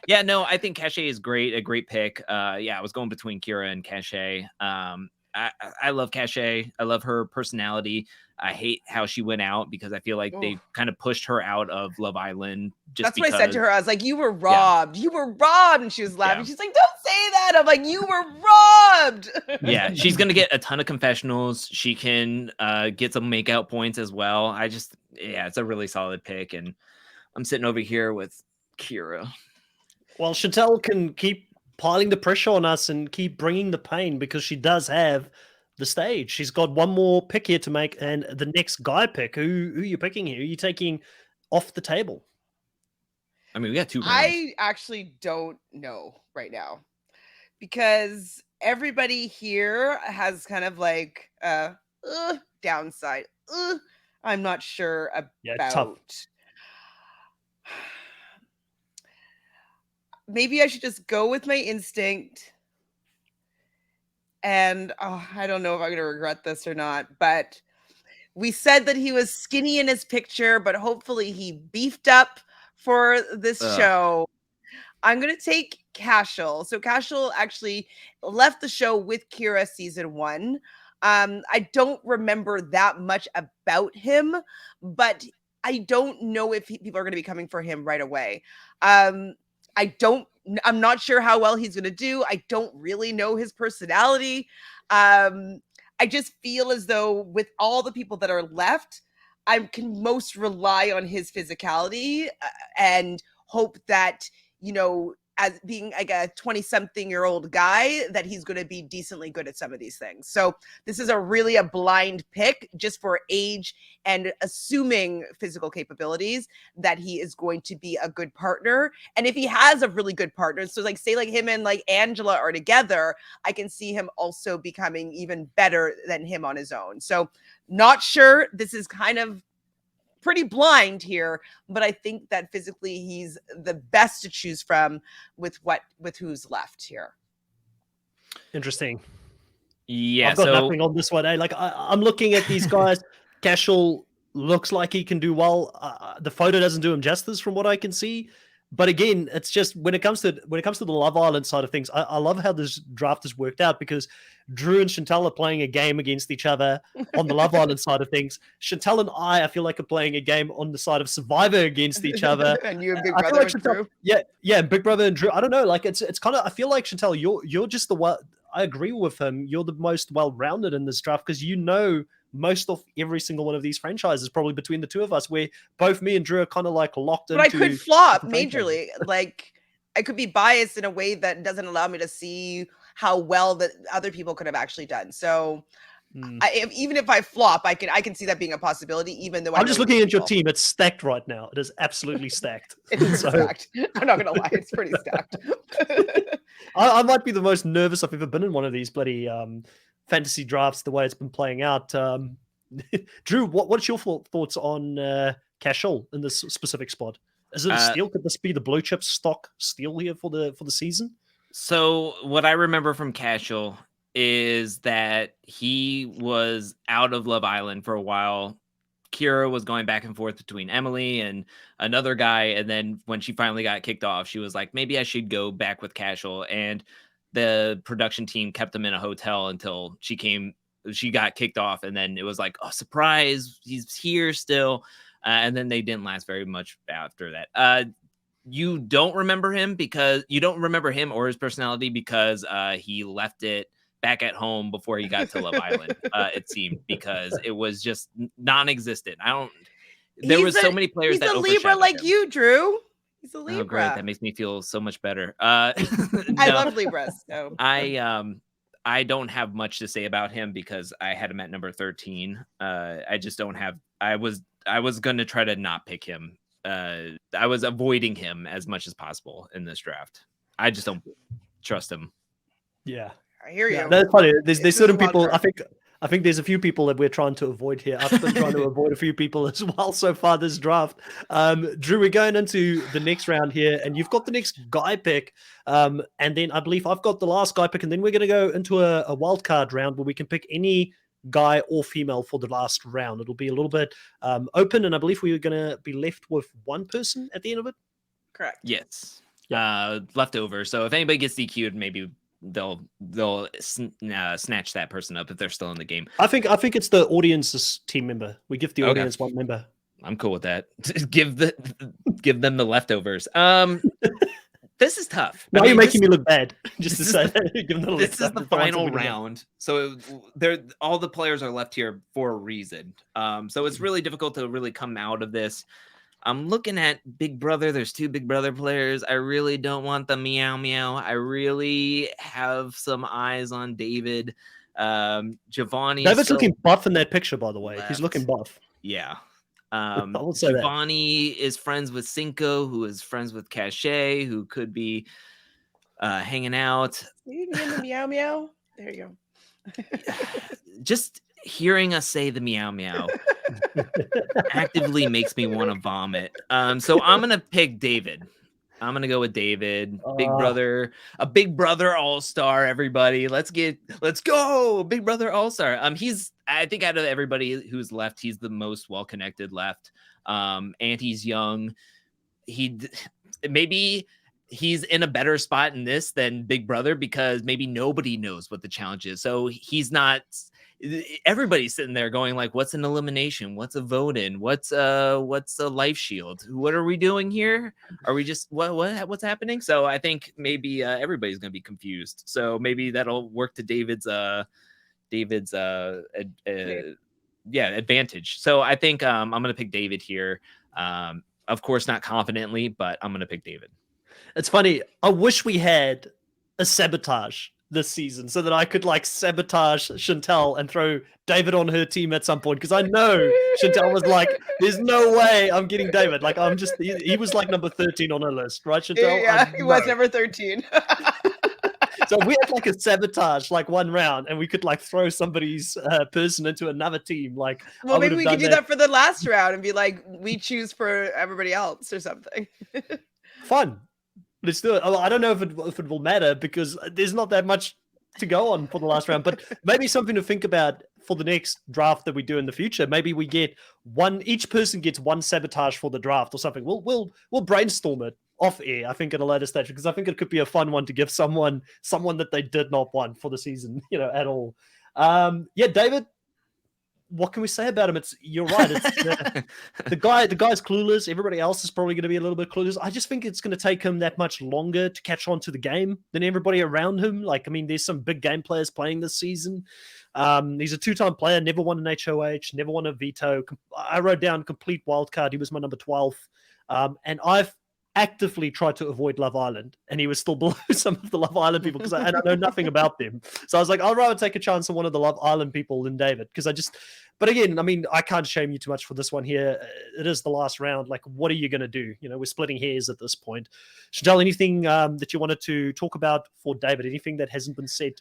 yeah, no, I think Cachet is a great pick. I was going between Kira and Cachet. I love Cachet. I love her personality. I hate how she went out because I feel like they kind of pushed her out of Love Island. That's what I said to her. I was like, you were robbed. Yeah. You were robbed. And she was laughing. Yeah. She's like, don't say that. I'm like, you were robbed. Yeah. She's going to get a ton of confessionals. She can get some makeout points as well. It's a really solid pick. And I'm sitting over here with Kira. Well, Chantel can keep piling the pressure on us and keep bringing the pain because she does have the stage. She's got one more pick here to make, and the next guy pick. Who are you picking here? Who are you taking off the table? I mean, we got two rounds. I actually don't know right now because everybody here has kind of like downside. I'm not sure about. Yeah, tough. Maybe I should just go with my instinct. And I don't know if I'm going to regret this or not, but we said that he was skinny in his picture, but hopefully he beefed up for this show. I'm going to take Cashel. So Cashel actually left the show with Kira season 1. I don't remember that much about him, but I don't know if people are going to be coming for him right away. I'm not sure how well he's going to do. I don't really know his personality. I just feel as though with all the people that are left, I can most rely on his physicality and hope that, as being like a 20-something-year-old guy, that he's going to be decently good at some of these things. So this is a blind pick just for age and assuming physical capabilities, that he is going to be a good partner. And if he has a really good partner, so like say like him and like Angela are together, I can see him also becoming even better than him on his own. So not sure. This is kind of pretty blind here, but I think that physically he's the best to choose from with who's left here. Interesting. Yeah, I've got nothing on this one. Like I'm looking at these guys. Casual looks like he can do well. The photo doesn't do him justice from what I can see. But again, it's just when it comes to the Love Island side of things, I love how this draft has worked out, because Drew and Chantal are playing a game against each other on the Love Island side of things. Chantal and I feel like are playing a game on the side of Survivor against each other. And you and Big I Brother feel like and Chantal, Drew. yeah, Big Brother and Drew. I don't know, like it's kind of, I feel like Chantal, you're just the one. I agree with him. You're the most well-rounded in this draft, because you know most of every single one of these franchises, probably between the two of us, where both me and Drew are kind of like locked into. But I could flop majorly. Like I could be biased in a way that doesn't allow me to see how well that other people could have actually done. So even if I flop, I can see that being a possibility, even though I'm just looking at your team. It's stacked right now. It is absolutely stacked. It is stacked. I'm not going to lie. It's pretty stacked. I might be the most nervous I've ever been in one of these bloody fantasy drafts, the way it's been playing out. Drew, what's your thoughts on Cashel in this specific spot? Is it a steal? Could this be the blue chip stock steal here for the season? So what I remember from Cashel is that he was out of Love Island for a while. Kira was going back and forth between Emily and another guy, and then when she finally got kicked off, she was like, maybe I should go back with Cashel. And the production team kept him in a hotel until she got kicked off, and then it was like, oh, surprise, he's here still. And then they didn't last very much after that. You don't remember him or his personality because he left it back at home before he got to Love Island. It seemed, because it was just non-existent. There was so many players that overshadowed him. He's a Libra like you, Drew. He's a Libra. Oh, great. That makes me feel so much better. I love Libras. So. I don't have much to say about him because I had him at number 13. I just don't have. I was going to try to not pick him. I was avoiding him as much as possible in this draft. I just don't trust him. Yeah, I hear you. That's funny. There's certain people. I think there's a few people that we're trying to avoid here. I've been trying to avoid a few people as well so far this draft. Drew, we're going into the next round here, and you've got the next guy pick. And then I believe I've got the last guy pick, and then we're going to go into a wild card round where we can pick any guy or female for the last round. It'll be a little bit open, and I believe we're going to be left with one person at the end of it. Correct. Yes. Leftover. So if anybody gets DQ'd, maybe they'll snatch that person up if they're still in the game. I think it's the audience's team member. We give the audience one member. I'm cool with that. give them the leftovers. This is tough. Now you're making me look bad. Just to say that. This is the final round. So all the players are left here for a reason. So it's really difficult to really come out of this. I'm looking at Big Brother. There's 2 Big Brother players. I really don't want the meow meow. I really have some eyes on David. Giovanni. David's looking buff in that picture, by the way. He's looking buff. Yeah. Giovanni is friends with Cinco, who is friends with Cachet, who could be hanging out. You mean the meow meow? There you go. Just hearing us say the meow meow actively makes me want to vomit. So I'm gonna pick David. I'm gonna go with David. A Big Brother All-Star. Everybody, let's go, Big Brother All-Star. I think out of everybody who's left, he's the most well-connected left. And he's young. Maybe he's in a better spot in this than Big Brother because maybe nobody knows what the challenge is. So he's not. Everybody's sitting there going like, what's an elimination? What's a vote in? What's a life shield? What are we doing here? Are we just what's happening? So I think maybe everybody's going to be confused. So maybe that'll work to David's advantage. So I think I'm going to pick David here. Of course, not confidently, but I'm going to pick David. It's funny. I wish we had a sabotage this season so that I could like sabotage Chantel and throw David on her team at some point, because I know Chantel was like, "There's no way I'm getting David." Like I'm just he was like number 13 on her list, right, Chantel? Yeah, he was know. number 13. So if we had like a sabotage, like one round, and we could like throw somebody's person into another team, like Well, I would maybe have we done could do that for the last round and be like, we choose for everybody else or something. Fun. Let's do it. Oh, I don't know if it will matter because there's not that much to go on for the last round, but maybe something to think about for the next draft that we do in the future. Maybe we get each person gets one sabotage for the draft or something. We'll brainstorm it off air, I think, at a later stage, because I think it could be a fun one to give someone that they did not want for the season, at all. Yeah, David, what can we say about him? You're right. It's the guy's clueless. Everybody else is probably going to be a little bit clueless. I just think it's going to take him that much longer to catch on to the game than everybody around him. Like, I mean, there's some big game players playing this season. He's a 2-time player, never won an HOH, never won a veto. I wrote down complete wildcard. He was my number 12. And I've actively tried to avoid Love Island, and he was still below some of the Love Island people because I know nothing about them. So I was like, I'd rather take a chance on one of the Love Island people than David, because but again, I mean, I can't shame you too much for this one here. It is the last round. Like, what are you going to do? We're splitting hairs at this point. Chantal, anything that you wanted to talk about for David? Anything that hasn't been said?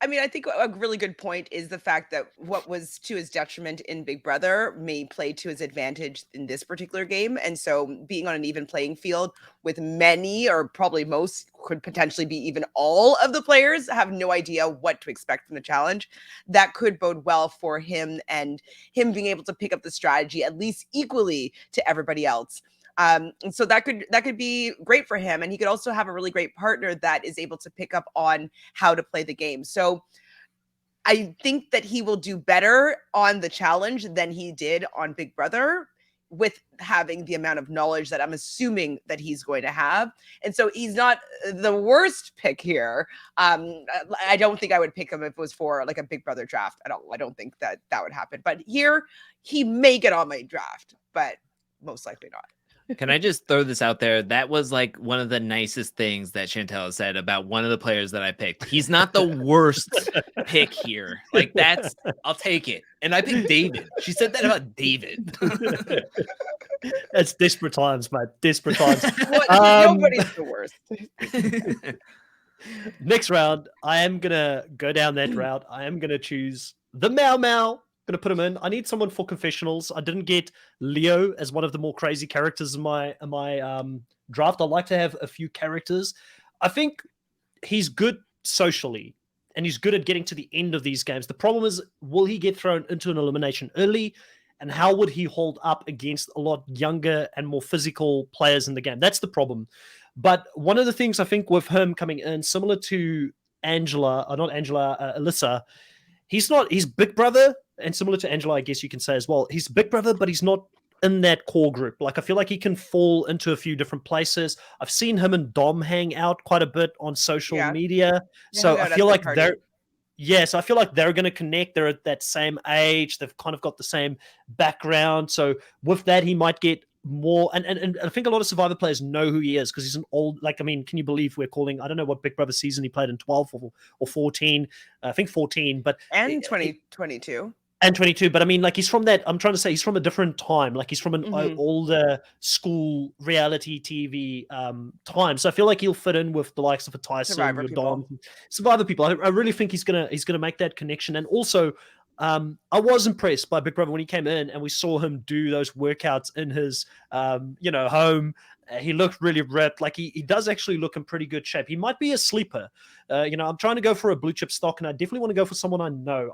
I mean, I think a really good point is the fact that what was to his detriment in Big Brother may play to his advantage in this particular game. And so being on an even playing field with many, or probably most, could potentially be even all of the players have no idea what to expect from the challenge. That could bode well for him, and him being able to pick up the strategy at least equally to everybody else. And so that could be great for him. And he could also have a really great partner that is able to pick up on how to play the game. So I think that he will do better on the challenge than he did on Big Brother, with having the amount of knowledge that I'm assuming that he's going to have. And so he's not the worst pick here. I don't think I would pick him if it was for like a Big Brother draft at all. I don't think that would happen. But here, he may get on my draft, but most likely not. Can I just throw this out there? That was like one of the nicest things that Chantel said about one of the players that I picked. He's not the worst pick here. Like, I'll take it. And I picked David. She said that about David. It's desperate times, mate. Desperate times. Nobody's the worst. Next round, I am going to go down that route. I am going to choose the Mau Mau. Going to put him in. I need someone for confessionals. I didn't get Leo as one of the more crazy characters in my draft. I like to have a few characters. I think he's good socially, and he's good at getting to the end of these games. The problem is, will he get thrown into an elimination early? And how would he hold up against a lot younger and more physical players in the game? That's the problem. But one of the things I think with him coming in, similar to Alyssa, he's Big Brother, and similar to Angela, I guess you can say as well. He's Big Brother, but he's not in that core group. Like, I feel like he can fall into a few different places. I've seen him and Dom hang out quite a bit on social media. So I feel like so I feel like they're going to connect. They're at that same age. They've kind of got the same background. So with that, he might get more. And I think a lot of Survivor players know who he is, because he's an old, like, I mean, can you believe we're calling, I don't know what Big Brother season he played in, 12 or 14, I think 14, but. And 2022. And 22, but I mean, like, he's from that, I'm trying to say he's from a different time. Like, he's from an older school reality TV time. So I feel like he'll fit in with the likes of a Tyson, Survivor people. I really think he's gonna make that connection. And also, I was impressed by Big Brother when he came in and we saw him do those workouts in his home. He looked really ripped. Like, he does actually look in pretty good shape. He might be a sleeper. I'm trying to go for a blue chip stock, and I definitely want to go for someone I know.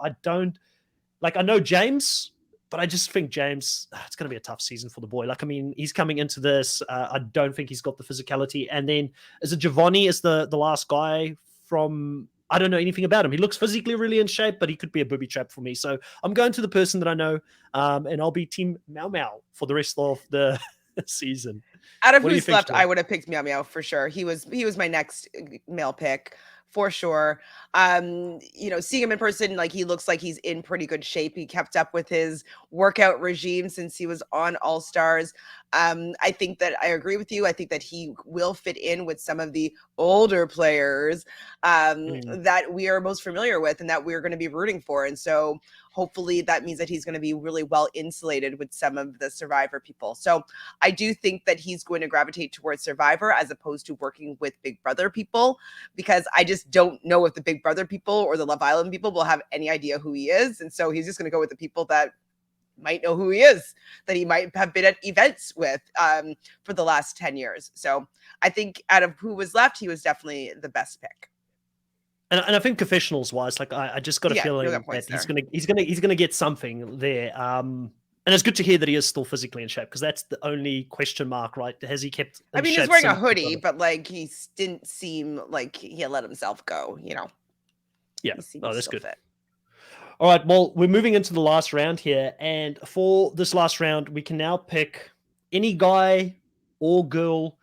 I know James, but I just think James, it's going to be a tough season for the boy. Like, I mean, he's coming into this. I don't think he's got the physicality. And then is it Giovanni is the last guy from, I don't know anything about him. He looks physically really in shape, but he could be a booby trap for me. So I'm going to the person that I know, and I'll be Team Mau Mau for the rest of the season. Out of who's left, I would have picked Mau Mau for sure. He was my next male pick, for sure. Seeing him in person, like, he looks like he's in pretty good shape. He kept up with his workout regime since he was on All Stars. I think that I agree with you. I think that he will fit in with some of the older players that we are most familiar with and that we're going to be rooting for. And so hopefully that means that he's going to be really well insulated with some of the Survivor people. So I do think that he's going to gravitate towards Survivor as opposed to working with Big Brother people, because I just don't know if the Big Brother people or the Love Island people will have any idea who he is. And so he's just going to go with the people that might know who he is, that he might have been at events with for the last 10 years. So I think out of who was left, he was definitely the best pick. And I think confessionals wise, like I just got a feeling that he's gonna get something there. And it's good to hear that he is still physically in shape, because that's the only question mark, right? Has he kept? I mean, he's wearing a hoodie, but like he didn't seem like he had let himself go. You know. Yeah. Oh, that's good. Fit. All right, well, we're moving into the last round here, and for this last round, we can now pick any guy or girl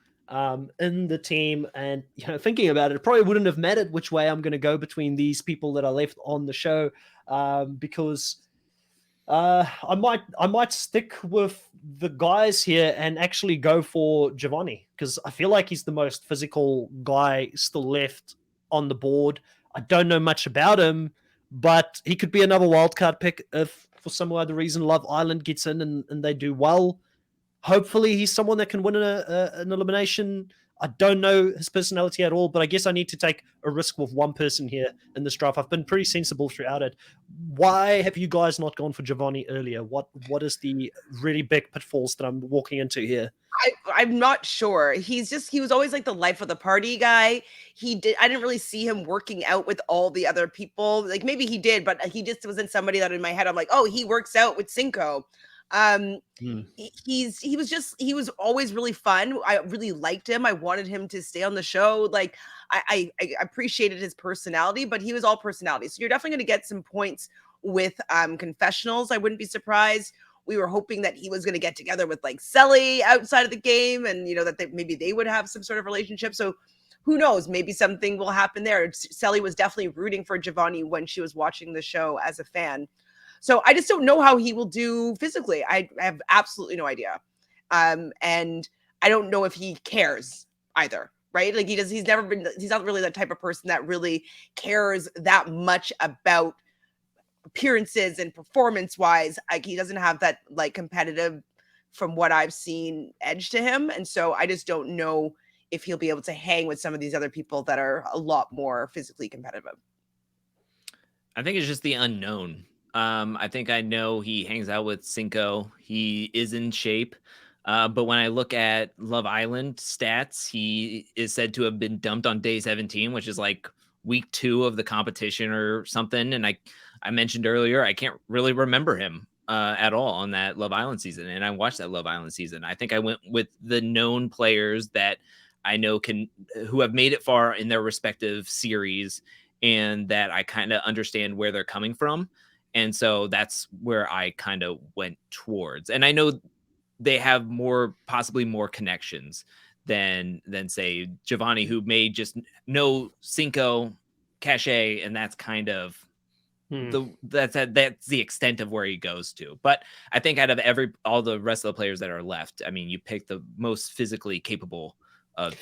in the team. And thinking about it, it probably wouldn't have mattered which way I'm going to go between these people that are left on the show, because I might stick with the guys here and actually go for Giovanni, because I feel like he's the most physical guy still left on the board. I don't know much about him, but he could be another wildcard pick if, for some other reason, Love Island gets in and they do well. Hopefully, he's someone that can win an elimination. I don't know his personality at all, but I guess I need to take a risk with one person here in this draft. I've been pretty sensible throughout it. Why have you guys not gone for Giovanni earlier? What is the really big pitfalls that I'm walking into here? I'm not sure. He was always like the life of the party guy. I didn't really see him working out with all the other people. Like maybe he did, but he just wasn't somebody that in my head I'm like, oh, he works out with Cinco. He was always really fun. I really liked him. I wanted him to stay on the show. Like I appreciated his personality, but he was all personality. So you're definitely going to get some points with confessionals. I wouldn't be surprised. We were hoping that he was going to get together with like Selly outside of the game, and that maybe they would have some sort of relationship. So who knows? Maybe something will happen there. Selly was definitely rooting for Giovanni when she was watching the show as a fan. So I just don't know how he will do physically. I have absolutely no idea. And I don't know if he cares either, right? Like he's not really that type of person that really cares that much about appearances and performance wise. Like he doesn't have that like competitive, from what I've seen, edge to him. And so I just don't know if he'll be able to hang with some of these other people that are a lot more physically competitive. I think it's just the unknown. I think I know he hangs out with Cinco. He is in shape. But when I look at Love Island stats, he is said to have been dumped on day 17, which is like week 2 of the competition or something. And I mentioned earlier, I can't really remember him at all on that Love Island season. And I watched that Love Island season. I think I went with the known players that I know who have made it far in their respective series, and that I kind of understand where they're coming from. And so that's where I kind of went towards. And I know they have possibly more connections than say Giovanni, who may just know Cinco, Cachet, and that's kind of that's the extent of where he goes to. But I think out of all the rest of the players that are left, I mean, you pick the most physically capable of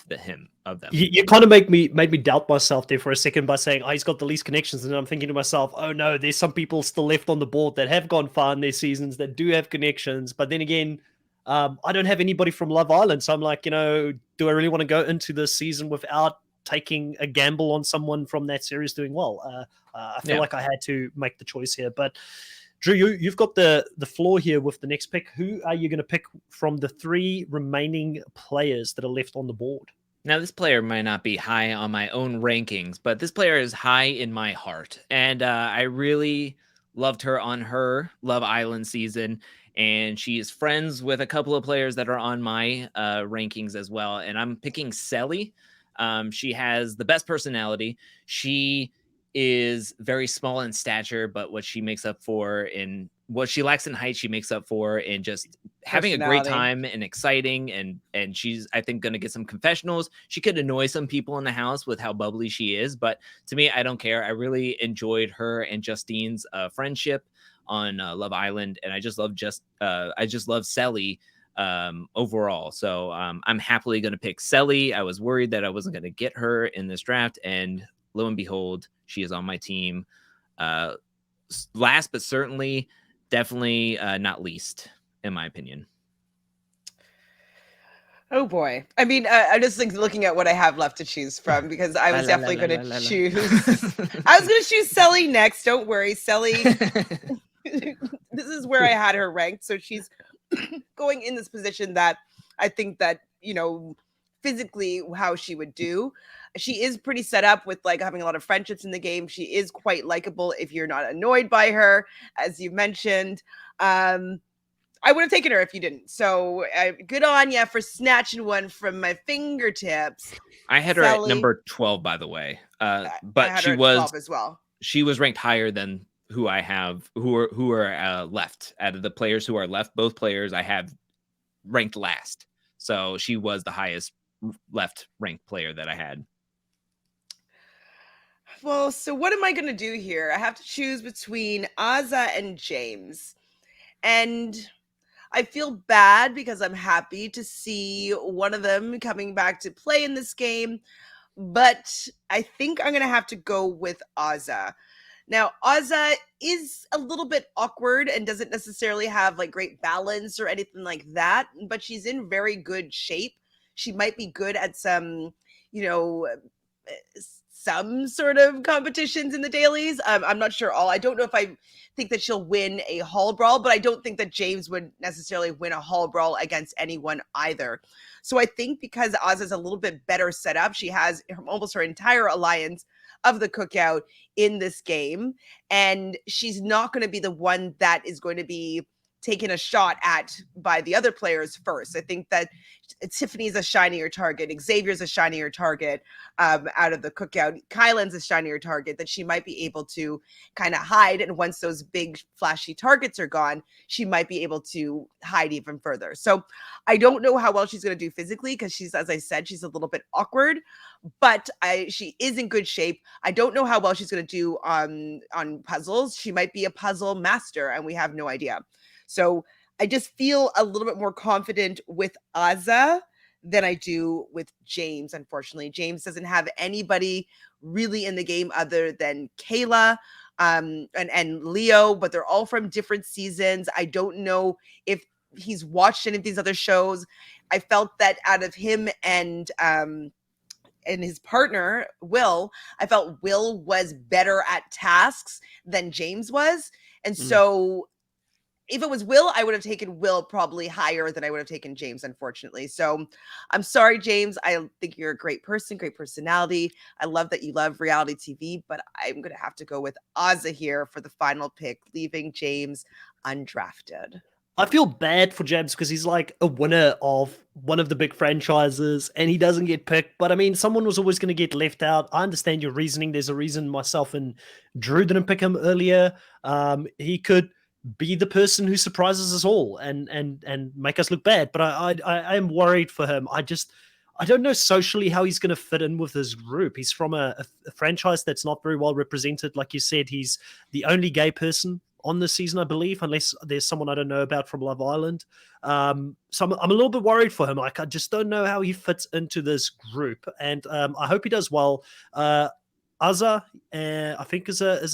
them. You kind of made me doubt myself there for a second by saying, oh, he's got the least connections, and I'm thinking to myself, oh no, there's some people still left on the board that have gone far in their seasons that do have connections. But then again, I don't have anybody from Love Island, so I'm like, do I really want to go into this season without taking a gamble on someone from that series doing well? I feel like I had to make the choice here. But Drew, you've got the floor here with the next pick. Who are you going to pick from the 3 remaining players that are left on the board? Now, this player might not be high on my own rankings, but this player is high in my heart. And I really loved her on her Love Island season. And she is friends with a couple of players that are on my rankings as well. And I'm picking Selly. She has the best personality. She is very small in stature, but what she makes up for in what she lacks in height, she makes up for in just having a great time and exciting. And she's, I think, going to get some confessionals. She could annoy some people in the house with how bubbly she is, but to me, I don't care. I really enjoyed her and Justine's friendship on Love Island, and I just love Selly overall. So I'm happily going to pick Selly. I was worried that I wasn't going to get her in this draft, and lo and behold, she is on my team. Last but certainly, definitely not least, in my opinion. Oh boy. I mean, I just think looking at what I have left to choose from, because I was definitely going to choose. I was going to choose Selly next. Don't worry, Selly. This is where I had her ranked. So she's going in this position that I think that, physically how she would do. She is pretty set up with like having a lot of friendships in the game. She is quite likable if you're not annoyed by her, as you mentioned. I would have taken her if you didn't. So good on you for snatching one from my fingertips. I had her at number 12, by the way. But she was 12 as well. She was ranked higher than who I have, who are left. Out of the players who are left, both players I have ranked last. So she was the highest left ranked player that I had. Well, so what am I going to do here? I have to choose between Azza and James. And I feel bad because I'm happy to see one of them coming back to play in this game, but I think I'm going to have to go with Azza. Now, Azza is a little bit awkward and doesn't necessarily have like great balance or anything like that, but she's in very good shape. She might be good at some, some sort of competitions in the dailies. I'm not sure all. I don't know if I think that she'll win a hall brawl, but I don't think that James would necessarily win a hall brawl against anyone either. So I think because Azza's a little bit better set up, she has almost her entire alliance of the cookout in this game, and she's not going to be the one that is going to be taken a shot at by the other players first. I think that Tiffany's a shinier target. Xavier's a shinier target out of the cookout. Kylan's a shinier target that she might be able to kind of hide. And once those big flashy targets are gone, she might be able to hide even further. So I don't know how well she's going to do physically because she's, as I said, she's a little bit awkward, but she is in good shape. I don't know how well she's going to do on puzzles. She might be a puzzle master and we have no idea. So I just feel a little bit more confident with Azza than I do with James, unfortunately. James doesn't have anybody really in the game other than Kayla and Leo, but they're all from different seasons. I don't know if he's watched any of these other shows. I felt that out of him and his partner, Will, I felt Will was better at tasks than James was. And so if it was Will, I would have taken Will probably higher than I would have taken James, unfortunately. So I'm sorry, James. I think you're a great person, great personality. I love that you love reality TV, but I'm going to have to go with Azza here for the final pick, leaving James undrafted. I feel bad for James because he's like a winner of one of the big franchises and he doesn't get picked. But I mean, someone was always going to get left out. I understand your reasoning. There's a reason myself and Drew didn't pick him earlier. He could be the person who surprises us all and make us look bad. But I am worried for him. I don't know socially how he's going to fit in with his group. He's from a franchise that's not very well represented. Like you said, he's the only gay person on this season, I believe, unless there's someone I don't know about from Love Island. So I'm a little bit worried for him. Like, I just don't know how he fits into this group. And I hope he does well. Azza, I think is a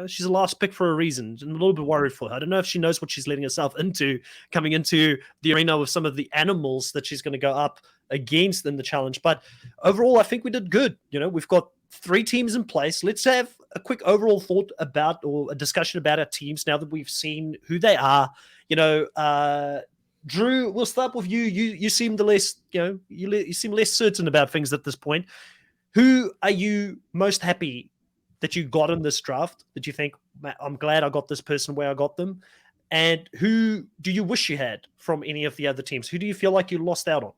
she's a last pick for a reason. I'm a little bit worried for her. I don't know if she knows what she's letting herself into coming into the arena with some of the animals that she's going to go up against in the challenge. But overall, I think we did good. We've got 3 teams in place. Let's have a quick overall thought about or a discussion about our teams now that we've seen who they are. Drew, we'll start with you. You seem the less, you seem less certain about things at this point. Who are you most happy that you got in this draft that you think, I'm glad I got this person where I got them? And who do you wish you had from any of the other teams? Who do you feel like you lost out on?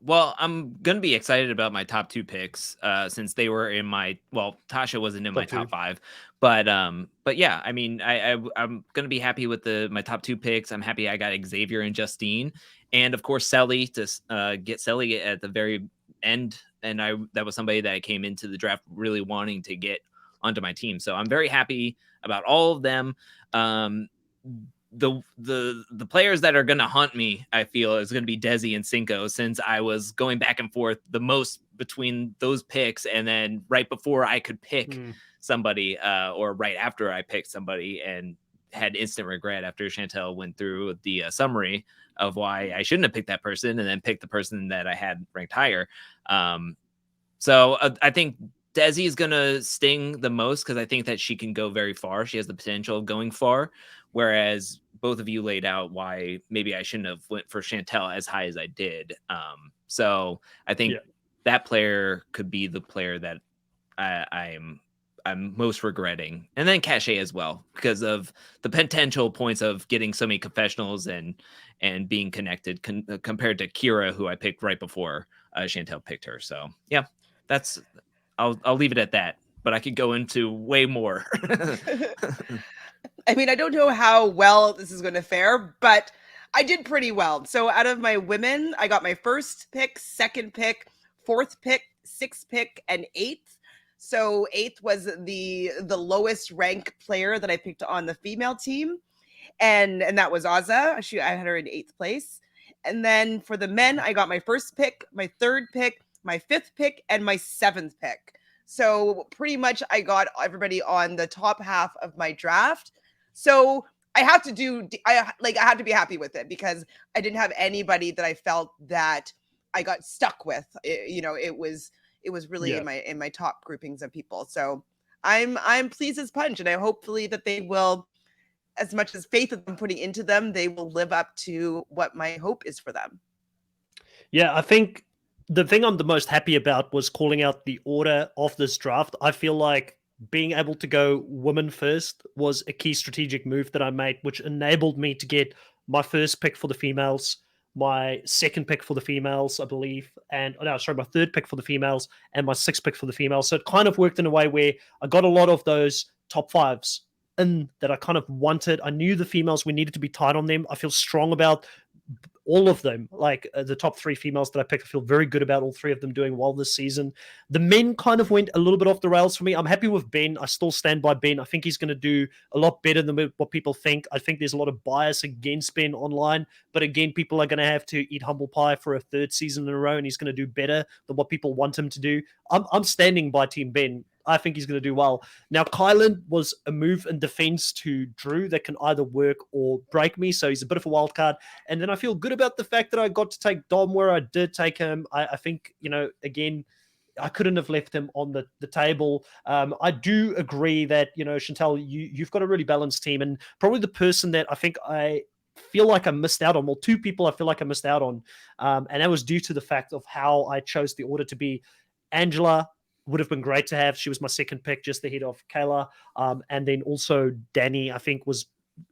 Well, I'm gonna be excited about my top 2 picks, since they were in my, Tasha wasn't in my top 5, but yeah, I mean, I'm gonna be happy with my top 2 picks. I'm happy I got Xavier and Justine, and of course Selly to get Selly at the very end, and that was somebody that I came into the draft really wanting to get onto my team. So I'm very happy about all of them. the players that are going to hunt me, I feel, is going to be Desi and Cinco, since I was going back and forth the most between those picks, and then right before I could pick somebody, or right after I picked somebody, and had instant regret after Chantel went through the summary of why I shouldn't have picked that person, and then picked the person that I had ranked higher. So I think Desi is going to sting the most, because I think that she can go very far. She has the potential of going far, whereas both of you laid out why maybe I shouldn't have went for Chantel as high as I did. So I think that player could be the player that I'm most regretting, and then Cachet as well, because of the potential points of getting so many confessionals and being connected compared to Kira, who I picked right before Chantel picked her. So yeah, that's I'll leave it at that, but I could go into way more. I mean, I don't know how well this is going to fare, but I did pretty well. So out of my women, I got my first pick, second pick, fourth pick, sixth pick, and eighth. So eighth was the lowest rank player that I picked on the female team. And that was Azza. I had her in eighth place. And then for the men, I got my first pick, my third pick, my fifth pick, and my seventh pick. So pretty much I got everybody on the top half of my draft. So I have to I have to be happy with it, because I didn't have anybody that I felt that I got stuck with. It was really in my top groupings of people. So I'm pleased as punch, and I hopefully that they will, as much as faith that I'm putting into them, they will live up to what my hope is for them. Yeah, I think the thing I'm the most happy about was calling out the order of this draft. I feel like being able to go women first was a key strategic move that I made, which enabled me to get my first pick for the females, my second pick for the females, I believe, my third pick for the females, and my sixth pick for the females. So it kind of worked in a way where I got a lot of those top fives in that I kind of wanted. I knew the females, we needed to be tight on them. I feel strong about all of them, like the top three females that I picked. I feel very good about all three of them doing well this season. The men kind of went a little bit off the rails for me. I'm happy with Ben. I still stand by Ben. I think he's going to do a lot better than what people think. I think there's a lot of bias against Ben online, but again, people are going to have to eat humble pie for a third season in a row, and he's going to do better than what people want him to do. I'm standing by Team Ben. I think he's going to do well. Now, Kylan was a move in defense to Drew that can either work or break me, so he's a bit of a wild card. And then I feel good about the fact that I got to take Dom where I did take him. I think, again, I couldn't have left him on the table. I do agree that, Chantel, you've got a really balanced team, and probably the person that I think I feel like I missed out on, well, two people I feel like I missed out on, and that was due to the fact of how I chose the order to be. Angela would have been great to have. She was my second pick, just ahead of Kayla. And then also Danny, I think, was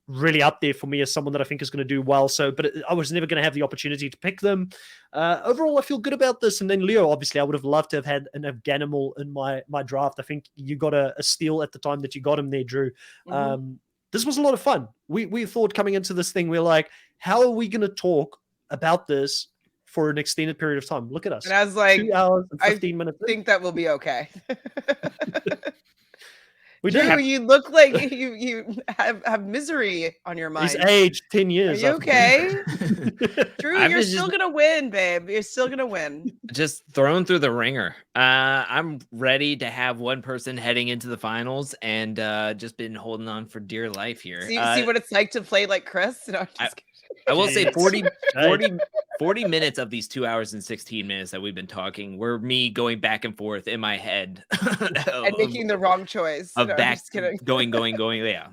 really up there for me as someone that I think is going to do well. So, but I was never going to have the opportunity to pick them. Overall, I feel good about this. And then Leo, obviously, I would have loved to have had an Afganimal in my draft. I think you got a steal at the time that you got him there, Drew. Mm-hmm. This was a lot of fun. We thought coming into this thing, we're like, how are we going to talk about this for an extended period of time? Look at us. And I was like, 2 hours and 15 minutes. I think that will be okay. Drew, you look like you have misery on your mind. He's aged 10 years. Are you okay? Drew, you're still going to win, babe. You're still going to win. Just thrown through the ringer. I'm ready to have one person heading into the finals, and just been holding on for dear life here. See what it's like to play like Chris? No, I will say 40 minutes of these 2 hours and 16 minutes that we've been talking were me going back and forth in my head and making the wrong choice. Going. Yeah.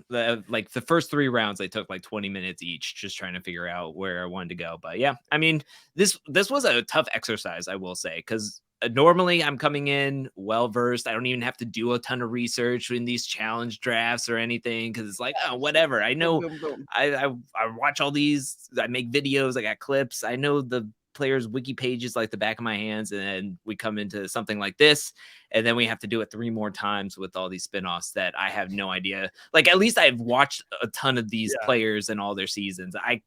Like the first 3 rounds, I took like 20 minutes each, just trying to figure out where I wanted to go. But yeah, I mean, this was a tough exercise, I will say, because normally I'm coming in well-versed. I don't even have to do a ton of research in these challenge drafts or anything, because it's like, oh, whatever. I know. Boom, boom. I watch all these. I make videos. I got clips. I know the players' wiki pages like the back of my hands, and then we come into something like this, and then we have to do it 3 more times with all these spinoffs that I have no idea. Like, at least I've watched a ton of these players and all their seasons. I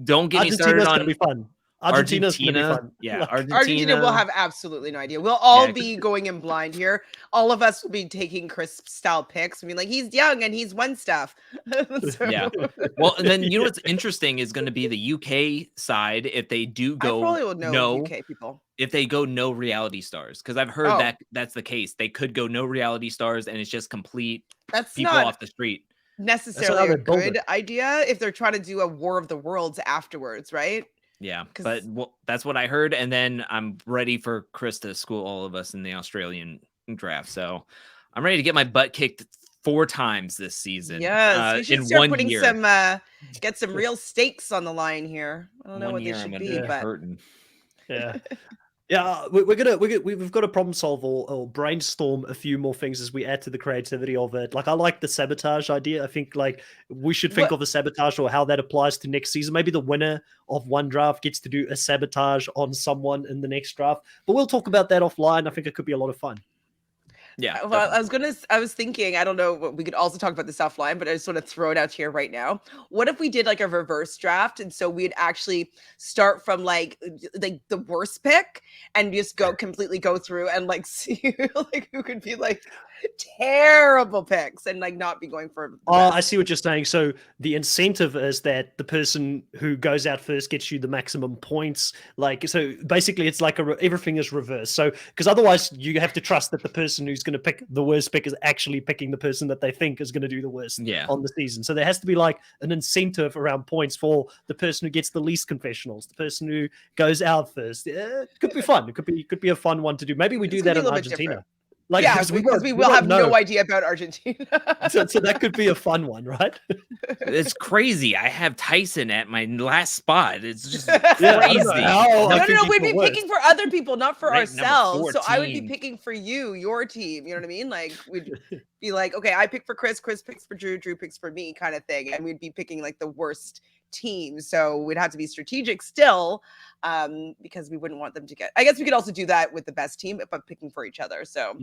don't get me started on. Be fun. Argentina's going to be fun. Yeah, Like, Argentina will have absolutely no idea. We'll all be going in blind here. All of us will be taking crisp style picks. I mean, like, he's young and he's won stuff. Yeah. Well, and then you know what's interesting is going to be the UK side if they do go I probably will know UK people. If they go no reality stars, because I've heard that that's the case. They could go no reality stars and it's just complete people off the street. Necessarily a good idea if they're trying to do a War of the Worlds afterwards, right? Yeah, but that's what I heard, and then I'm ready for Chris to school all of us in the Australian draft. So I'm ready to get my butt kicked 4 times this season. Yes, you should start putting get some real stakes on the line here. I don't know what they should be, but yeah. Yeah, we've got to problem solve or brainstorm a few more things as we add to the creativity of it. Like, I like the sabotage idea. I think like we should think of the sabotage or how that applies to next season. Maybe the winner of one draft gets to do a sabotage on someone in the next draft. But we'll talk about that offline. I think it could be a lot of fun. Yeah. Well, I was thinking, I don't know, we could also talk about this offline, but I just want to throw it out here right now. What if we did like a reverse draft? And so we'd actually start from like the worst pick and just completely go through and like see like who could be like terrible picks and like not be going for I see what you're saying. So the incentive is that the person who goes out first gets you the maximum points. Like, so basically it's like everything is reversed. So because otherwise you have to trust that the person who's going to pick the worst pick is actually picking the person that they think is going to do the worst on the season. So there has to be like an incentive around points for the person who gets the least confessionals, the person who goes out first. It could be fun. It could be a fun one to do. Maybe we do that in Argentina. Like, yeah, because we will have no idea about Argentina. so that could be a fun one, right? It's crazy. I have Tyson at my last spot. It's just crazy. No, we'd be picking for other people, not for ourselves. So I would be picking for you, your team. You know what I mean? Like, we'd be like, okay, I pick for Chris picks for Drew picks for me, kind of thing. And we'd be picking like the worst team. So we'd have to be strategic still, because we wouldn't want them to get. I guess we could also do that with the best team, but picking for each other. So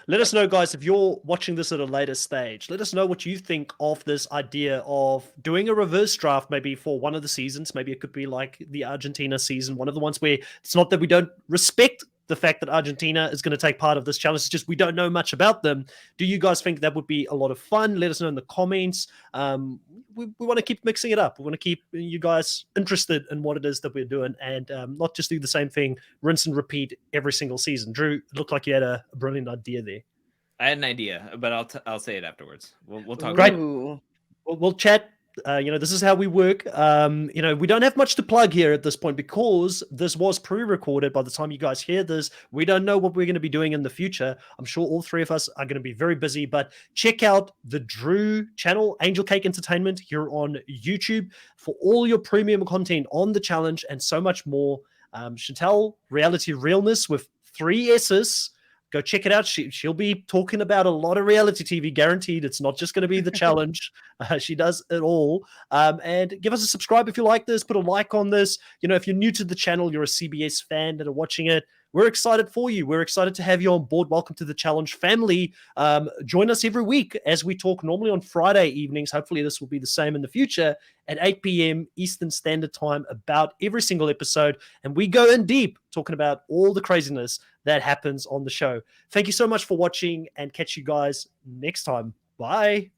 let us know, guys, if you're watching this at a later stage. Let us know what you think of this idea of doing a reverse draft, maybe for one of the seasons. Maybe it could be like the Argentina season, one of the ones where it's not that we don't respect the fact that Argentina is going to take part of this challenge. It's just we don't know much about them. Do you guys think that would be a lot of fun? Let us know in the comments. We want to keep mixing it up. We want to keep you guys interested in what it is that we're doing and not just do the same thing, rinse and repeat every single season. Drew, it looked like you had a brilliant idea there. I had an idea, but I'll say it afterwards. We'll talk about it. We'll chat. This is how we work. We don't have much to plug here at this point because this was pre-recorded. By the time you guys hear this, we don't know what we're going to be doing in the future. I'm sure all three of us are going to be very busy, but check out the Drew channel, Angel Cake Entertainment, here on YouTube for all your premium content on the challenge and so much more. Chantel, Reality Realness with 3 S's. Go check it out. She'll be talking about a lot of reality TV, guaranteed. It's not just going to be the challenge. She does it all. And give us a subscribe if you like this. Put a like on this. If you're new to the channel, you're a CBS fan that are watching it, we're excited for you. We're excited to have you on board. Welcome to the challenge family. Join us every week as we talk normally on Friday evenings. Hopefully this will be the same in the future at 8 p.m. Eastern Standard Time about every single episode. And we go in deep talking about all the craziness that happens on the show. Thank you so much for watching and catch you guys next time. Bye.